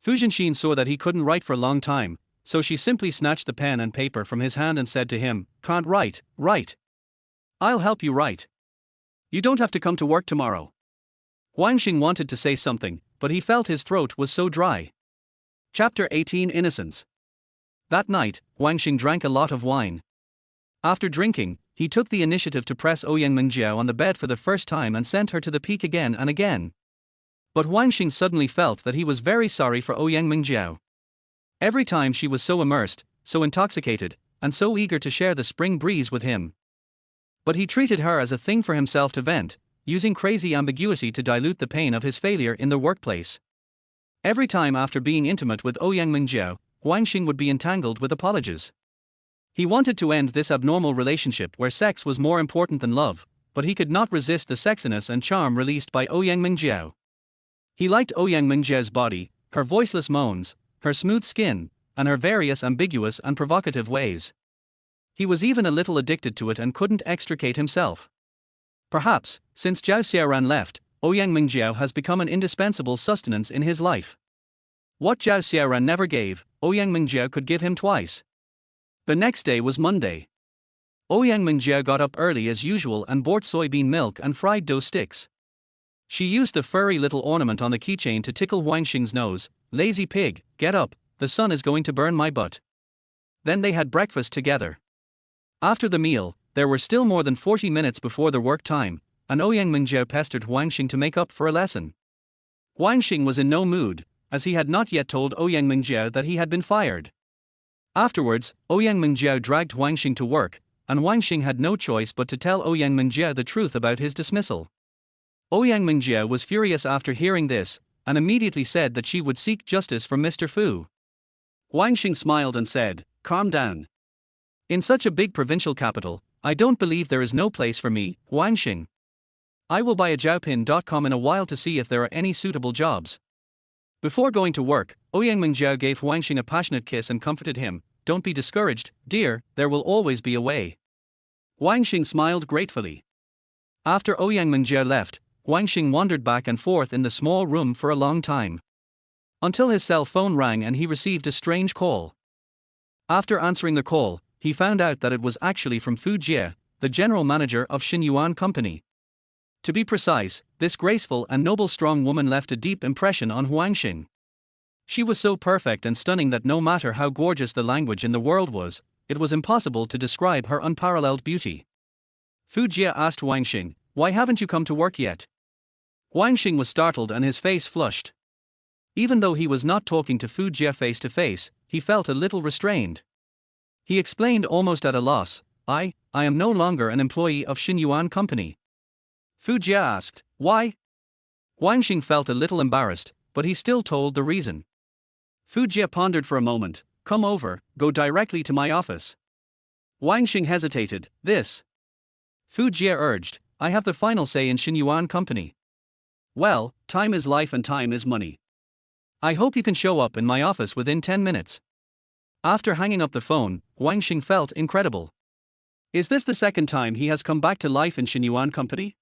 Fu Zhenxin saw that he couldn't write for a long time, so she simply snatched the pen and paper from his hand and said to him, "Can't write, write. I'll help you write. You don't have to come to work tomorrow." Huang Xing wanted to say something, but he felt his throat was so dry. Chapter 18 Innocence. That night, Huang Xing drank a lot of wine. After drinking, he took the initiative to press Ouyang Mingjiao on the bed for the first time and sent her to the peak again and again. But Huang Xing suddenly felt that he was very sorry for Ouyang Mingjiao. Every time she was so immersed, so intoxicated, and so eager to share the spring breeze with him. But he treated her as a thing for himself to vent, using crazy ambiguity to dilute the pain of his failure in the workplace. Every time after being intimate with Ouyang Mingjiao, Huang Xing would be entangled with apologies. He wanted to end this abnormal relationship where sex was more important than love, but he could not resist the sexiness and charm released by Ouyang Mingjiao. He liked Ouyang Mingjiao's body, her voiceless moans, her smooth skin, and her various ambiguous and provocative ways. He was even a little addicted to it and couldn't extricate himself. Perhaps, since Zhao Xiaoran left, Ouyang Mingjiao has become an indispensable sustenance in his life. What Zhao Xiaoran never gave, Ouyang Mingjiao could give him twice. The next day was Monday. Ouyang Mingjiao got up early as usual and bought soybean milk and fried dough sticks. She used the furry little ornament on the keychain to tickle Huang Xing's nose. "Lazy pig, get up, the sun is going to burn my butt." Then they had breakfast together. After the meal, there were still more than 40 minutes before the work time, and Ouyang Mingjiao pestered Huang Xing to make up for a lesson. Huang Xing was in no mood, as he had not yet told Ouyang Mingjiao that he had been fired. Afterwards, Ouyang Mingjiao dragged Huang Xing to work, and Huang Xing had no choice but to tell Ouyang Mingjiao the truth about his dismissal. Ouyang Mingjiao was furious after hearing this, and immediately said that she would seek justice from Mr. Fu. Huang Xing smiled and said, "Calm down. In such a big provincial capital, I don't believe there is no place for me, Huang Xing. I will buy a Zhaopin.com in a while to see if there are any suitable jobs." Before going to work, Ouyang Mingjiao gave Huang Xing a passionate kiss and comforted him. "Don't be discouraged, dear, there will always be a way." Huang Xing smiled gratefully. After Ouyang Mingjiao left, Huang Xing wandered back and forth in the small room for a long time. Until his cell phone rang and he received a strange call. After answering the call, he found out that it was actually from Fu Jie, the general manager of Xinyuan Company. To be precise, this graceful and noble strong woman left a deep impression on Huang Xing. She was so perfect and stunning that no matter how gorgeous the language in the world was, it was impossible to describe her unparalleled beauty. Fu Jie asked Huang Xing, "Why haven't you come to work yet?" Huang Xing was startled and his face flushed. Even though he was not talking to Fu Jie face to face, he felt a little restrained. He explained almost at a loss, I am no longer an employee of Xinyuan Company. Fu Jie asked. Why? Huang Xing felt a little embarrassed, but he still told the reason. Fu Jie pondered for a moment. Come over, go directly to my office. Huang Xing hesitated. This? Fu Jie urged. I have the final say in Xinyuan Company. Well, time is life and time is money. I hope you can show up in my office within 10 minutes. After hanging up the phone, Huang Xing felt incredible. Is this the second time he has come back to life in Xinyuan Company?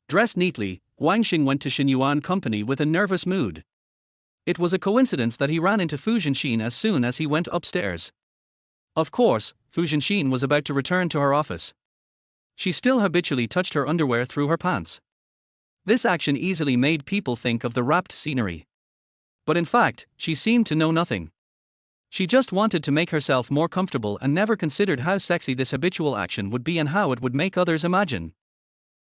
Dressed neatly, Huang Xing went to Xinyuan Company with a nervous mood. It was a coincidence that he ran into Fu Zhenxin as soon as he went upstairs. Of course, Fu Zhenxin was about to return to her office. She still habitually touched her underwear through her pants. This action easily made people think of the wrapped scenery. But in fact, she seemed to know nothing. She just wanted to make herself more comfortable and never considered how sexy this habitual action would be and how it would make others imagine.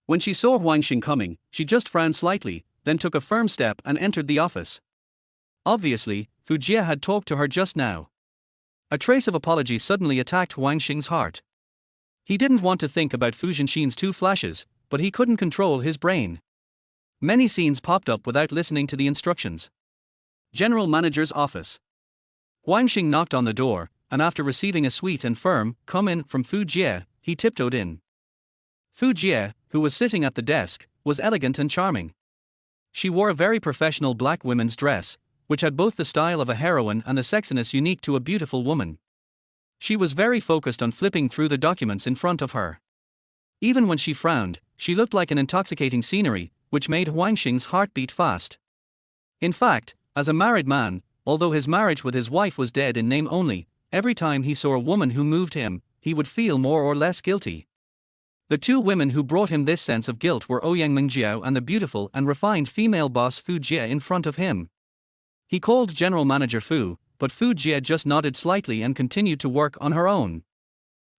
When she saw Huang Xing coming, she just frowned slightly, then took a firm step and entered the office. Obviously, Fu Jie had talked to her just now. A trace of apology suddenly attacked Huang Xing's heart. He didn't want to think about Fu Zhenxin's two flashes, but he couldn't control his brain. Many scenes popped up without listening to the instructions. General Manager's office. Huang Xing knocked on the door, and after receiving a sweet and firm "come in" from Fu Jie, he tiptoed in. Fu Jie, who was sitting at the desk, was elegant and charming. She wore a very professional black women's dress, which had both the style of a heroine and the sexiness unique to a beautiful woman. She was very focused on flipping through the documents in front of her. Even when she frowned, she looked like an intoxicating scenery, which made Huang Xing's heart beat fast. In fact, as a married man, although his marriage with his wife was dead in name only, every time he saw a woman who moved him, he would feel more or less guilty. The two women who brought him this sense of guilt were Ouyang Mengjiao and the beautiful and refined female boss Fu Jie in front of him. He called General Manager Fu, but Fu Jie just nodded slightly and continued to work on her own.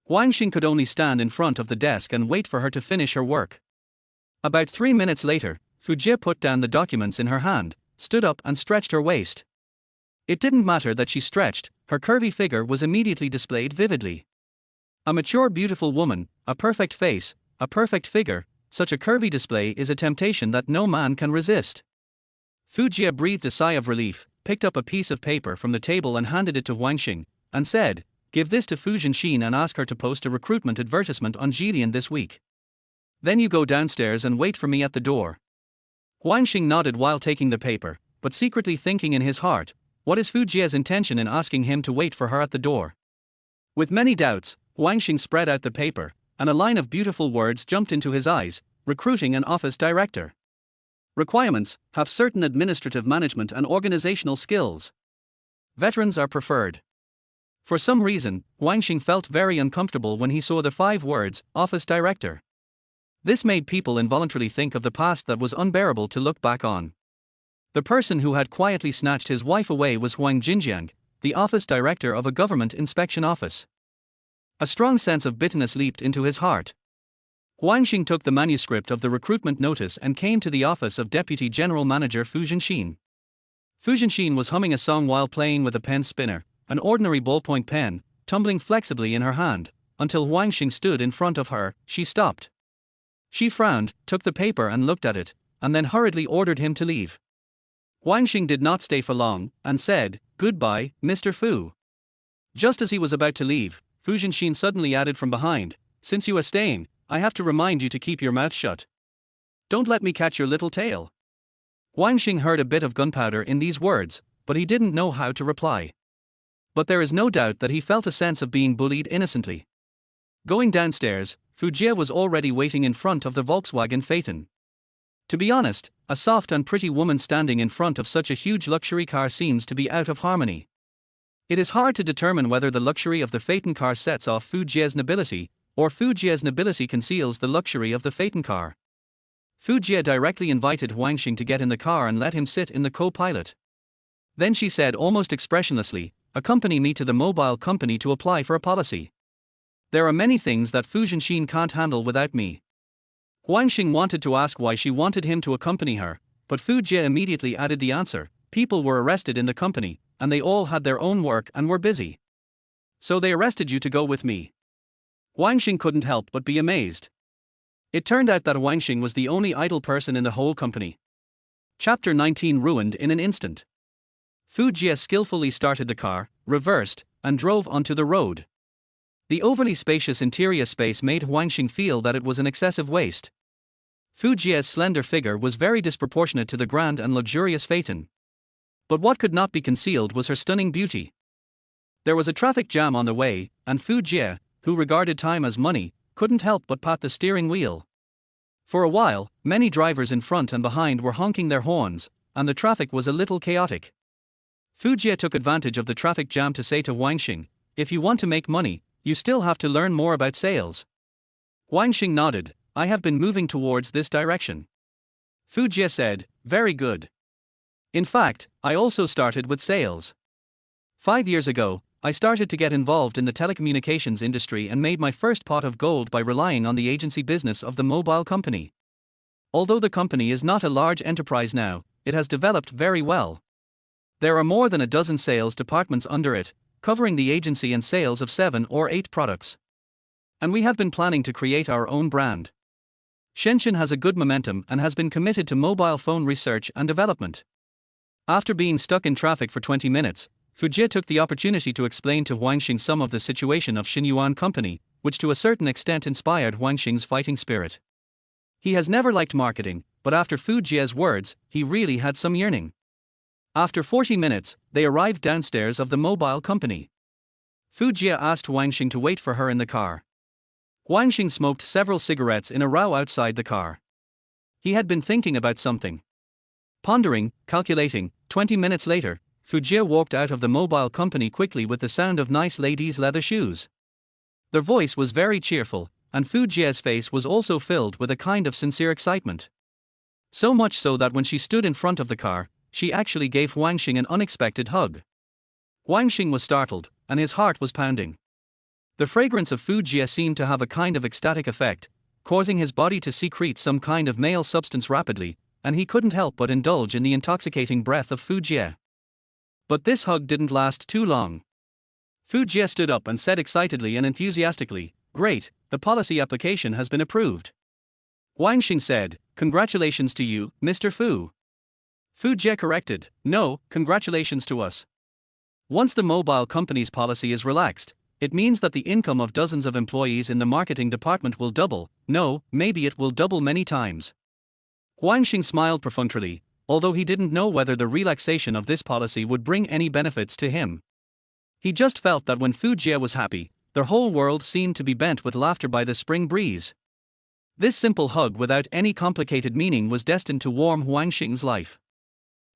Huang Xing could only stand in front of the desk and wait for her to finish her work. About 3 minutes later, Fu Jie put down the documents in her hand, stood up and stretched her waist. It didn't matter that she stretched, her curvy figure was immediately displayed vividly. A mature beautiful woman, a perfect face, a perfect figure, such a curvy display is a temptation that no man can resist. Fu Jie breathed a sigh of relief, picked up a piece of paper from the table and handed it to Huang Xing, and said, "Give this to Fu Zhenxin and ask her to post a recruitment advertisement on Jillian this week. Then you go downstairs and wait for me at the door." Huang Xing nodded while taking the paper, but secretly thinking in his heart, what is Fu Jie's intention in asking him to wait for her at the door? With many doubts, Huang Xing spread out the paper, and a line of beautiful words jumped into his eyes: recruiting an office director. Requirements: have certain administrative management and organizational skills. Veterans are preferred. For some reason, Huang Xing felt very uncomfortable when he saw the 5 words, office director. This made people involuntarily think of the past that was unbearable to look back on. The person who had quietly snatched his wife away was Huang Jinjiang, the office director of a government inspection office. A strong sense of bitterness leaped into his heart. Huang Xing took the manuscript of the recruitment notice and came to the office of Deputy General Manager Fu Zhenxin. Fu Zhenxin was humming a song while playing with a pen spinner, an ordinary ballpoint pen, tumbling flexibly in her hand. Until Huang Xing stood in front of her, she stopped. She frowned, took the paper and looked at it, and then hurriedly ordered him to leave. Huang Xing did not stay for long, and said, "Goodbye, Mr. Fu." Just as he was about to leave, Fu Zhenxin suddenly added from behind, "Since you are staying, I have to remind you to keep your mouth shut. Don't let me catch your little tail." Huang Xing heard a bit of gunpowder in these words, but he didn't know how to reply. But there is no doubt that he felt a sense of being bullied innocently. Going downstairs, Fu Jie was already waiting in front of the Volkswagen Phaeton. To be honest, a soft and pretty woman standing in front of such a huge luxury car seems to be out of harmony. It is hard to determine whether the luxury of the Phaeton car sets off Fu Jie's nobility, or Fu Jie's nobility conceals the luxury of the Phaeton car. Fu Jie directly invited Huang Xing to get in the car and let him sit in the co-pilot. Then she said almost expressionlessly, "Accompany me to the mobile company to apply for a policy. There are many things that Fu Zhenxin can't handle without me." Huang Xing wanted to ask why she wanted him to accompany her, but Fu Jie immediately added the answer: people were arrested in the company, and they all had their own work and were busy. So they arrested you to go with me. Huang Xing couldn't help but be amazed. It turned out that Huang Xing was the only idle person in the whole company. Chapter 19 ruined in an instant. Fu Jie skillfully started the car, reversed, and drove onto the road. The overly spacious interior space made Huang Xing feel that it was an excessive waste. Fu Jie's slender figure was very disproportionate to the grand and luxurious phaeton. But what could not be concealed was her stunning beauty. There was a traffic jam on the way, and Fu Jie, who regarded time as money, couldn't help but pat the steering wheel. For a while, many drivers in front and behind were honking their horns, and the traffic was a little chaotic. Fu Jie took advantage of the traffic jam to say to Huang Xing, "If you want to make money, you still have to learn more about sales." Huang Xing nodded, "I have been moving towards this direction." Fu Jie said, "Very good. In fact, I also started with sales. 5 years ago, I started to get involved in the telecommunications industry and made my first pot of gold by relying on the agency business of the mobile company. Although the company is not a large enterprise now, it has developed very well. There are more than a dozen sales departments under it, covering the agency and sales of 7 or 8 products. And we have been planning to create our own brand. Shenzhen has a good momentum and has been committed to mobile phone research and development." After being stuck in traffic for 20 minutes, Fu Jie took the opportunity to explain to Huang Xing some of the situation of Xinyuan Company, which to a certain extent inspired Huang Xing's fighting spirit. He has never liked marketing, but after Fu Jie's words, he really had some yearning. After 40 minutes, they arrived downstairs of the mobile company. Fu Jie asked Huang Xing to wait for her in the car. Huang Xing smoked several cigarettes in a row outside the car. He had been thinking about something. Pondering, calculating, 20 minutes later, Fu Jie walked out of the mobile company quickly with the sound of nice ladies' leather shoes. Their voice was very cheerful, and Fu Jie's face was also filled with a kind of sincere excitement. So much so that when she stood in front of the car, she actually gave Huang Xing an unexpected hug. Huang Xing was startled, and his heart was pounding. The fragrance of Fu Jie seemed to have a kind of ecstatic effect, causing his body to secrete some kind of male substance rapidly, and he couldn't help but indulge in the intoxicating breath of Fu Jie. But this hug didn't last too long. Fu Jie stood up and said excitedly and enthusiastically, "Great, the policy application has been approved." Huang Xing said, "Congratulations to you, Mr. Fu." Fu Jie corrected, "No, congratulations to us. Once the mobile company's policy is relaxed, it means that the income of dozens of employees in the marketing department will double. No, maybe it will double many times." Huang Xing smiled perfunctorily, although he didn't know whether the relaxation of this policy would bring any benefits to him. He just felt that when Fu Jie was happy, their whole world seemed to be bent with laughter by the spring breeze. This simple hug without any complicated meaning was destined to warm Huang Xing's life.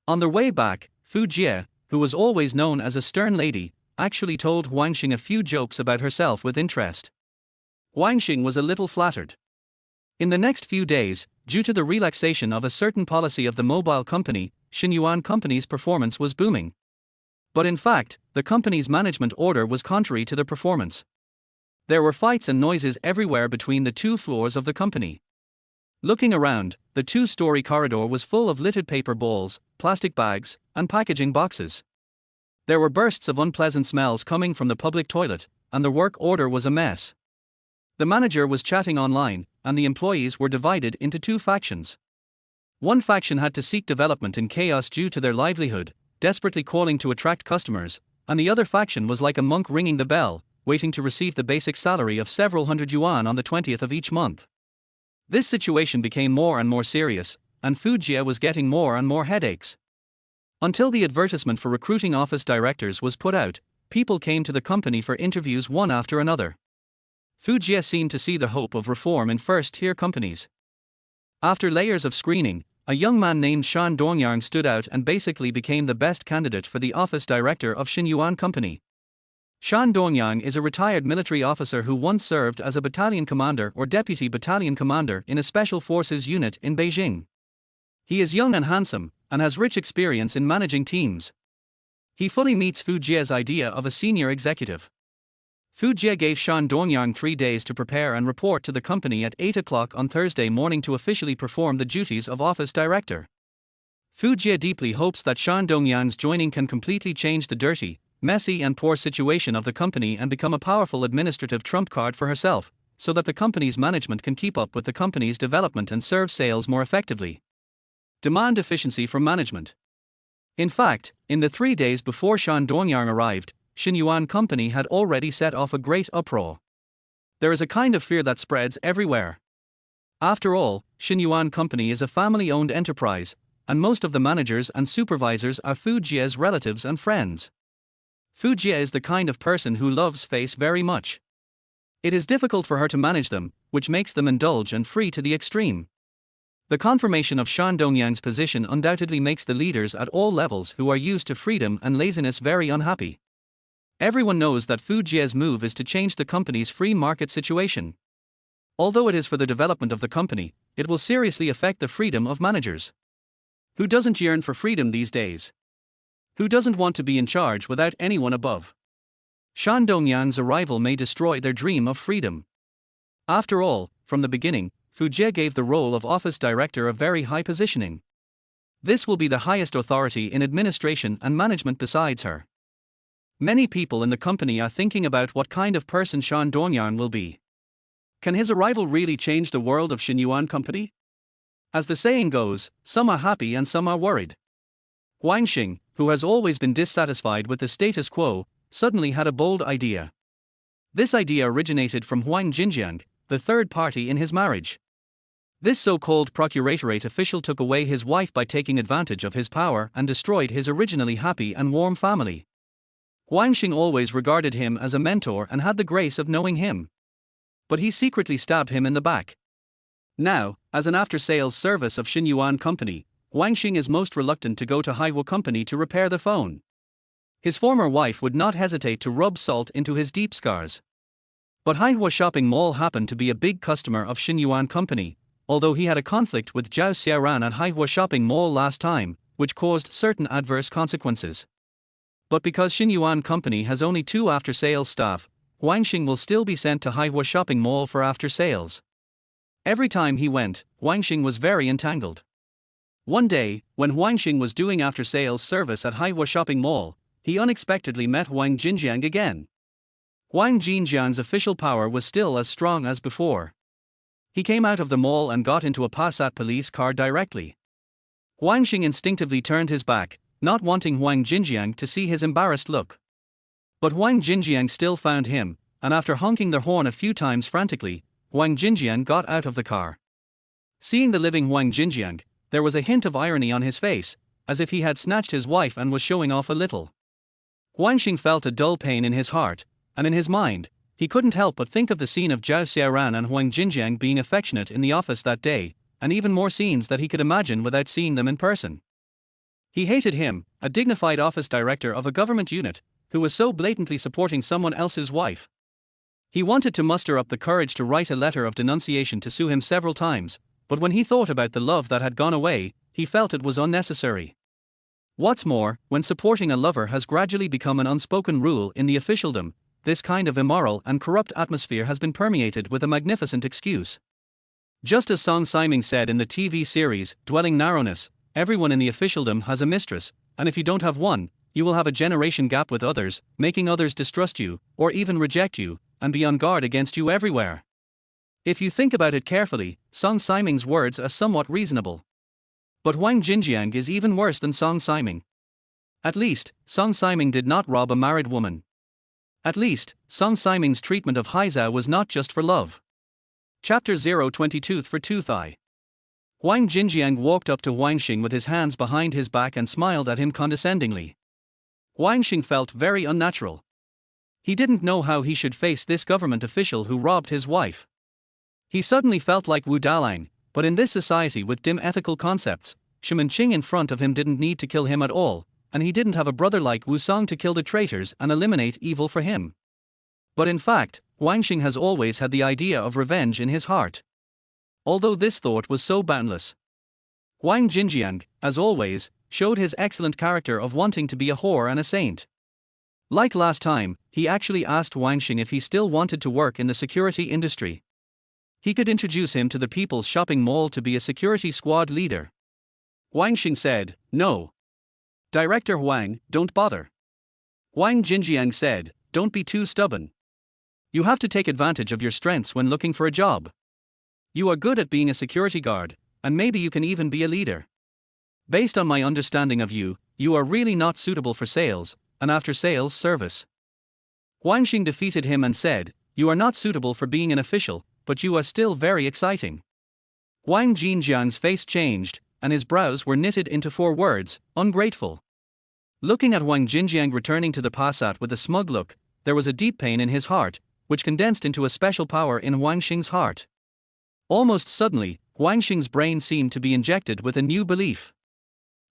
On their way back, Fu Jie, who was always known as a stern lady, actually told Huang Xing a few jokes about herself with interest. Huang Xing was a little flattered. In the next few days, due to the relaxation of a certain policy of the mobile company, Xinyuan Company's performance was booming. But in fact, the company's management order was contrary to the performance. There were fights and noises everywhere between the 2 floors of the company. Looking around, the 2-story corridor was full of littered paper balls, plastic bags, and packaging boxes. There were bursts of unpleasant smells coming from the public toilet, and the work order was a mess. The manager was chatting online, and the employees were divided into 2 factions. One faction had to seek development in chaos due to their livelihood, desperately calling to attract customers, and the other faction was like a monk ringing the bell, waiting to receive the basic salary of several hundred yuan on the 20th of each month. This situation became more and more serious, and Fu Jie was getting more and more headaches. Until the advertisement for recruiting office directors was put out, people came to the company for interviews one after another. Fu Jie seemed to see the hope of reform in first-tier companies. After layers of screening, a young man named Shan Dongyang stood out and basically became the best candidate for the office director of Xinyuan Company. Shan Dongyang is a retired military officer who once served as a battalion commander or deputy battalion commander in a special forces unit in Beijing. He is young and handsome, and has rich experience in managing teams. He fully meets Fu Jie's idea of a senior executive. Fu Jie gave Shan Dongyang 3 days to prepare and report to the company at 8 o'clock on Thursday morning to officially perform the duties of office director. Fu Jie deeply hopes that Shan Dongyang's joining can completely change the dirty, messy and poor situation of the company and become a powerful administrative trump card for herself, so that the company's management can keep up with the company's development and serve sales more effectively. Demand efficiency from management. In fact, in the 3 days before Shan Dongyang arrived, Xinyuan Company had already set off a great uproar. There is a kind of fear that spreads everywhere. After all, Xinyuan Company is a family-owned enterprise, and most of the managers and supervisors are Fu Jie's relatives and friends. Fu Jie is the kind of person who loves face very much. It is difficult for her to manage them, which makes them indulge and free to the extreme. The confirmation of Shan Dongyang's position undoubtedly makes the leaders at all levels who are used to freedom and laziness very unhappy. Everyone knows that Fu Jie's move is to change the company's free market situation. Although it is for the development of the company, it will seriously affect the freedom of managers. Who doesn't yearn for freedom these days? Who doesn't want to be in charge without anyone above? Shan Dongyang's arrival may destroy their dream of freedom. After all, from the beginning, Fu Jie gave the role of office director a very high positioning. This will be the highest authority in administration and management besides her. Many people in the company are thinking about what kind of person Shan Dongyang will be. Can his arrival really change the world of Xinyuan Company? As the saying goes, some are happy and some are worried. Huang Xing, who has always been dissatisfied with the status quo, suddenly had a bold idea. This idea originated from Huang Xing, the third party in his marriage. This so-called procuratorate official took away his wife by taking advantage of his power and destroyed his originally happy and warm family. Huang Xing always regarded him as a mentor and had the grace of knowing him. But he secretly stabbed him in the back. Now, as an after-sales service of Xinyuan Company, Huang Xing is most reluctant to go to Haiwo Company to repair the phone. His former wife would not hesitate to rub salt into his deep scars. But Haiwo Shopping Mall happened to be a big customer of Xinyuan Company, although he had a conflict with Zhao Xiaoran at Haiwo Shopping Mall last time, which caused certain adverse consequences. But because Xinyuan Company has only 2 after-sales staff, Huang Xing will still be sent to Haiwo Shopping Mall for after-sales. Every time he went, Huang Xing was very entangled. One day, when Huang Xing was doing after-sales service at Haiwo Shopping Mall, he unexpectedly met Huang Xinjiang again. Huang Xinjiang's official power was still as strong as before. He came out of the mall and got into a Passat police car directly. Huang Xing instinctively turned his back, not wanting Huang Xinjiang to see his embarrassed look. But Huang Xinjiang still found him, and after honking their horn a few times frantically, Huang Xinjiang got out of the car. Seeing the living Huang Xinjiang, there was a hint of irony on his face, as if he had snatched his wife and was showing off a little. Huang Xing felt a dull pain in his heart, and in his mind, he couldn't help but think of the scene of Zhao Xiaoran and Huang Xinjiang being affectionate in the office that day, and even more scenes that he could imagine without seeing them in person. He hated him, a dignified office director of a government unit, who was so blatantly supporting someone else's wife. He wanted to muster up the courage to write a letter of denunciation to sue him several times, but when he thought about the love that had gone away, he felt it was unnecessary. What's more, when supporting a lover has gradually become an unspoken rule in the officialdom, this kind of immoral and corrupt atmosphere has been permeated with a magnificent excuse. Just as Song Siming said in the TV series, Dwelling Narrowness, everyone in the officialdom has a mistress, and if you don't have one, you will have a generation gap with others, making others distrust you, or even reject you, and be on guard against you everywhere. If you think about it carefully, Song Siming's words are somewhat reasonable. But Huang Xinjiang is even worse than Song Siming. At least, Song Siming did not rob a married woman. At least, Song Siming's treatment of Haizhao was not just for love. Chapter 022 for Tooth Eye. Huang Xinjiang walked up to Huang Xing with his hands behind his back and smiled at him condescendingly. Huang Xing felt very unnatural. He didn't know how he should face this government official who robbed his wife. He suddenly felt like Wu Dalang, but in this society with dim ethical concepts, Shimen Qing in front of him didn't need to kill him at all, and he didn't have a brother like Wu Song to kill the traitors and eliminate evil for him. But in fact, Huang Xing has always had the idea of revenge in his heart. Although this thought was so boundless. Huang Xinjiang, as always, showed his excellent character of wanting to be a whore and a saint. Like last time, he actually asked Huang Xing if he still wanted to work in the security industry. He could introduce him to the People's Shopping Mall to be a security squad leader. Huang Xing said, "No. Director Huang, don't bother." Huang Xinjiang said, "Don't be too stubborn. You have to take advantage of your strengths when looking for a job. You are good at being a security guard, and maybe you can even be a leader. Based on my understanding of you, you are really not suitable for sales, and after sales service. Huang Xing defeated him and said, you are not suitable for being an official, but you are still very exciting. Huang Jinjiang's face changed, and his brows were knitted into 4 words, ungrateful. Looking at Huang Jinjiang returning to the Passat with a smug look, there was a deep pain in his heart, which condensed into a special power in Huang Xing's heart. Almost suddenly, Huang Xing's brain seemed to be injected with a new belief.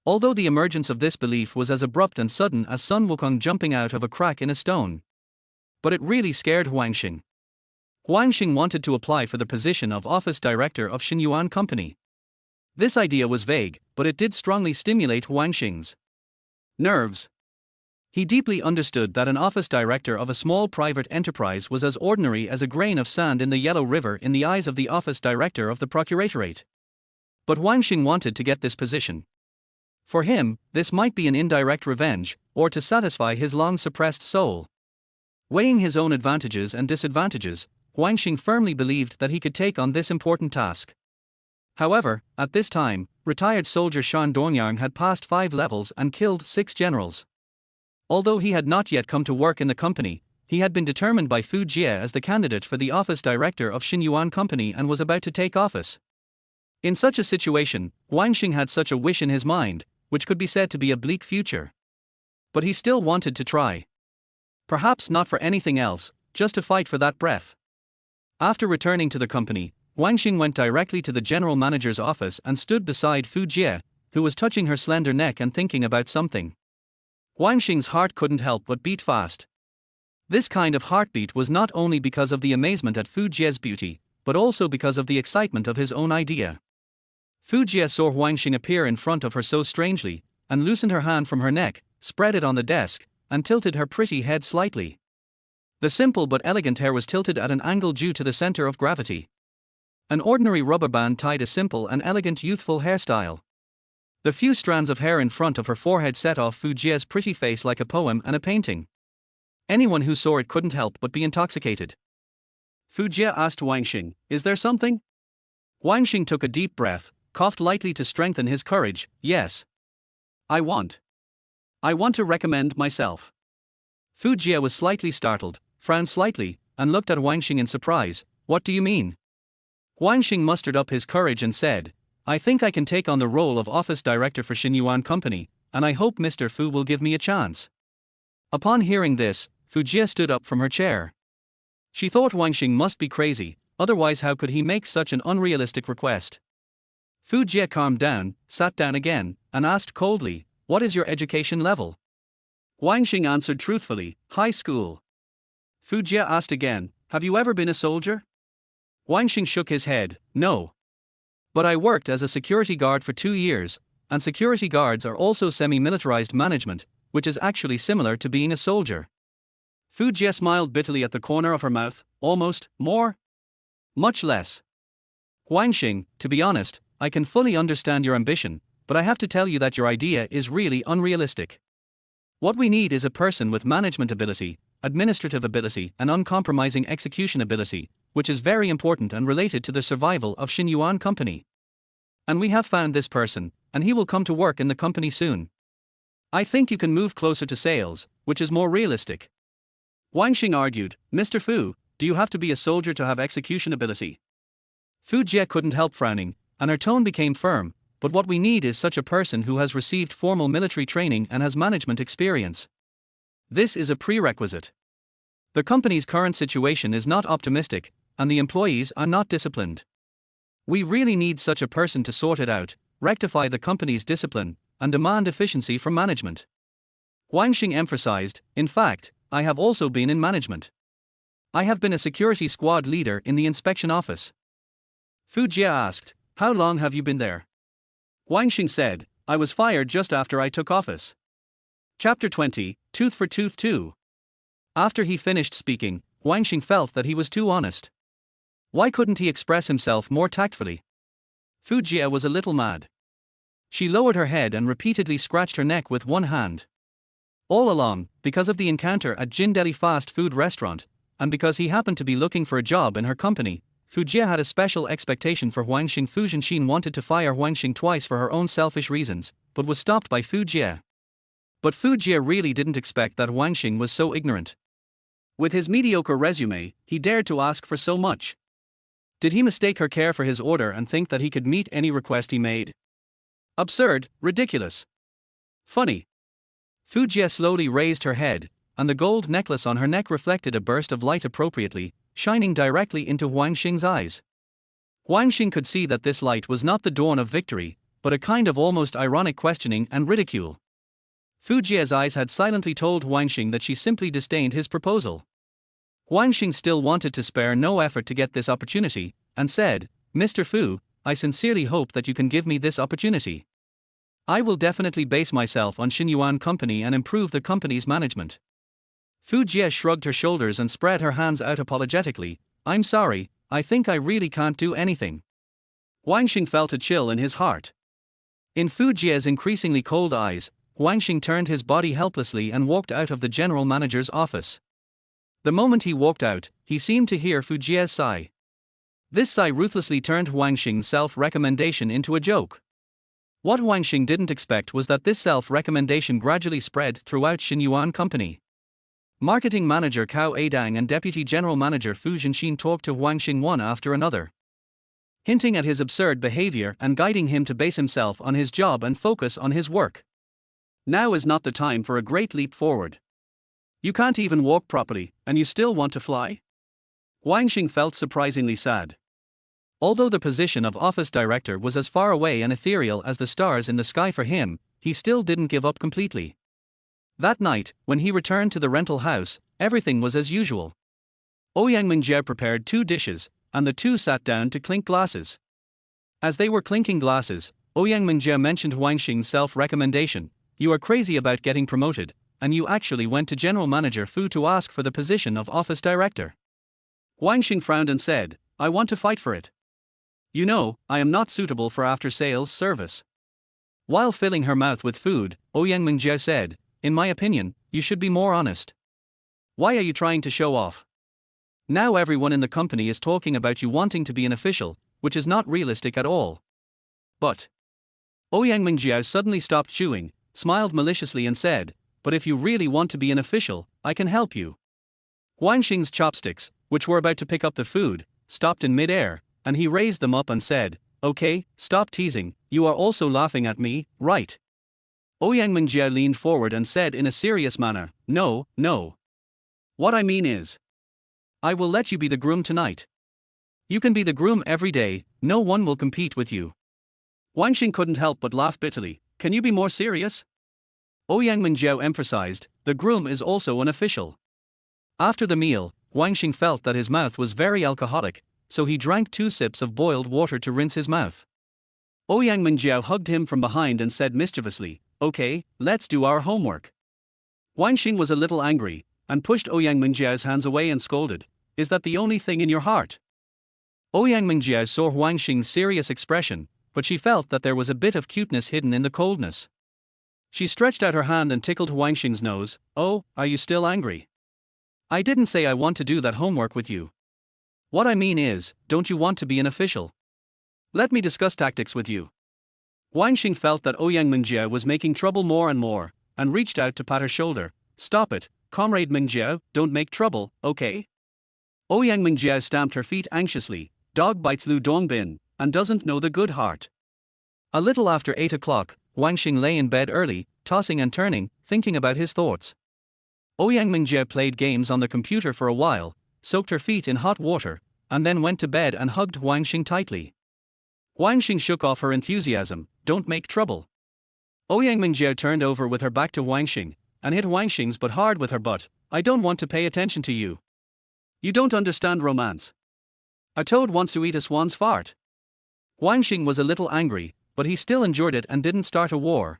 Although the emergence of this belief was as abrupt and sudden as Sun Wukong jumping out of a crack in a stone. But it really scared Huang Xing. Huang Xing wanted to apply for the position of office director of Xinyuan Company. This idea was vague, but it did strongly stimulate Huang Xing's nerves. He deeply understood that an office director of a small private enterprise was as ordinary as a grain of sand in the Yellow River in the eyes of the office director of the Procuratorate. But Huang Xing wanted to get this position. For him, this might be an indirect revenge, or to satisfy his long-suppressed soul. Weighing his own advantages and disadvantages, Huang Xing firmly believed that he could take on this important task. However, at this time, retired soldier Shan Dongyang had passed 5 levels and killed 6 generals. Although he had not yet come to work in the company, he had been determined by Fu Jie as the candidate for the office director of Xinyuan Company and was about to take office. In such a situation, Huang Xing had such a wish in his mind, which could be said to be a bleak future. But he still wanted to try. Perhaps not for anything else, just to fight for that breath. After returning to the company, Huang Xing went directly to the general manager's office and stood beside Fu Jie, who was touching her slender neck and thinking about something. Huang Xing's heart couldn't help but beat fast. This kind of heartbeat was not only because of the amazement at Fu Jie's beauty, but also because of the excitement of his own idea. Fu Jie saw Huang Xing appear in front of her so strangely, and loosened her hand from her neck, spread it on the desk, and tilted her pretty head slightly. The simple but elegant hair was tilted at an angle due to the center of gravity. An ordinary rubber band tied a simple and elegant youthful hairstyle. The few strands of hair in front of her forehead set off Fu Jie's pretty face like a poem and a painting. Anyone who saw it couldn't help but be intoxicated. Fu Jie asked Huang Xing, is there something? Huang Xing took a deep breath, coughed lightly to strengthen his courage, yes. I want to recommend myself. Fu Jie was slightly startled, frowned slightly, and looked at Huang Xing in surprise. What do you mean? Huang Xing mustered up his courage and said, I think I can take on the role of office director for Xinyuan Company, and I hope Mr. Fu will give me a chance. Upon hearing this, Fu Jie stood up from her chair. She thought Huang Xing must be crazy, otherwise how could he make such an unrealistic request? Fu Jie calmed down, sat down again, and asked coldly, what is your education level? Huang Xing answered truthfully, high school. Fu Jie asked again, have you ever been a soldier? Huang Xing shook his head, no. But I worked as a security guard for 2 years, and security guards are also semi-militarized management, which is actually similar to being a soldier. Fu Jie smiled bitterly at the corner of her mouth, almost, more? Much less. Huang Xing, to be honest, I can fully understand your ambition, but I have to tell you that your idea is really unrealistic. What we need is a person with management ability, administrative ability, and uncompromising execution ability, which is very important and related to the survival of Xinyuan Company. And we have found this person, and he will come to work in the company soon. I think you can move closer to sales, which is more realistic. Huang Xing argued, Mr. Fu, do you have to be a soldier to have execution ability? Fu Jie couldn't help frowning, and her tone became firm, but what we need is such a person who has received formal military training and has management experience. This is a prerequisite. The company's current situation is not optimistic, and the employees are not disciplined. We really need such a person to sort it out, rectify the company's discipline, and demand efficiency from management. Huang Xing emphasized, in fact, I have also been in management. I have been a security squad leader in the inspection office. Fu Jie asked, how long have you been there? Huang Xing said, I was fired just after I took office. Chapter 20, Tooth for Tooth 2. After he finished speaking, Huang Xing felt that he was too honest. Why couldn't he express himself more tactfully? Fu Jie was a little mad. She lowered her head and repeatedly scratched her neck with one hand. All along, because of the encounter at Jindeli fast food restaurant, and because he happened to be looking for a job in her company, Fu Jie had a special expectation for Huang Xing. Fu Zhenxin wanted to fire Huang Xing twice for her own selfish reasons, but was stopped by Fu Jie. But Fu Jie really didn't expect that Huang Xing was so ignorant. With his mediocre resume, he dared to ask for so much. Did he mistake her care for his order and think that he could meet any request he made? Absurd, ridiculous. Funny. Fu Jie slowly raised her head, and the gold necklace on her neck reflected a burst of light appropriately, shining directly into Huang Xing's eyes. Huang Xing could see that this light was not the dawn of victory, but a kind of almost ironic questioning and ridicule. Fu Jie's eyes had silently told Huang Xing that she simply disdained his proposal. Huang Xing still wanted to spare no effort to get this opportunity, and said, "Mr. Fu, I sincerely hope that you can give me this opportunity. I will definitely base myself on Xinyuan Company and improve the company's management." Fu Jie shrugged her shoulders and spread her hands out apologetically. "I'm sorry, I think I really can't do anything." Huang Xing felt a chill in his heart. In Fu Jie's increasingly cold eyes, Huang Xing turned his body helplessly and walked out of the general manager's office. The moment he walked out, he seemed to hear Fu Jie's sigh. This sigh ruthlessly turned Huang Xing's self-recommendation into a joke. What Huang Xing didn't expect was that this self-recommendation gradually spread throughout Xinyuan Company. Marketing Manager Cao Adang and Deputy General Manager Fu Zhenxin talked to Huang Xing one after another, hinting at his absurd behavior and guiding him to base himself on his job and focus on his work. Now is not the time for a great leap forward. You can't even walk properly, and you still want to fly? Huang Xing felt surprisingly sad. Although the position of office director was as far away and ethereal as the stars in the sky for him, he still didn't give up completely. That night, when he returned to the rental house, everything was as usual. Ouyang Mingjie prepared 2 dishes, and the two sat down to clink glasses. As they were clinking glasses, Ouyang Mingjie mentioned Huang Xing's self-recommendation. "You are crazy about getting promoted, and you actually went to General Manager Fu to ask for the position of office director." Huang Xing frowned and said, "I want to fight for it. You know, I am not suitable for after-sales service." While filling her mouth with food, Ouyang Mingjie said, "In my opinion, you should be more honest. Why are you trying to show off? Now everyone in the company is talking about you wanting to be an official, which is not realistic at all." But Ouyang Mingjie suddenly stopped chewing, smiled maliciously and said, "But if you really want to be an official, I can help you." Huang Xing's chopsticks, which were about to pick up the food, stopped in mid-air, and he raised them up and said, "Okay, stop teasing, you are also laughing at me, right?" Ouyang Mingjie leaned forward and said in a serious manner, No. What I mean is, I will let you be the groom tonight. You can be the groom every day, no one will compete with you." Huang Xing couldn't help but laugh bitterly. "Can you be more serious?" Ouyang Mingjie emphasized, "The groom is also an official." After the meal, Huang Xing felt that his mouth was very alcoholic, so he drank 2 sips of boiled water to rinse his mouth. Ouyang Mingjie hugged him from behind and said mischievously, "Okay, let's do our homework." Huang Xing was a little angry, and pushed Ouyang Mingjie's hands away and scolded, "Is that the only thing in your heart?" Ouyang Mingjie saw Huang Xing's serious expression, but she felt that there was a bit of cuteness hidden in the coldness. She stretched out her hand and tickled Huang Xing's nose. "Oh, are you still angry? I didn't say I want to do that homework with you. What I mean is, don't you want to be an official? Let me discuss tactics with you." Huang Xing felt that Ouyang Mingjie was making trouble more and more, and reached out to pat her shoulder. "Stop it, Comrade Mingjie, don't make trouble, okay?" Ouyang Mingjie stamped her feet anxiously. "Dog bites Lu Dongbin, and doesn't know the good heart." A little after 8 o'clock, Huang Xing lay in bed early, tossing and turning, thinking about his thoughts. Ouyang Mingjie played games on the computer for a while, soaked her feet in hot water, and then went to bed and hugged Huang Xing tightly. Huang Xing shook off her enthusiasm. "Don't make trouble." Ouyang Mingjie turned over with her back to Huang Xing, and hit Huang Xing's butt hard with her butt. "I don't want to pay attention to you. You don't understand romance. A toad wants to eat a swan's fart." Huang Xing was a little angry, but he still endured it and didn't start a war.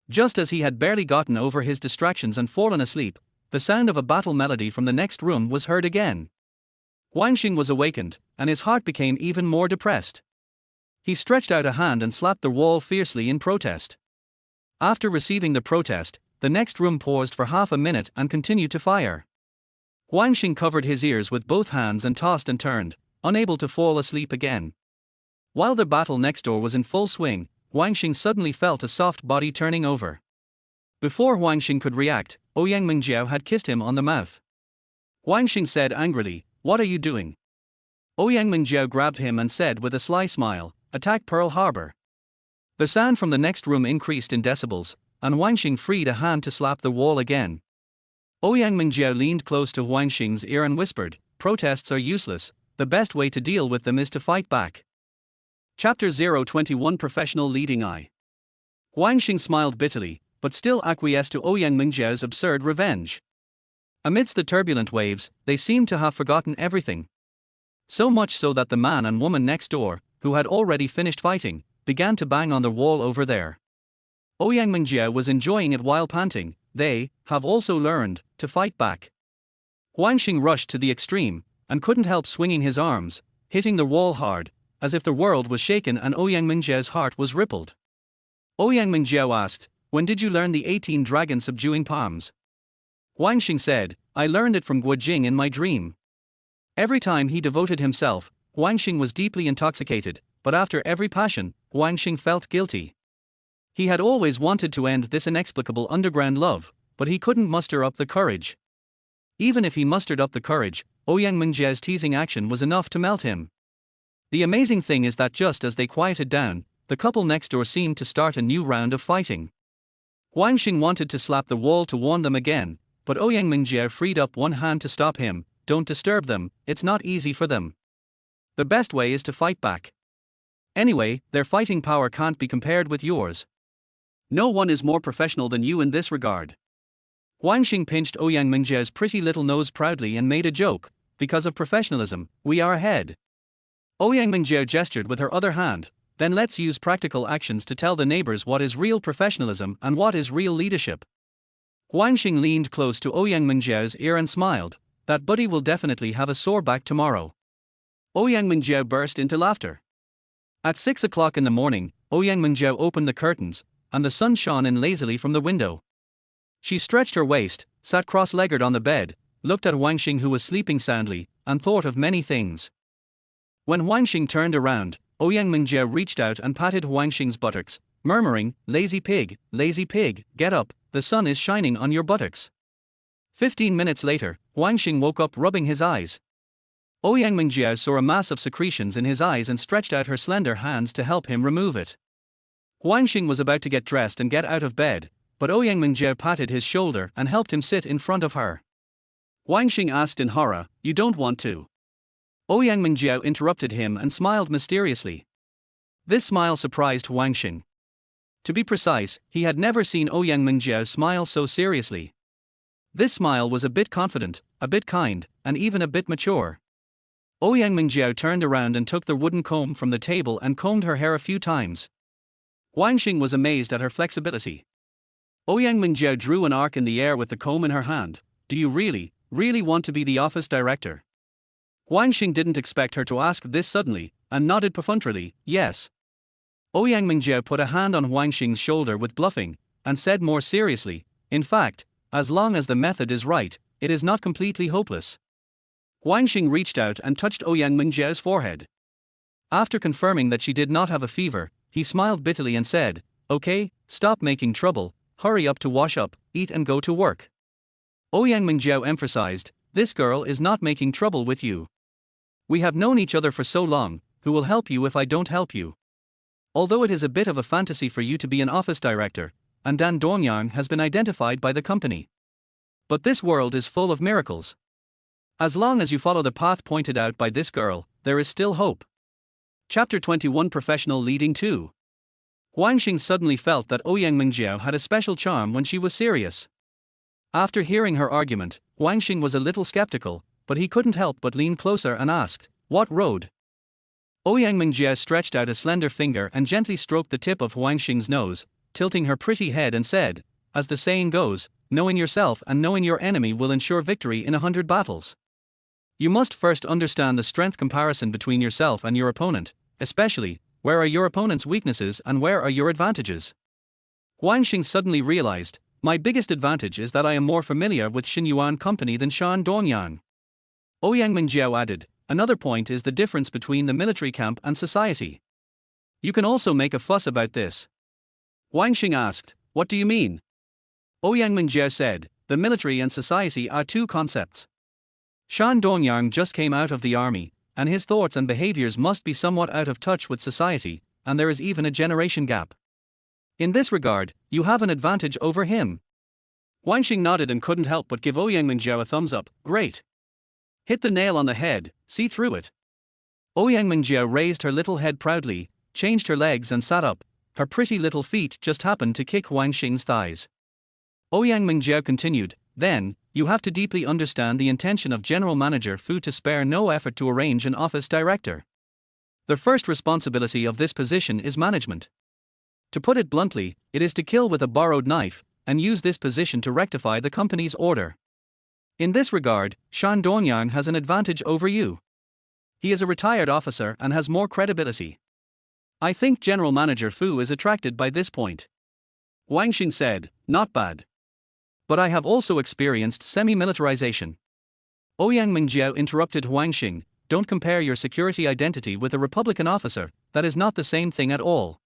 Just as he had barely gotten over his distractions and fallen asleep, the sound of a battle melody from the next room was heard again. Huang Xing was awakened, and his heart became even more depressed. He stretched out a hand and slapped the wall fiercely in protest. After receiving the protest, the next room paused for half a minute and continued to fire. Huang Xing covered his ears with both hands and tossed and turned, unable to fall asleep again. While the battle next door was in full swing, Huang Xing suddenly felt a soft body turning over. Before Huang Xing could react, Ouyang Mingjiao had kissed him on the mouth. Huang Xing said angrily, "What are you doing?" Ouyang Mingjiao grabbed him and said with a sly smile, "Attack Pearl Harbor." The sound from the next room increased in decibels, and Huang Xing freed a hand to slap the wall again. Ouyang Mingjiao leaned close to Huang Xing's ear and whispered, "Protests are useless, the best way to deal with them is to fight back." Chapter 021 Professional Leading Eye. Huang Xing smiled bitterly, but still acquiesced to Ouyang Mingjiao's absurd revenge. Amidst the turbulent waves, they seemed to have forgotten everything. So much so that the man and woman next door, who had already finished fighting, began to bang on the wall over there. Ouyang Mingjiao was enjoying it while panting, "They have also learned to fight back." Huang Xing rushed to the extreme, and couldn't help swinging his arms, hitting the wall hard, as if the world was shaken and Ouyang Mingjiao's heart was rippled. Ouyang Mingjiao asked, "When did you learn the 18 dragon subduing palms?" Huang Xing said, "I learned it from Guojing in my dream." Every time he devoted himself, Huang Xing was deeply intoxicated, but after every passion, Huang Xing felt guilty. He had always wanted to end this inexplicable underground love, but he couldn't muster up the courage. Even if he mustered up the courage, Ouyang Mingjiao's teasing action was enough to melt him. The amazing thing is that just as they quieted down, the couple next door seemed to start a new round of fighting. Huang Xing wanted to slap the wall to warn them again, but Ouyang Mingjiao freed up one hand to stop him. "Don't disturb them, it's not easy for them. The best way is to fight back. Anyway, their fighting power can't be compared with yours. No one is more professional than you in this regard." Huang Xing pinched Ouyang Mingjiao's pretty little nose proudly and made a joke, "Because of professionalism, we are ahead." Ouyang Mingjiao gestured with her other hand, "Then let's use practical actions to tell the neighbors what is real professionalism and what is real leadership." Huang Xing leaned close to Ouyang Mingjiao's ear and smiled, "That buddy will definitely have a sore back tomorrow." Ouyang Mingjiao burst into laughter. At 6 o'clock in the morning, Ouyang Mingjiao opened the curtains, and the sun shone in lazily from the window. She stretched her waist, sat cross-legged on the bed, looked at Huang Xing who was sleeping soundly, and thought of many things. When Huang Xing turned around, Ouyang Mingjiao reached out and patted Huang Xing's buttocks, murmuring, lazy pig, get up, the sun is shining on your buttocks." 15 minutes later, Huang Xing woke up rubbing his eyes. Ouyang Mingjiao saw a mass of secretions in his eyes and stretched out her slender hands to help him remove it. Huang Xing was about to get dressed and get out of bed, but Ouyang Mingjiao patted his shoulder and helped him sit in front of her. Huang Xing asked in horror, "You don't want to?" Ouyang Mingjiao interrupted him and smiled mysteriously. This smile surprised Huang Xing. To be precise, he had never seen Ouyang Mingjiao smile so seriously. This smile was a bit confident, a bit kind, and even a bit mature. Ouyang Mingjiao turned around and took the wooden comb from the table and combed her hair a few times. Huang Xing was amazed at her flexibility. Ouyang Mingjiao drew an arc in the air with the comb in her hand. "Do you really want to be the office director?" Huang Xing didn't expect her to ask this suddenly, and nodded perfunctorily, "Yes." Ouyang Mingjiao put a hand on Huang Xing's shoulder with bluffing, and said more seriously, "In fact, as long as the method is right, it is not completely hopeless." Huang Xing reached out and touched Ouyang Mingjiao's forehead. After confirming that she did not have a fever, he smiled bitterly and said, "Okay, stop making trouble, hurry up to wash up, eat and go to work." Ouyang Mingjiao emphasized, "This girl is not making trouble with you. We have known each other for so long, who will help you if I don't help you? Although it is a bit of a fantasy for you to be an office director, and Dan Dongyang has been identified by the company. But this world is full of miracles. As long as you follow the path pointed out by this girl, there is still hope." Chapter 21 Professional Leading 2. Huang Xing suddenly felt that Ouyang Mingjiao had a special charm when she was serious. After hearing her argument, Huang Xing was a little skeptical, but he couldn't help but lean closer and asked, "What road?" Ouyang Mingjiao stretched out a slender finger and gently stroked the tip of Huang Xing's nose, tilting her pretty head and said, "As the saying goes, knowing yourself and knowing your enemy will ensure victory in 100 battles. You must first understand the strength comparison between yourself and your opponent, especially, where are your opponent's weaknesses and where are your advantages." Huang Xing suddenly realized, My biggest advantage is that I am more familiar with Xinyuan company than Shan Dongyang. Ouyang Mingjiao added, another point is the difference between the military camp and society. You can also make a fuss about this. Huang Xing asked, what do you mean? Ouyang Mingjiao said, the military and society are two concepts. Shan Dongyang just came out of the army, and his thoughts and behaviors must be somewhat out of touch with society, and there is even a generation gap. In this regard, you have an advantage over him. Huang Xing nodded and couldn't help but give Ouyang Mingjiao a thumbs up. Great. Hit the nail on the head, see through it. Ouyang Mingjiao raised her little head proudly, changed her legs and sat up. Her pretty little feet just happened to kick Huang Xing's thighs. Ouyang Mingjiao continued, then, you have to deeply understand the intention of General Manager Fu to spare no effort to arrange an office director. The first responsibility of this position is management. To put it bluntly, it is to kill with a borrowed knife, and use this position to rectify the company's order. In this regard, Shan Dongyang has an advantage over you. He is a retired officer and has more credibility. I think General Manager Fu is attracted by this point. Huang Xing said, not bad. But I have also experienced semi-militarization. Ouyang Mingjiao interrupted Huang Xing, don't compare your security identity with a Republican officer, that is not the same thing at all.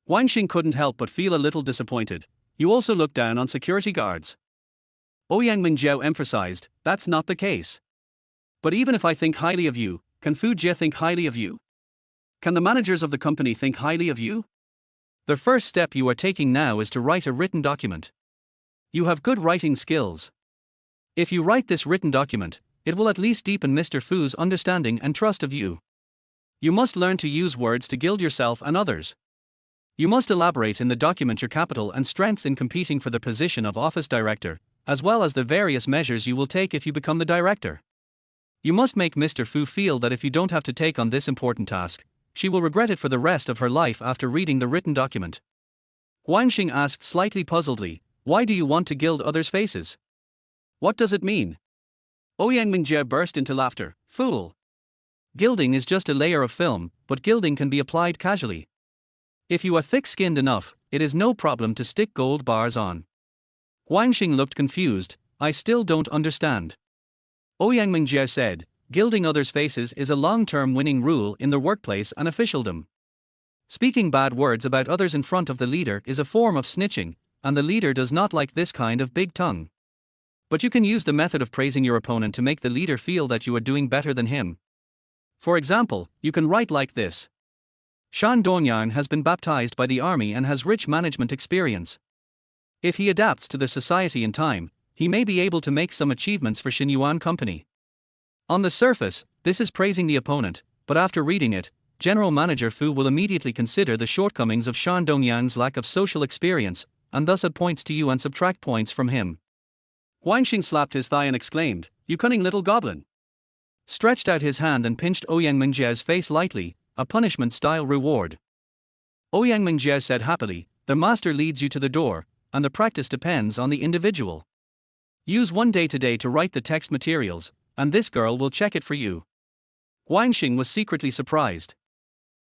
Huang Xing couldn't help but feel a little disappointed. You also look down on security guards. Ouyang Mingjiao emphasized, that's not the case. But even if I think highly of you, can Fu Jie think highly of you? Can the managers of the company think highly of you? The first step you are taking now is to write a written document. You have good writing skills. If you write this written document, it will at least deepen Mr. Fu's understanding and trust of you. You must learn to use words to gild yourself and others. You must elaborate in the document your capital and strengths in competing for the position of office director, as well as the various measures you will take if you become the director. You must make Mr. Fu feel that if you don't have to take on this important task, she will regret it for the rest of her life after reading the written document. Huang Xing asked slightly puzzledly, why do you want to gild others' faces? What does it mean? Ouyang Mingjiao burst into laughter, fool. Gilding is just a layer of film, but gilding can be applied casually. If you are thick-skinned enough, it is no problem to stick gold bars on. Huang Xing looked confused, I still don't understand. Ouyang Mingjiao said, gilding others' faces is a long-term winning rule in the workplace and officialdom. Speaking bad words about others in front of the leader is a form of snitching, and the leader does not like this kind of big tongue. But you can use the method of praising your opponent to make the leader feel that you are doing better than him. For example, you can write like this. Shan Dongyang has been baptized by the army and has rich management experience. If he adapts to the society in time, he may be able to make some achievements for Xinyuan company. On the surface, this is praising the opponent, but after reading it, General Manager Fu will immediately consider the shortcomings of Shan Dongyang's lack of social experience, and thus add points to you and subtract points from him. Huang Xing slapped his thigh and exclaimed, you cunning little goblin. Stretched out his hand and pinched Ouyang Mingjiao's face lightly, a punishment-style reward. Ouyang Mingjiao said happily, the master leads you to the door, and the practice depends on the individual. Use one day today to write the text materials, and this girl will check it for you. Huang Xing was secretly surprised.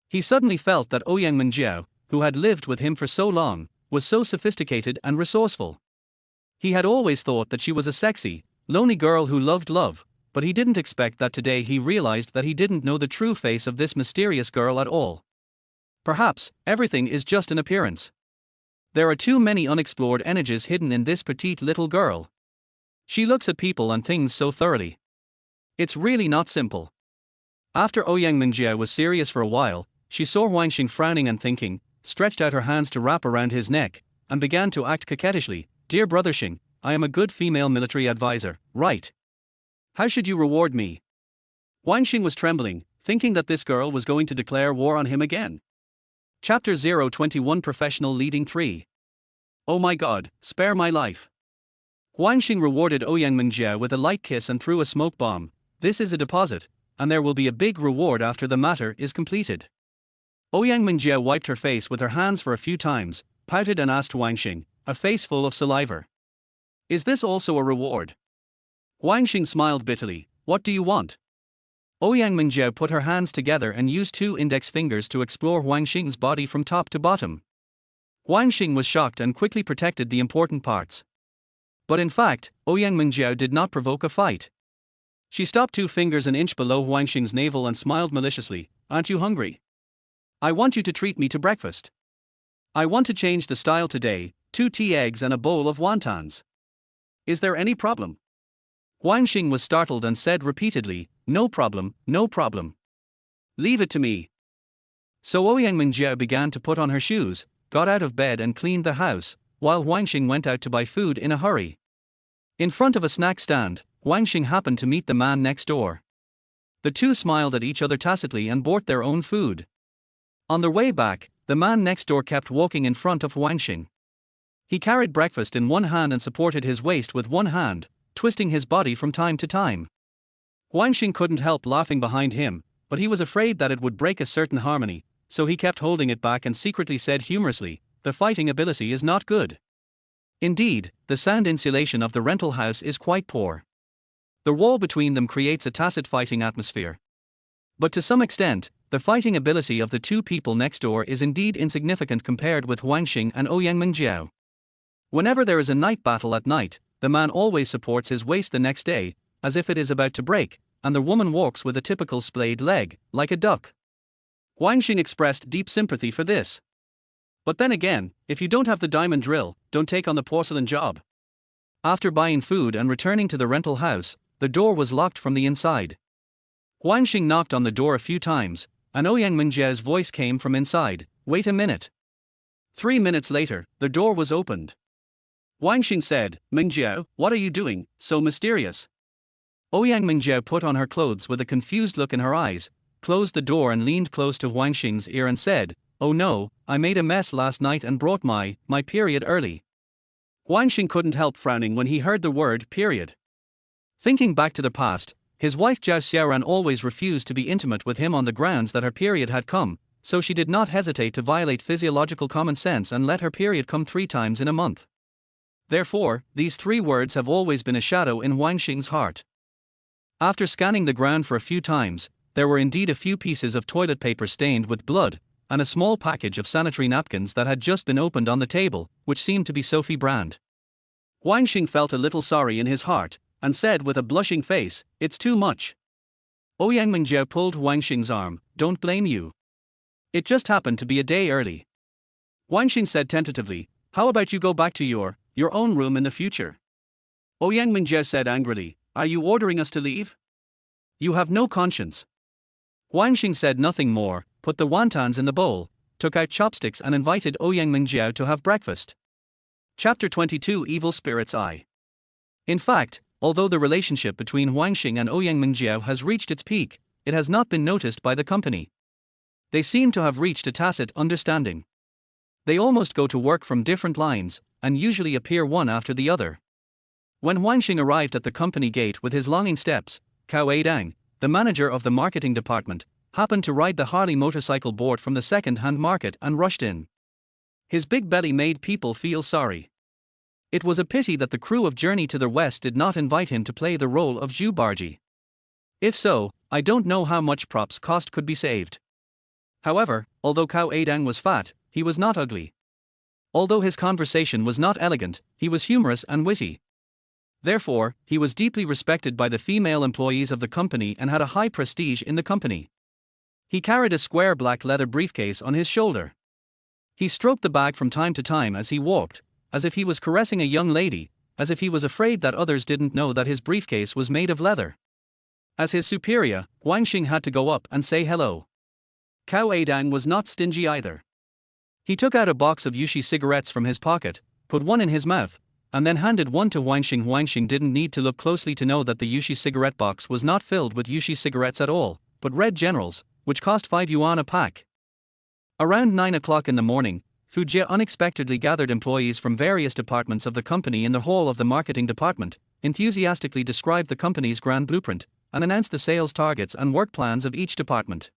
He suddenly felt that Ouyang Mingjiao, who had lived with him for so long, was so sophisticated and resourceful. He had always thought that she was a sexy, lonely girl who loved love, but he didn't expect that today he realized that he didn't know the true face of this mysterious girl at all. Perhaps, everything is just an appearance. There are too many unexplored energies hidden in this petite little girl. She looks at people and things so thoroughly. It's really not simple. After Ouyang Mingjiao was serious for a while, she saw Huang Xing frowning and thinking, stretched out her hands to wrap around his neck, and began to act coquettishly. Dear brother Xing, I am a good female military advisor, right? How should you reward me? Huang Xing was trembling, thinking that this girl was going to declare war on him again. Chapter 021 Professional Leading 3. Oh my god, spare my life. Huang Xing rewarded Ouyang Mingjiao with a light kiss and threw a smoke bomb. This is a deposit, and there will be a big reward after the matter is completed. Ouyang Mingjiao wiped her face with her hands for a few times, pouted and asked Huang Xing, a face full of saliva. Is this also a reward? Huang Xing smiled bitterly, what do you want? Ouyang Mingjiao put her hands together and used two index fingers to explore Huang Xing's body from top to bottom. Huang Xing was shocked and quickly protected the important parts. But in fact, Ouyang Mingjiao did not provoke a fight. She stopped 2 fingers an inch below Huang Xing's navel and smiled maliciously. "Aren't you hungry? I want you to treat me to breakfast. I want to change the style today, 2 tea eggs and a bowl of wontons. Is there any problem?" Huang Xing was startled and said repeatedly, "No problem, no problem. Leave it to me." So Ouyang Mingjiao began to put on her shoes, got out of bed and cleaned the house, while Huang Xing went out to buy food in a hurry. In front of a snack stand, Huang Xing happened to meet the man next door. The two smiled at each other tacitly and bought their own food. On their way back, the man next door kept walking in front of Huang Xing. He carried breakfast in one hand and supported his waist with one hand, twisting his body from time to time. Huang Xing couldn't help laughing behind him, but he was afraid that it would break a certain harmony, so he kept holding it back and secretly said humorously, "The fighting ability is not good. Indeed, the sound insulation of the rental house is quite poor. The wall between them creates a tacit fighting atmosphere. But to some extent, the fighting ability of the two people next door is indeed insignificant compared with Huang Xing and Ouyang Mingjiao. Whenever there is a night battle at night, the man always supports his waist the next day, as if it is about to break, and the woman walks with a typical splayed leg, like a duck." Huang Xing expressed deep sympathy for this. "But then again, if you don't have the diamond drill, don't take on the porcelain job." After buying food and returning to the rental house, the door was locked from the inside. Huang Xing knocked on the door a few times, and Ouyang Mingjiao's voice came from inside, "Wait a minute." 3 minutes later, the door was opened. Huang Xing said, "Mingjiao, what are you doing, so mysterious?" Ouyang Mingjiao put on her clothes with a confused look in her eyes, closed the door and leaned close to Huang Xing's ear and said, "Oh no, I made a mess last night and brought my period early." Huang Xing couldn't help frowning when he heard the word period. Thinking back to the past, his wife Zhao Xiaoran always refused to be intimate with him on the grounds that her period had come, so she did not hesitate to violate physiological common sense and let her period come 3 times in a month. Therefore, these 3 words have always been a shadow in Huang Xing's heart. After scanning the ground for a few times, there were indeed a few pieces of toilet paper stained with blood, and a small package of sanitary napkins that had just been opened on the table, which seemed to be Sophie brand. Huang Xing felt a little sorry in his heart, and said with a blushing face, "It's too much." Ouyang Mingjiao pulled Huang Xing's arm, "Don't blame you. It just happened to be a day early." Huang Xing said tentatively, "How about you go back to your own room in the future?" Ouyang Mingjiao said angrily, "Are you ordering us to leave? You have no conscience." Huang Xing said nothing more, put the wontons in the bowl, took out chopsticks and invited Ouyang Mingjiao to have breakfast. Chapter 22 Evil Spirit's Eye. In fact, although the relationship between Huang Xing and Ouyang Mingjiao has reached its peak, it has not been noticed by the company. They seem to have reached a tacit understanding. They almost go to work from different lines, and usually appear one after the other. When Huang Xing arrived at the company gate with his longing steps, Cao Eidang, the manager of the marketing department, happened to ride the Harley motorcycle bought from the second-hand market and rushed in. His big belly made people feel sorry. It was a pity that the crew of Journey to the West did not invite him to play the role of Zhu Barji. If so, I don't know how much props cost could be saved. However, although Cao Eidang was fat, he was not ugly. Although his conversation was not elegant, he was humorous and witty. Therefore, he was deeply respected by the female employees of the company and had a high prestige in the company. He carried a square black leather briefcase on his shoulder. He stroked the bag from time to time as he walked, as if he was caressing a young lady, as if he was afraid that others didn't know that his briefcase was made of leather. As his superior, Huang Xing had to go up and say hello. Cao Eidang was not stingy either. He took out a box of Yushi cigarettes from his pocket, put one in his mouth, and then handed one to Huang Xing. Huang Xing didn't need to look closely to know that the Yushi cigarette box was not filled with Yushi cigarettes at all, but Red Generals, which cost 5 yuan a pack. Around 9 o'clock in the morning, Fu Jie unexpectedly gathered employees from various departments of the company in the hall of the marketing department, enthusiastically described the company's grand blueprint, and announced the sales targets and work plans of each department.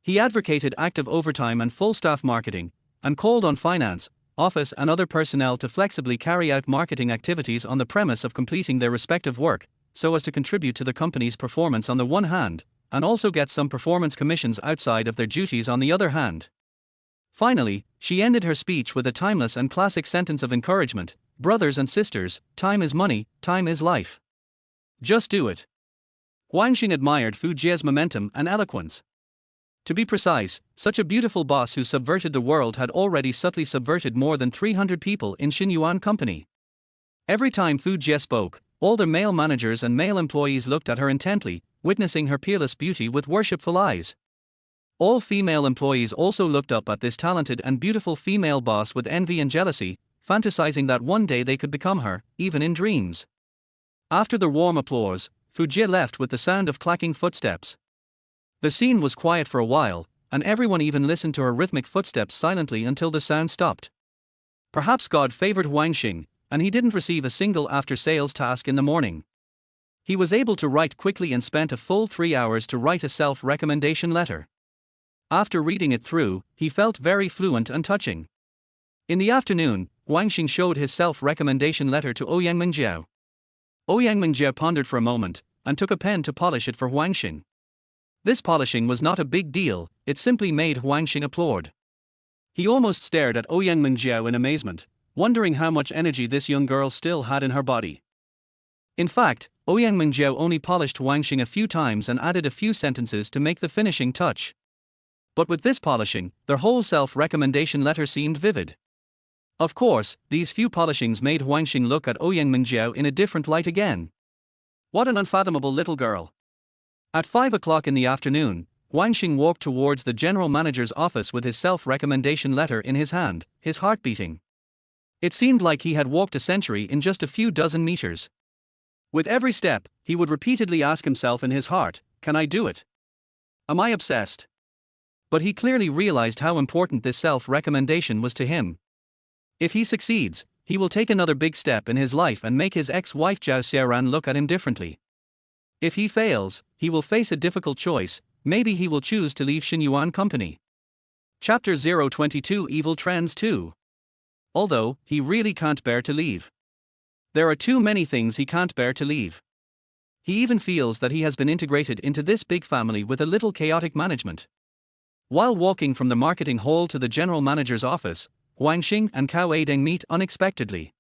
He advocated active overtime and full staff marketing, and called on finance, office and other personnel to flexibly carry out marketing activities on the premise of completing their respective work, so as to contribute to the company's performance on the one hand, and also get some performance commissions outside of their duties on the other hand. Finally, she ended her speech with a timeless and classic sentence of encouragement: brothers and sisters, time is money, time is life. Just do it. Huang Xing admired Fu Jie's momentum and eloquence. To be precise, such a beautiful boss who subverted the world had already subtly subverted more than 300 people in Xinyuan Company. Every time Fu Jie spoke, all the male managers and male employees looked at her intently, witnessing her peerless beauty with worshipful eyes. All female employees also looked up at this talented and beautiful female boss with envy and jealousy, fantasizing that one day they could become her, even in dreams. After the warm applause, Fu Jie left with the sound of clacking footsteps. The scene was quiet for a while, and everyone even listened to her rhythmic footsteps silently until the sound stopped. Perhaps God favored Huang Xing, and he didn't receive a single after-sales task in the morning. He was able to write quickly and spent a full 3 hours to write a self-recommendation letter. After reading it through, he felt very fluent and touching. In the afternoon, Huang Xing showed his self-recommendation letter to Ouyang Mengjiao. Ouyang Mengjiao pondered for a moment, and took a pen to polish it for Huang Xing. This polishing was not a big deal, it simply made Huang Xing applaud. He almost stared at Ouyang Mengjiao in amazement, wondering how much energy this young girl still had in her body. In fact, Ouyang Mengjiao only polished Huang Xing a few times and added a few sentences to make the finishing touch. But with this polishing, their whole self-recommendation letter seemed vivid. Of course, these few polishings made Huang Xing look at Ouyang Mengjiao in a different light again. What an unfathomable little girl. At 5 o'clock in the afternoon, Huang Xing walked towards the general manager's office with his self-recommendation letter in his hand, his heart beating. It seemed like he had walked a century in just a few dozen meters. With every step, he would repeatedly ask himself in his heart, can I do it? Am I obsessed? But he clearly realized how important this self-recommendation was to him. If he succeeds, he will take another big step in his life and make his ex-wife Zhao Xiaoran look at him differently. If he fails, he will face a difficult choice, maybe he will choose to leave Xinyuan Company. Chapter 022 Evil Trends 2. Although, he really can't bear to leave. There are too many things he can't bear to leave. He even feels that he has been integrated into this big family with a little chaotic management. While walking from the marketing hall to the general manager's office, Huang Xing and Cao Eideng meet unexpectedly.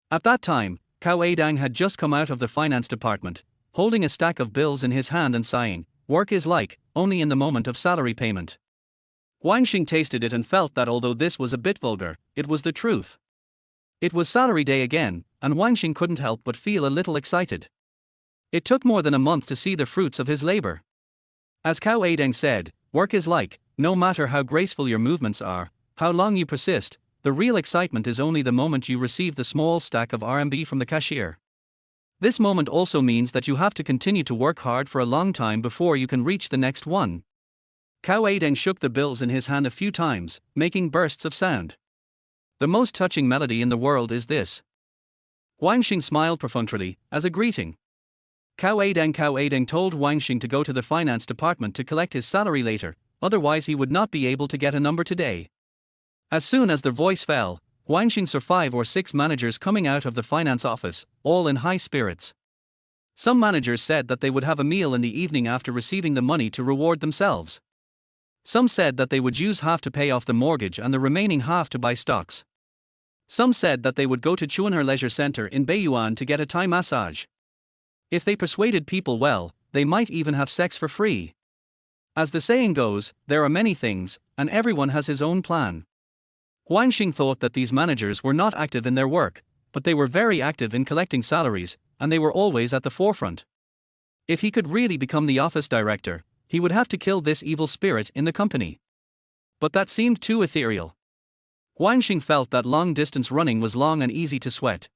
At that time, Cao Eideng had just come out of the finance department, holding a stack of bills in his hand and sighing, work is like, only in the moment of salary payment. Huang Xing tasted it and felt that although this was a bit vulgar, it was the truth. It was salary day again, and Huang Xing couldn't help but feel a little excited. It took more than a month to see the fruits of his labor. As Cao Eideng said, work is like, no matter how graceful your movements are, how long you persist, the real excitement is only the moment you receive the small stack of RMB from the cashier. This moment also means that you have to continue to work hard for a long time before you can reach the next one. Cao Eideng shook the bills in his hand a few times, making bursts of sound. The most touching melody in the world is this. Huang Xing smiled perfunctorily, as a greeting. Cao Eideng told Huang Xing to go to the finance department to collect his salary later, otherwise he would not be able to get a number today. As soon as their voice fell, Huang Xing saw 5 or 6 managers coming out of the finance office, all in high spirits. Some managers said that they would have a meal in the evening after receiving the money to reward themselves. Some said that they would use half to pay off the mortgage and the remaining half to buy stocks. Some said that they would go to Chuanher Leisure Center in Beiyuan to get a Thai massage. If they persuaded people well, they might even have sex for free. As the saying goes, there are many things, and everyone has his own plan. Huang Xing thought that these managers were not active in their work, but they were very active in collecting salaries, and they were always at the forefront. If he could really become the office director, he would have to kill this evil spirit in the company. But that seemed too ethereal. Huang Xing felt that long-distance running was long and easy to sweat.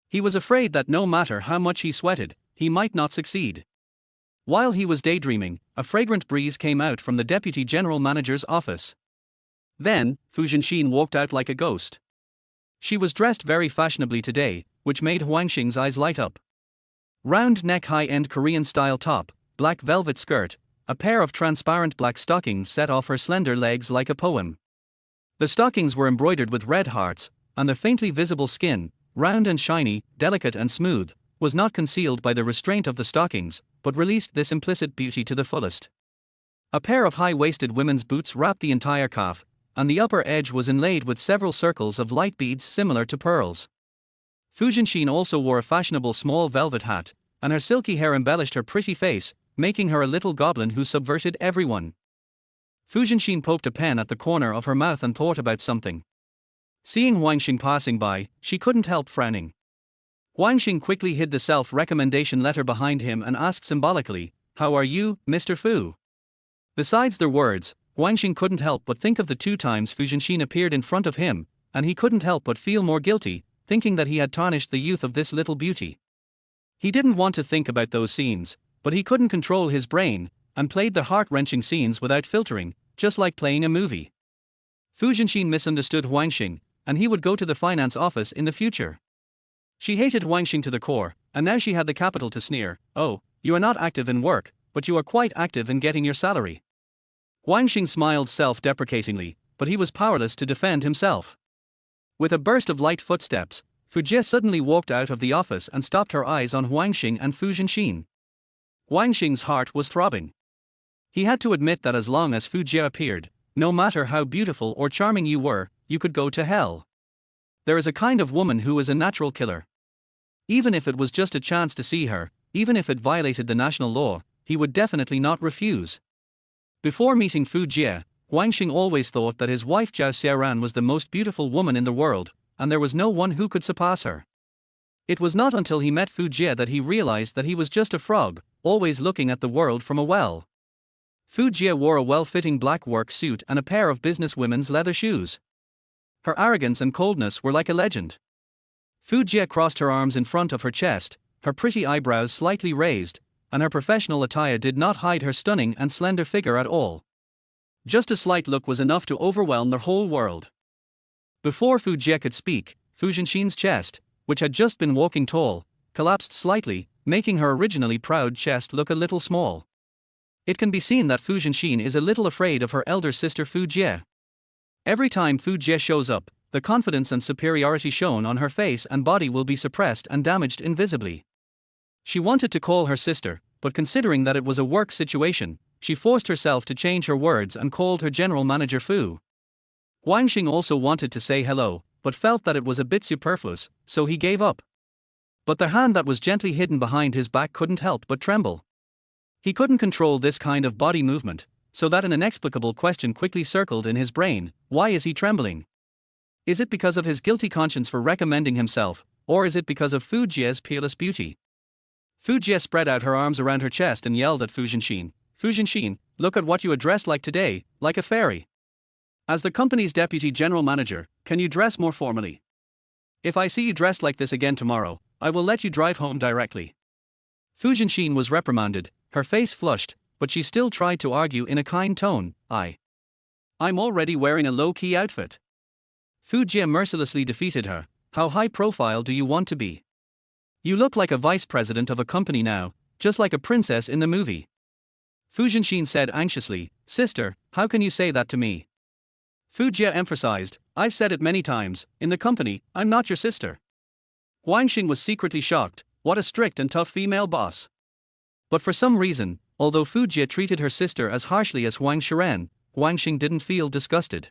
He was afraid that no matter how much he sweated, he might not succeed. While he was daydreaming, a fragrant breeze came out from the deputy general manager's office. Then, Fu Zhenxin walked out like a ghost. She was dressed very fashionably today, which made Huang Xing's eyes light up. Round neck high-end Korean-style top, black velvet skirt, a pair of transparent black stockings set off her slender legs like a poem. The stockings were embroidered with red hearts, and the faintly visible skin, round and shiny, delicate and smooth, was not concealed by the restraint of the stockings, but released this implicit beauty to the fullest. A pair of high-waisted women's boots wrapped the entire calf, and the upper edge was inlaid with several circles of light beads similar to pearls. Fu Jinxin also wore a fashionable small velvet hat, and her silky hair embellished her pretty face, making her a little goblin who subverted everyone. Fu Jinxin poked a pen at the corner of her mouth and thought about something. Seeing Huang Xing passing by, she couldn't help frowning. Huang Xing quickly hid the self-recommendation letter behind him and asked symbolically, "How are you, Mr. Fu?" Besides their words, Huang Xing couldn't help but think of the 2 times Fu Jinxin appeared in front of him, and he couldn't help but feel more guilty, thinking that he had tarnished the youth of this little beauty. He didn't want to think about those scenes, but he couldn't control his brain, and played the heart-wrenching scenes without filtering, just like playing a movie. Fu Jinxin misunderstood Huang Xing, and he would go to the finance office in the future. She hated Huang Xing to the core, and now she had the capital to sneer. "Oh, you are not active in work, but you are quite active in getting your salary." Huang Xing smiled self-deprecatingly, but he was powerless to defend himself. With a burst of light footsteps, Fu Jie suddenly walked out of the office and stopped her eyes on Huang Xing and Fu Jinxin. Huang Xing's heart was throbbing. He had to admit that as long as Fu Jie appeared, no matter how beautiful or charming you were, you could go to hell. There is a kind of woman who is a natural killer. Even if it was just a chance to see her, even if it violated the national law, he would definitely not refuse. Before meeting Fu Jie, Huang Xing always thought that his wife Zhao Xiaoran was the most beautiful woman in the world, and there was no one who could surpass her. It was not until he met Fu Jie that he realized that he was just a frog, always looking at the world from a well. Fu Jie wore a well-fitting black work suit and a pair of businesswomen's leather shoes. Her arrogance and coldness were like a legend. Fu Jie crossed her arms in front of her chest, her pretty eyebrows slightly raised, and her professional attire did not hide her stunning and slender figure at all. Just a slight look was enough to overwhelm the whole world. Before Fu Jie could speak, Fu Jinxin's chest, which had just been walking tall, collapsed slightly, making her originally proud chest look a little small. It can be seen that Fu Jinxin is a little afraid of her elder sister Fu Jie. Every time Fu Jie shows up, the confidence and superiority shown on her face and body will be suppressed and damaged invisibly. She wanted to call her sister, but considering that it was a work situation, she forced herself to change her words and called her general manager Fu. Huang Xing also wanted to say hello, but felt that it was a bit superfluous, so he gave up. But the hand that was gently hidden behind his back couldn't help but tremble. He couldn't control this kind of body movement, so that an inexplicable question quickly circled in his brain: why is he trembling? Is it because of his guilty conscience for recommending himself, or is it because of Fu Jie's peerless beauty? Fu Jie spread out her arms around her chest and yelled at Fu Jinxin, "Fu Jinxin, look at what you are dressed like today, like a fairy. As the company's deputy general manager, can you dress more formally? If I see you dressed like this again tomorrow, I will let you drive home directly." Fu Jinxin was reprimanded, her face flushed, but she still tried to argue in a kind tone. I'm already wearing a low-key outfit." Fu Jie mercilessly defeated her. "How high profile do you want to be? You look like a vice president of a company now, just like a princess in the movie." Fu Jinxin said anxiously, "Sister, how can you say that to me?" Fu Jie emphasized, "I've said it many times, in the company, I'm not your sister." Huang Xing was secretly shocked. What a strict and tough female boss. But for some reason, although Fu Jie treated her sister as harshly as Huang Xiaoran, Huang Xing didn't feel disgusted.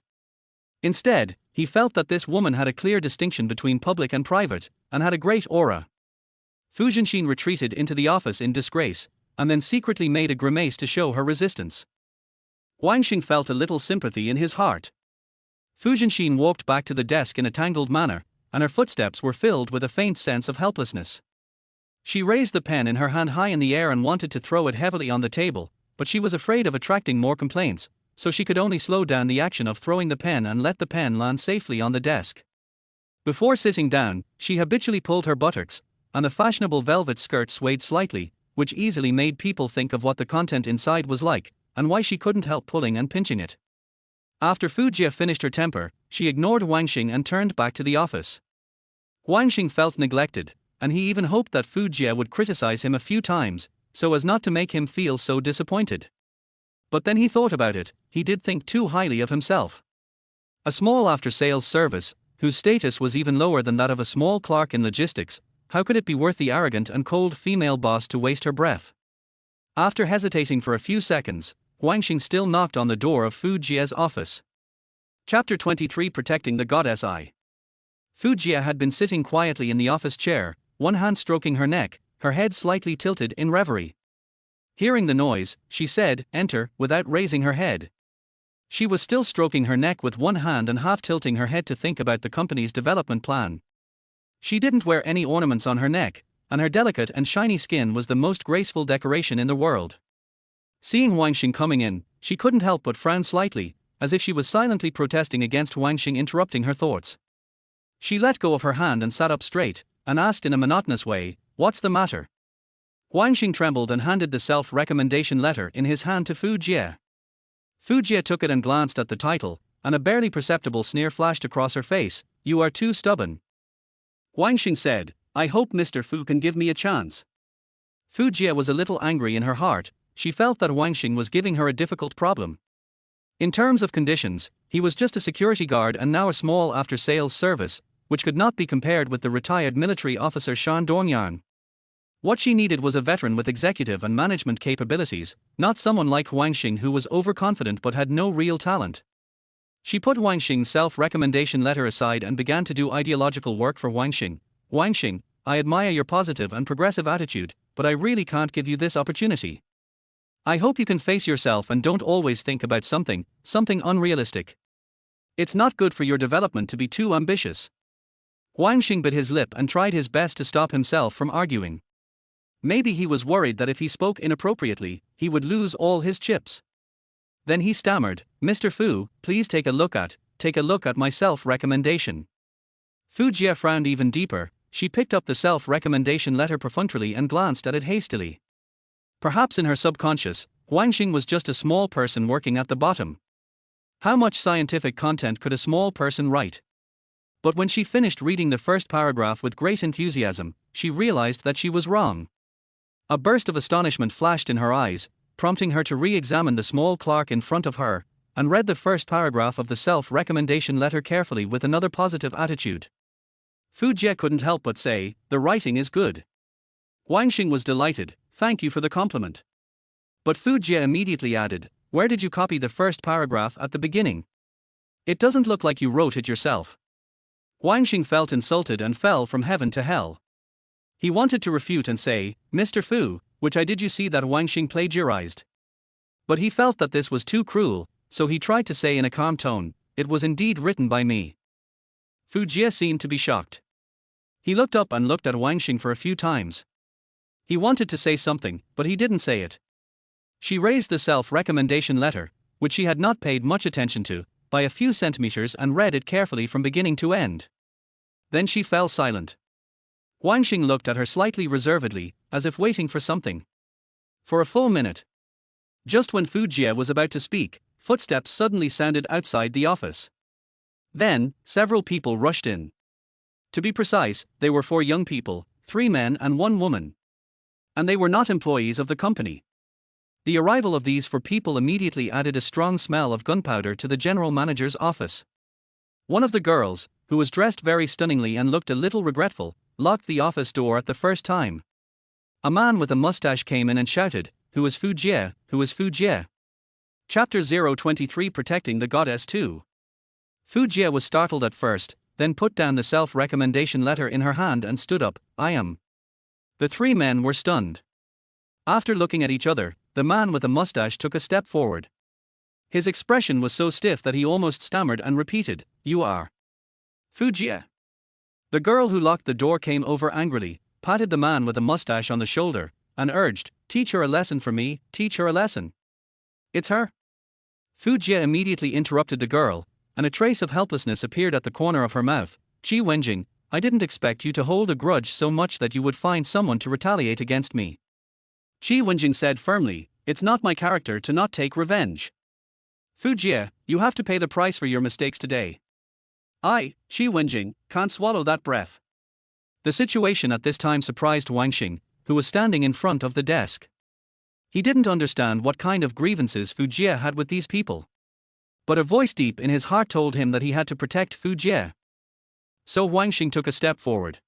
Instead, he felt that this woman had a clear distinction between public and private, and had a great aura. Fu Jinxin retreated into the office in disgrace, and then secretly made a grimace to show her resistance. Huang Xing felt a little sympathy in his heart. Fu Jinxin walked back to the desk in a tangled manner, and her footsteps were filled with a faint sense of helplessness. She raised the pen in her hand high in the air and wanted to throw it heavily on the table, but she was afraid of attracting more complaints, so she could only slow down the action of throwing the pen and let the pen land safely on the desk. Before sitting down, she habitually pulled her buttocks, and the fashionable velvet skirt swayed slightly, which easily made people think of what the content inside was like, and why she couldn't help pulling and pinching it. After Fu Jie finished her temper, she ignored Huang Xing and turned back to the office. Huang Xing felt neglected, and he even hoped that Fu Jie would criticize him a few times, so as not to make him feel so disappointed. But then he thought about it, he did think too highly of himself. A small after-sales service, whose status was even lower than that of a small clerk in logistics, how could it be worth the arrogant and cold female boss to waste her breath? After hesitating for a few seconds, Huang Xing still knocked on the door of Fu Jie's office. Chapter 23 Protecting the Goddess Eye. Fu Jie had been sitting quietly in the office chair, one hand stroking her neck, her head slightly tilted in reverie. Hearing the noise, she said, "Enter," without raising her head. She was still stroking her neck with one hand and half tilting her head to think about the company's development plan. She didn't wear any ornaments on her neck, and her delicate and shiny skin was the most graceful decoration in the world. Seeing Huang Xing coming in, she couldn't help but frown slightly, as if she was silently protesting against Huang Xing interrupting her thoughts. She let go of her hand and sat up straight, and asked in a monotonous way, "What's the matter?" Huang Xing trembled and handed the self-recommendation letter in his hand to Fu Jie. Fu Jie took it and glanced at the title, and a barely perceptible sneer flashed across her face. "You are too stubborn." Huang Xing said, "I hope Mr. Fu can give me a chance." Fu Jie was a little angry in her heart. She felt that Huang Xing was giving her a difficult problem. In terms of conditions, he was just a security guard and now a small after-sales service, which could not be compared with the retired military officer Shan Dongyan. What she needed was a veteran with executive and management capabilities, not someone like Huang Xing who was overconfident but had no real talent. She put Huang Xing's self-recommendation letter aside and began to do ideological work for Huang Xing. "Huang Xing, I admire your positive and progressive attitude, but I really can't give you this opportunity. I hope you can face yourself and don't always think about something unrealistic. It's not good for your development to be too ambitious." Huang Xing bit his lip and tried his best to stop himself from arguing. Maybe he was worried that if he spoke inappropriately, he would lose all his chips. Then he stammered, "Mr. Fu, please take a look at my self-recommendation." Fu Jie frowned even deeper. She picked up the self-recommendation letter perfunctorily and glanced at it hastily. Perhaps in her subconscious, Huang Xing was just a small person working at the bottom. How much scientific content could a small person write? But when she finished reading the first paragraph with great enthusiasm, she realized that she was wrong. A burst of astonishment flashed in her eyes, prompting her to re-examine the small clerk in front of her, and read the first paragraph of the self-recommendation letter carefully with another positive attitude. Fu Jie couldn't help but say, "The writing is good." Huang Xing was delighted. "Thank you for the compliment." But Fu Jie immediately added, "Where did you copy the first paragraph at the beginning? It doesn't look like you wrote it yourself." Huang Xing felt insulted and fell from heaven to hell. He wanted to refute and say, "Mr. Fu, which I did you see that Huang Xing plagiarized?" But he felt that this was too cruel, so he tried to say in a calm tone, "It was indeed written by me." Fu Jie seemed to be shocked. He looked up and looked at Huang Xing for a few times. He wanted to say something, but he didn't say it. She raised the self-recommendation letter, which she had not paid much attention to, by a few centimeters and read it carefully from beginning to end. Then she fell silent. Huang Xing looked at her slightly reservedly, as if waiting for something. For a full minute. Just when Fu Jie was about to speak, footsteps suddenly sounded outside the office. Then, several people rushed in. To be precise, they were 4 young people, 3 men and 1 woman. And they were not employees of the company. The arrival of these 4 people immediately added a strong smell of gunpowder to the general manager's office. One of the girls, who was dressed very stunningly and looked a little regretful, locked the office door at the first time. A man with a mustache came in and shouted, "Who is Fu Jie? Who is Fu Jie?" Chapter 023 Protecting the Goddess 2. Fu Jie was startled at first, then put down the self-recommendation letter in her hand and stood up. "I am." The 3 men were stunned. After looking at each other, the man with the mustache took a step forward. His expression was so stiff that he almost stammered and repeated, "You are Fu Jie." The girl who locked the door came over angrily, patted the man with the mustache on the shoulder, and urged, "Teach her a lesson for me, teach her a lesson." "It's her." Fu Jie immediately interrupted the girl, and a trace of helplessness appeared at the corner of her mouth. "Qi Wenjing, I didn't expect you to hold a grudge so much that you would find someone to retaliate against me." Qi Wenjing said firmly, "It's not my character to not take revenge. Fu Jie, you have to pay the price for your mistakes today." Qi Wenjing, can't swallow that breath." The situation at this time surprised Huang Xing, who was standing in front of the desk. He didn't understand what kind of grievances Fu Jie had with these people. But a voice deep in his heart told him that he had to protect Fu Jie. So Huang Xing took a step forward.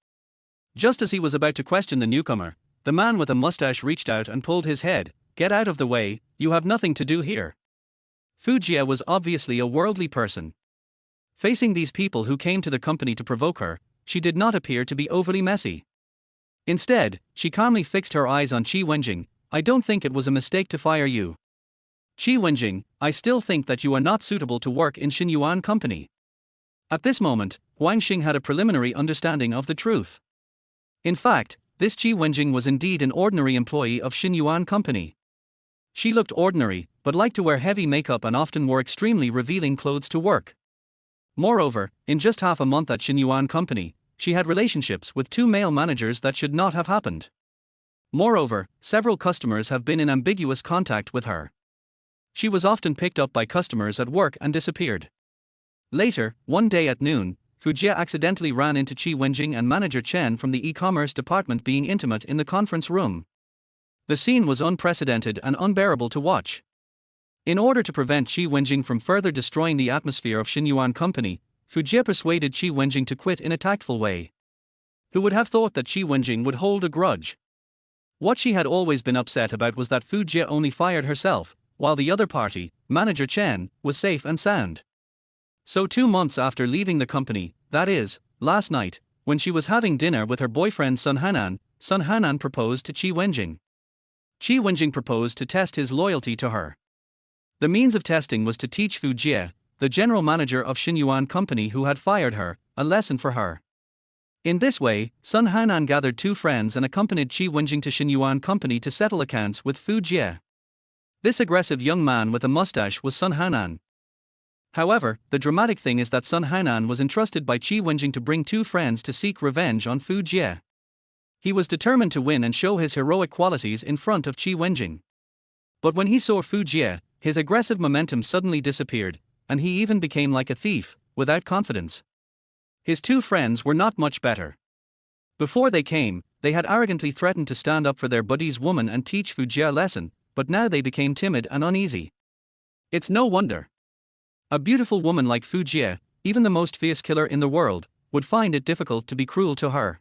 Just as he was about to question the newcomer, the man with a mustache reached out and pulled his head. "Get out of the way, you have nothing to do here." Fu Jie was obviously a worldly person. Facing these people who came to the company to provoke her, she did not appear to be overly messy. Instead, she calmly fixed her eyes on Qi Wenjing. I don't think it was a mistake to fire you. Qi Wenjing, I still think that you are not suitable to work in Xinyuan Company. At this moment, Huang Xing had a preliminary understanding of the truth. In fact, this Qi Wenjing was indeed an ordinary employee of Xinyuan Company. She looked ordinary, but liked to wear heavy makeup and often wore extremely revealing clothes to work. Moreover, in just half a month at Xinyuan Company, she had relationships with 2 male managers that should not have happened. Moreover, several customers have been in ambiguous contact with her. She was often picked up by customers at work and disappeared. Later, one day at noon, Fujie accidentally ran into Qi Wenjing and manager Chen from the e-commerce department being intimate in the conference room. The scene was unprecedented and unbearable to watch. In order to prevent Qi Wenjing from further destroying the atmosphere of Xinyuan Company, Fujie persuaded Qi Wenjing to quit in a tactful way. Who would have thought that Qi Wenjing would hold a grudge? What she had always been upset about was that Fujie only fired herself, while the other party, manager Chen, was safe and sound. So 2 months after leaving the company, that is, last night, when she was having dinner with her boyfriend Sun Hanan proposed to Qi Wenjing. Qi Wenjing proposed to test his loyalty to her. The means of testing was to teach Fujie, the general manager of Xinyuan Company who had fired her, a lesson for her. In this way, Sun Hanan gathered 2 friends and accompanied Qi Wenjing to Xinyuan Company to settle accounts with Fujie. This aggressive young man with a mustache was Sun Hanan. However, the dramatic thing is that Sun Hanan was entrusted by Qi Wenjing to bring 2 friends to seek revenge on Fujie. He was determined to win and show his heroic qualities in front of Qi Wenjing. But when he saw Fujie, his aggressive momentum suddenly disappeared, and he even became like a thief, without confidence. His 2 friends were not much better. Before they came, they had arrogantly threatened to stand up for their buddy's woman and teach Fujie a lesson, but now they became timid and uneasy. It's no wonder. A beautiful woman like Fujie, even the most fierce killer in the world, would find it difficult to be cruel to her.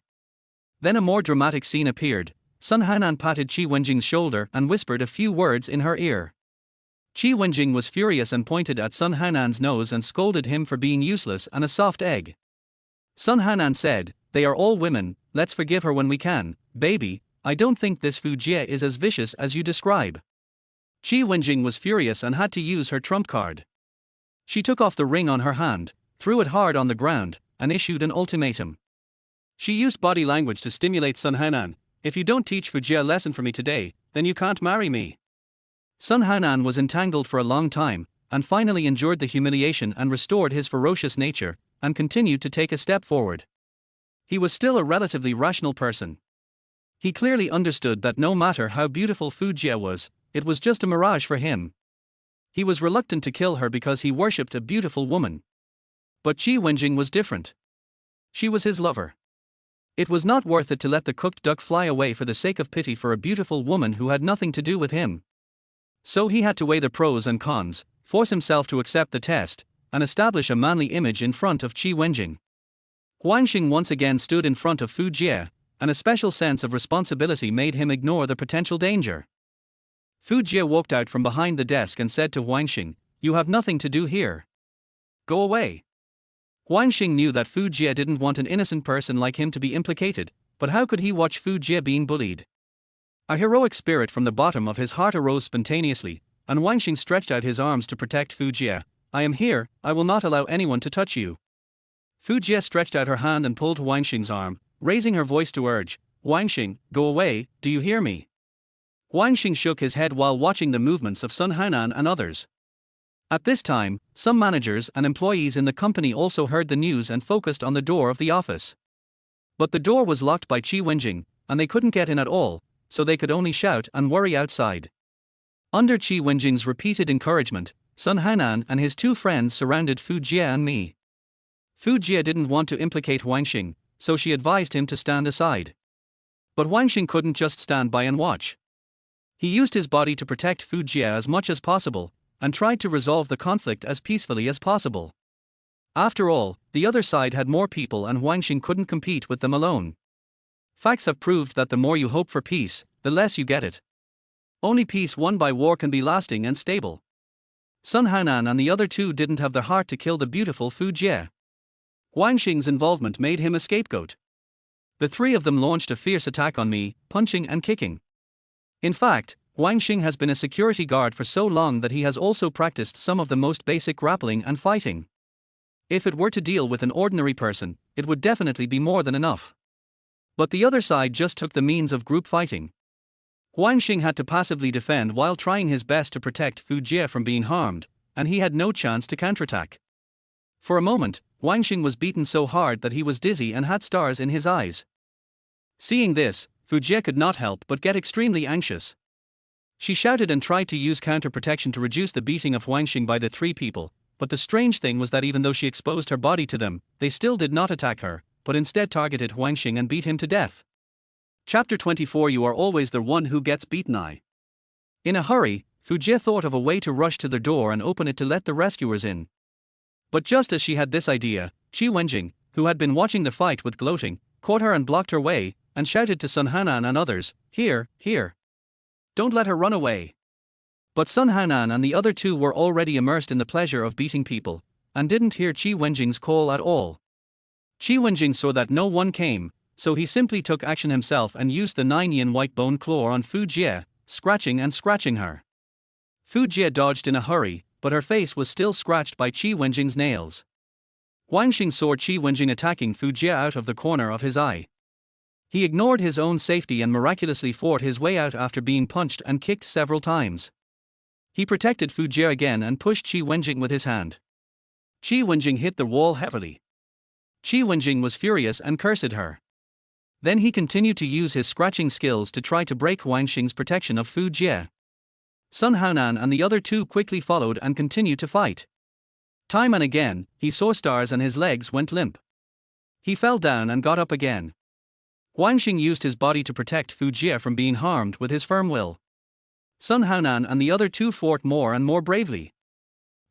Then a more dramatic scene appeared. Sun Hanan patted Qi Wenjing's shoulder and whispered a few words in her ear. Qi Wenjing was furious and pointed at Sun Hanan's nose and scolded him for being useless and a soft egg. Sun Hanan said, "They are all women, let's forgive her when we can, baby, I don't think this Fujie is as vicious as you describe." Qi Wenjing was furious and had to use her trump card. She took off the ring on her hand, threw it hard on the ground, and issued an ultimatum. She used body language to stimulate Sun Hanan. "If you don't teach Fujie a lesson for me today, then you can't marry me." Sun Hanan was entangled for a long time, and finally endured the humiliation and restored his ferocious nature, and continued to take a step forward. He was still a relatively rational person. He clearly understood that no matter how beautiful Fujie was, it was just a mirage for him. He was reluctant to kill her because he worshipped a beautiful woman. But Qi Wenjing was different. She was his lover. It was not worth it to let the cooked duck fly away for the sake of pity for a beautiful woman who had nothing to do with him. So he had to weigh the pros and cons, force himself to accept the test, and establish a manly image in front of Qi Wenjing. Huang Xing once again stood in front of Fujie, and a special sense of responsibility made him ignore the potential danger. Fujie walked out from behind the desk and said to Huang Xing, "You have nothing to do here. Go away." Huang Xing knew that Fujie didn't want an innocent person like him to be implicated, but how could he watch Fujie being bullied? A heroic spirit from the bottom of his heart arose spontaneously, and Huang Xing stretched out his arms to protect Fujie. "I am here, I will not allow anyone to touch you." Fujie stretched out her hand and pulled Huang Xing's arm, raising her voice to urge, "Huang Xing, go away, do you hear me?" Huang Xing shook his head while watching the movements of Sun Hanan and others. At this time, some managers and employees in the company also heard the news and focused on the door of the office. But the door was locked by Qi Wenjing, and they couldn't get in at all, so they could only shout and worry outside. Under Qi Wenjing's repeated encouragement, Sun Hanan and his 2 friends surrounded Fujie and me. Fujie didn't want to implicate Huang Xing, so she advised him to stand aside. But Huang Xing couldn't just stand by and watch. He used his body to protect Fujie as much as possible, and tried to resolve the conflict as peacefully as possible. After all, the other side had more people and Huang Xing couldn't compete with them alone. Facts have proved that the more you hope for peace, the less you get it. Only peace won by war can be lasting and stable. Sun Hanan and the other two didn't have the heart to kill the beautiful Fu Jie. Huang Xing's involvement made him a scapegoat. The three of them launched a fierce attack on me, punching and kicking. In fact, Huang Xing has been a security guard for so long that he has also practiced some of the most basic grappling and fighting. If it were to deal with an ordinary person, it would definitely be more than enough. But the other side just took the means of group fighting. Huang Xing had to passively defend while trying his best to protect Fu Jie from being harmed, and he had no chance to counterattack. For a moment, Huang Xing was beaten so hard that he was dizzy and had stars in his eyes. Seeing this, Fu Jie could not help but get extremely anxious. She shouted and tried to use counter-protection to reduce the beating of Huang Xing by the three people, but the strange thing was that even though she exposed her body to them, they still did not attack her, but instead targeted Huang Xing and beat him to death. Chapter 24. You are always the one who gets beaten. In a hurry, Fu Jie thought of a way to rush to the door and open it to let the rescuers in. But just as she had this idea, Qi Wenjing, who had been watching the fight with gloating, caught her and blocked her way, and shouted to Sun Hanan and others, "Here, here! Don't let her run away." But Sun Hanan and the other two were already immersed in the pleasure of beating people, and didn't hear Qi Wenjing's call at all. Qi Wenjing saw that no one came, so he simply took action himself and used the 9-yin white bone claw on Fu Jie, scratching and scratching her. Fu Jie dodged in a hurry, but her face was still scratched by Qi Wenjing's nails. Huang Xing saw Qi Wenjing attacking Fu Jie out of the corner of his eye. He ignored his own safety and miraculously fought his way out after being punched and kicked several times. He protected Fu Jie again and pushed Qi Wenjing with his hand. Qi Wenjing hit the wall heavily. Qi Wenjing was furious and cursed her. Then he continued to use his scratching skills to try to break Huang Xing's protection of Fu Jie. Sun Hanan and the other two quickly followed and continued to fight. Time and again, he saw stars and his legs went limp. He fell down and got up again. Huang Xing used his body to protect Fu Jie from being harmed with his firm will. Sun Hanan and the other two fought more and more bravely.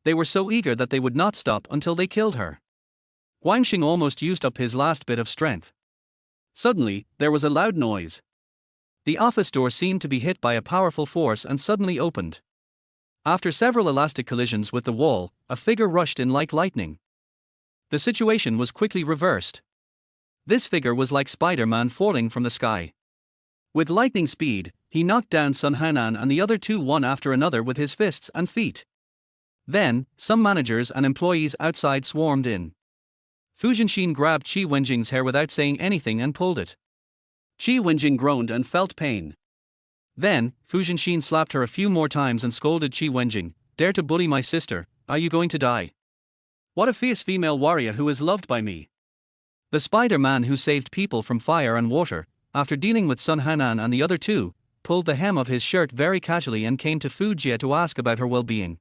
They were so eager that they would not stop until they killed her. Huang Xing almost used up his last bit of strength. Suddenly, there was a loud noise. The office door seemed to be hit by a powerful force and suddenly opened. After several elastic collisions with the wall, a figure rushed in like lightning. The situation was quickly reversed. This figure was like Spider-Man falling from the sky. With lightning speed, he knocked down Sun Hanan and the other two one after another with his fists and feet. Then, some managers and employees outside swarmed in. Fu Jianxin grabbed Qi Wenjing's hair without saying anything and pulled it. Qi Wenjing groaned and felt pain. Then, Fu Jianxin slapped her a few more times and scolded Qi Wenjing, "Dare to bully my sister, are you going to die? What a fierce female warrior who is loved by me." The Spider-Man who saved people from fire and water, after dealing with Sun Hanan and the other two, pulled the hem of his shirt very casually and came to Fu Jie to ask about her well-being.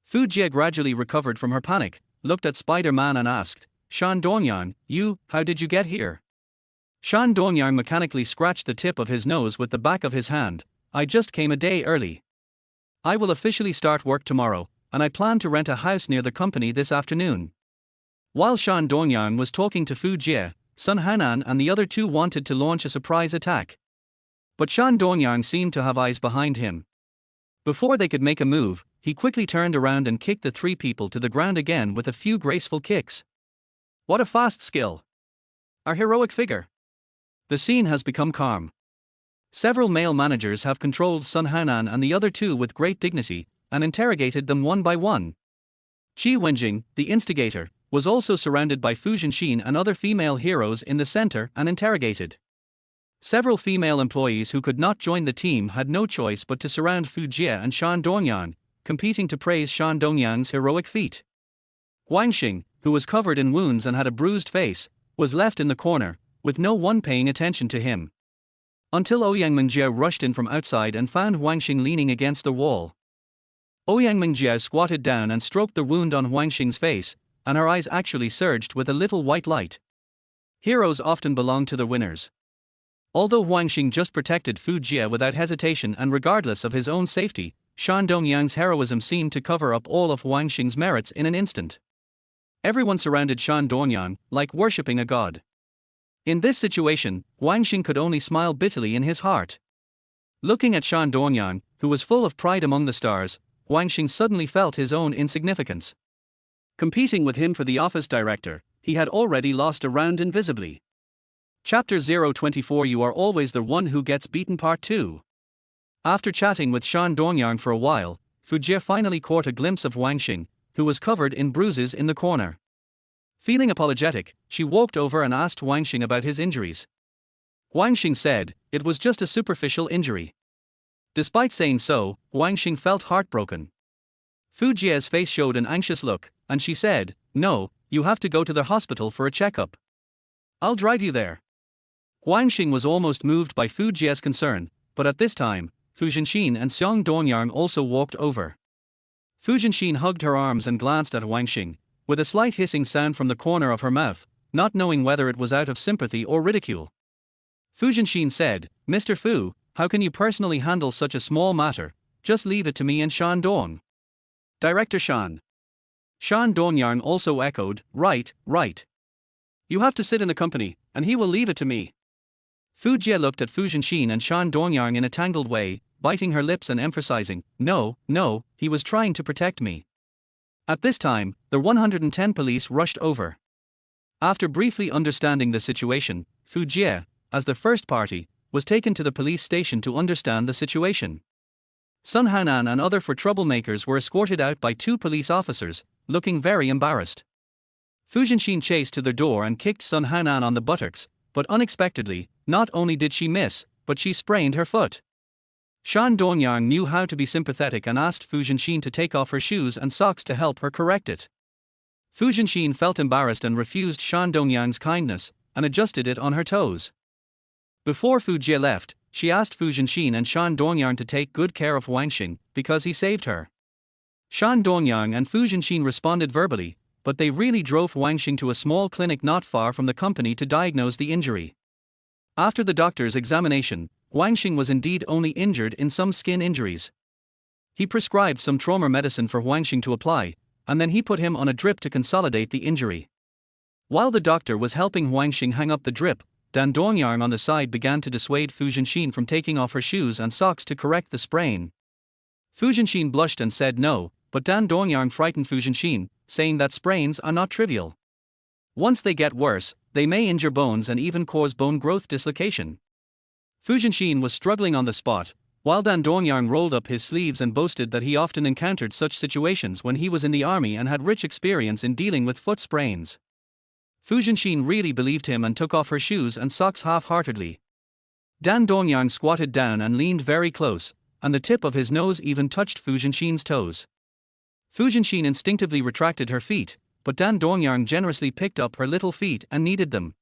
Fu Jie gradually recovered from her panic, looked at Spider-Man and asked, "Shan Dongyang, how did you get here?" Shan Dongyang mechanically scratched the tip of his nose with the back of his hand. "I just came a day early. I will officially start work tomorrow, and I plan to rent a house near the company this afternoon." While Shan Dongyang was talking to Fu Jie, Sun Hanan and the other two wanted to launch a surprise attack. But Shan Dongyang seemed to have eyes behind him. Before they could make a move, he quickly turned around and kicked the three people to the ground again with a few graceful kicks. What a fast skill! A heroic figure! The scene has become calm. Several male managers have controlled Sun Hanan and the other two with great dignity, and interrogated them one by one. Qi Wenjing, the instigator, was also surrounded by Fu Jianxin and other female heroes in the center and interrogated. Several female employees who could not join the team had no choice but to surround Fu Jie and Shan Dongyang, competing to praise Shan Dongyang's heroic feat. Huang Xing, who was covered in wounds and had a bruised face, was left in the corner, with no one paying attention to him. Until Ouyang Mengjie rushed in from outside and found Huang Xing leaning against the wall. Ouyang Mengjie squatted down and stroked the wound on Huang Xing's face, and her eyes actually surged with a little white light. Heroes often belong to the winners. Although Huang Xing just protected Fu Jie without hesitation and regardless of his own safety, Shan Dongyang's heroism seemed to cover up all of Huang Xing's merits in an instant. Everyone surrounded Shan Dongyang, like worshipping a god. In this situation, Huang Xing could only smile bitterly in his heart. Looking at Shan Dongyang, who was full of pride among the stars, Huang Xing suddenly felt his own insignificance. Competing with him for the office director, he had already lost a round invisibly. Chapter 024 You Are Always the One Who Gets Beaten Part 2. After chatting with Shan Dongyang for a while, Fu Jie finally caught a glimpse of Huang Xing, who was covered in bruises in the corner. Feeling apologetic, she walked over and asked Huang Xing about his injuries. Huang Xing said, it was just a superficial injury. Despite saying so, Huang Xing felt heartbroken. Fu Jie's face showed an anxious look, and she said, no, you have to go to the hospital for a checkup. I'll drive you there. Huang Xing was almost moved by Fu Jie's concern, but at this time, Fu Zhenxin and Xiang Donyang also walked over. Fu Zhenxin hugged her arms and glanced at Huang Xing, with a slight hissing sound from the corner of her mouth, not knowing whether it was out of sympathy or ridicule. Fu Zhenxin said, Mr. Fu, how can you personally handle such a small matter? Just leave it to me and Shan Dong. Director Shan. Shan Donyang also echoed, right. You have to sit in the company, and he will leave it to me. Fu Jie looked at Fu Zhenxin and Shan Donyang in a tangled way, biting her lips and emphasizing, no, he was trying to protect me. At this time, the 110 police rushed over. After briefly understanding the situation, Fu Jie, as the first party, was taken to the police station to understand the situation. Sun Hanan and other four troublemakers were escorted out by 2 police officers, looking very embarrassed. Fu Zhenxin chased to their door and kicked Sun Hanan on the buttocks, but unexpectedly, not only did she miss, but she sprained her foot. Shan Donyang knew how to be sympathetic and asked Fu Zhenxin to take off her shoes and socks to help her correct it. Fu Zhenxin felt embarrassed and refused Shan Dongyang's kindness, and adjusted it on her toes. Before Fu Jie left, she asked Fu Zhenxin and Shan Dongyang to take good care of Huang Xing, because he saved her. Shan Dongyang and Fu Zhenxin responded verbally, but they really drove Huang Xing to a small clinic not far from the company to diagnose the injury. After the doctor's examination, Huang Xing was indeed only injured in some skin injuries. He prescribed some trauma medicine for Huang Xing to apply, and then he put him on a drip to consolidate the injury. While the doctor was helping Huang Xing hang up the drip, Dan Dongyang on the side began to dissuade Fu Zhenxin from taking off her shoes and socks to correct the sprain. Fu Zhenxin blushed and said no, but Dan Dongyang frightened Fu Zhenxin, saying that sprains are not trivial. Once they get worse, they may injure bones and even cause bone growth dislocation. Fu Zhenxin was struggling on the spot, while Dan Dongyang rolled up his sleeves and boasted that he often encountered such situations when he was in the army and had rich experience in dealing with foot sprains. Fu Zhenxin really believed him and took off her shoes and socks half-heartedly. Dan Dongyang squatted down and leaned very close, and the tip of his nose even touched Fu Zhenxin's toes. Fu Zhenxin instinctively retracted her feet, but Dan Dongyang generously picked up her little feet and kneaded them.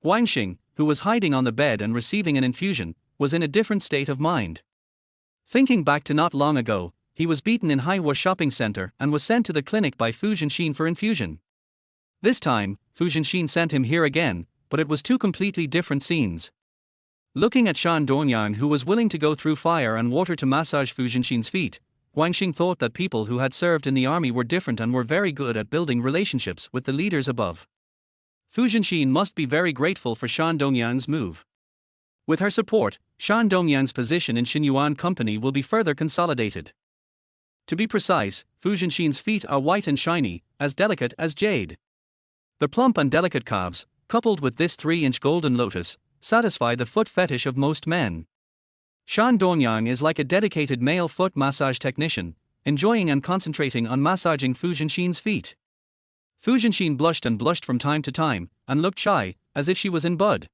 Huang Xing, who was hiding on the bed and receiving an infusion, was in a different state of mind. Thinking back to not long ago, he was beaten in Haiwa shopping center and was sent to the clinic by Fu Zhenxin for infusion. This time, Fu Zhenxin sent him here again, but it was 2 completely different scenes. Looking at Shan Dongyang, who was willing to go through fire and water to massage Fu Zhenxin's feet, Huang Xing thought that people who had served in the army were different and were very good at building relationships with the leaders above. Fu Zhenxin must be very grateful for Shan Dongyang's move. With her support, Shan Dongyang's position in Xinyuan Company will be further consolidated. To be precise, Fu Zhenxin's feet are white and shiny, as delicate as jade. The plump and delicate calves, coupled with this 3-inch golden lotus, satisfy the foot fetish of most men. Shan Dongyang is like a dedicated male foot massage technician, enjoying and concentrating on massaging Fu Zhenxin's feet. Fu Zhenxin blushed from time to time, and looked shy, as if she was in bud.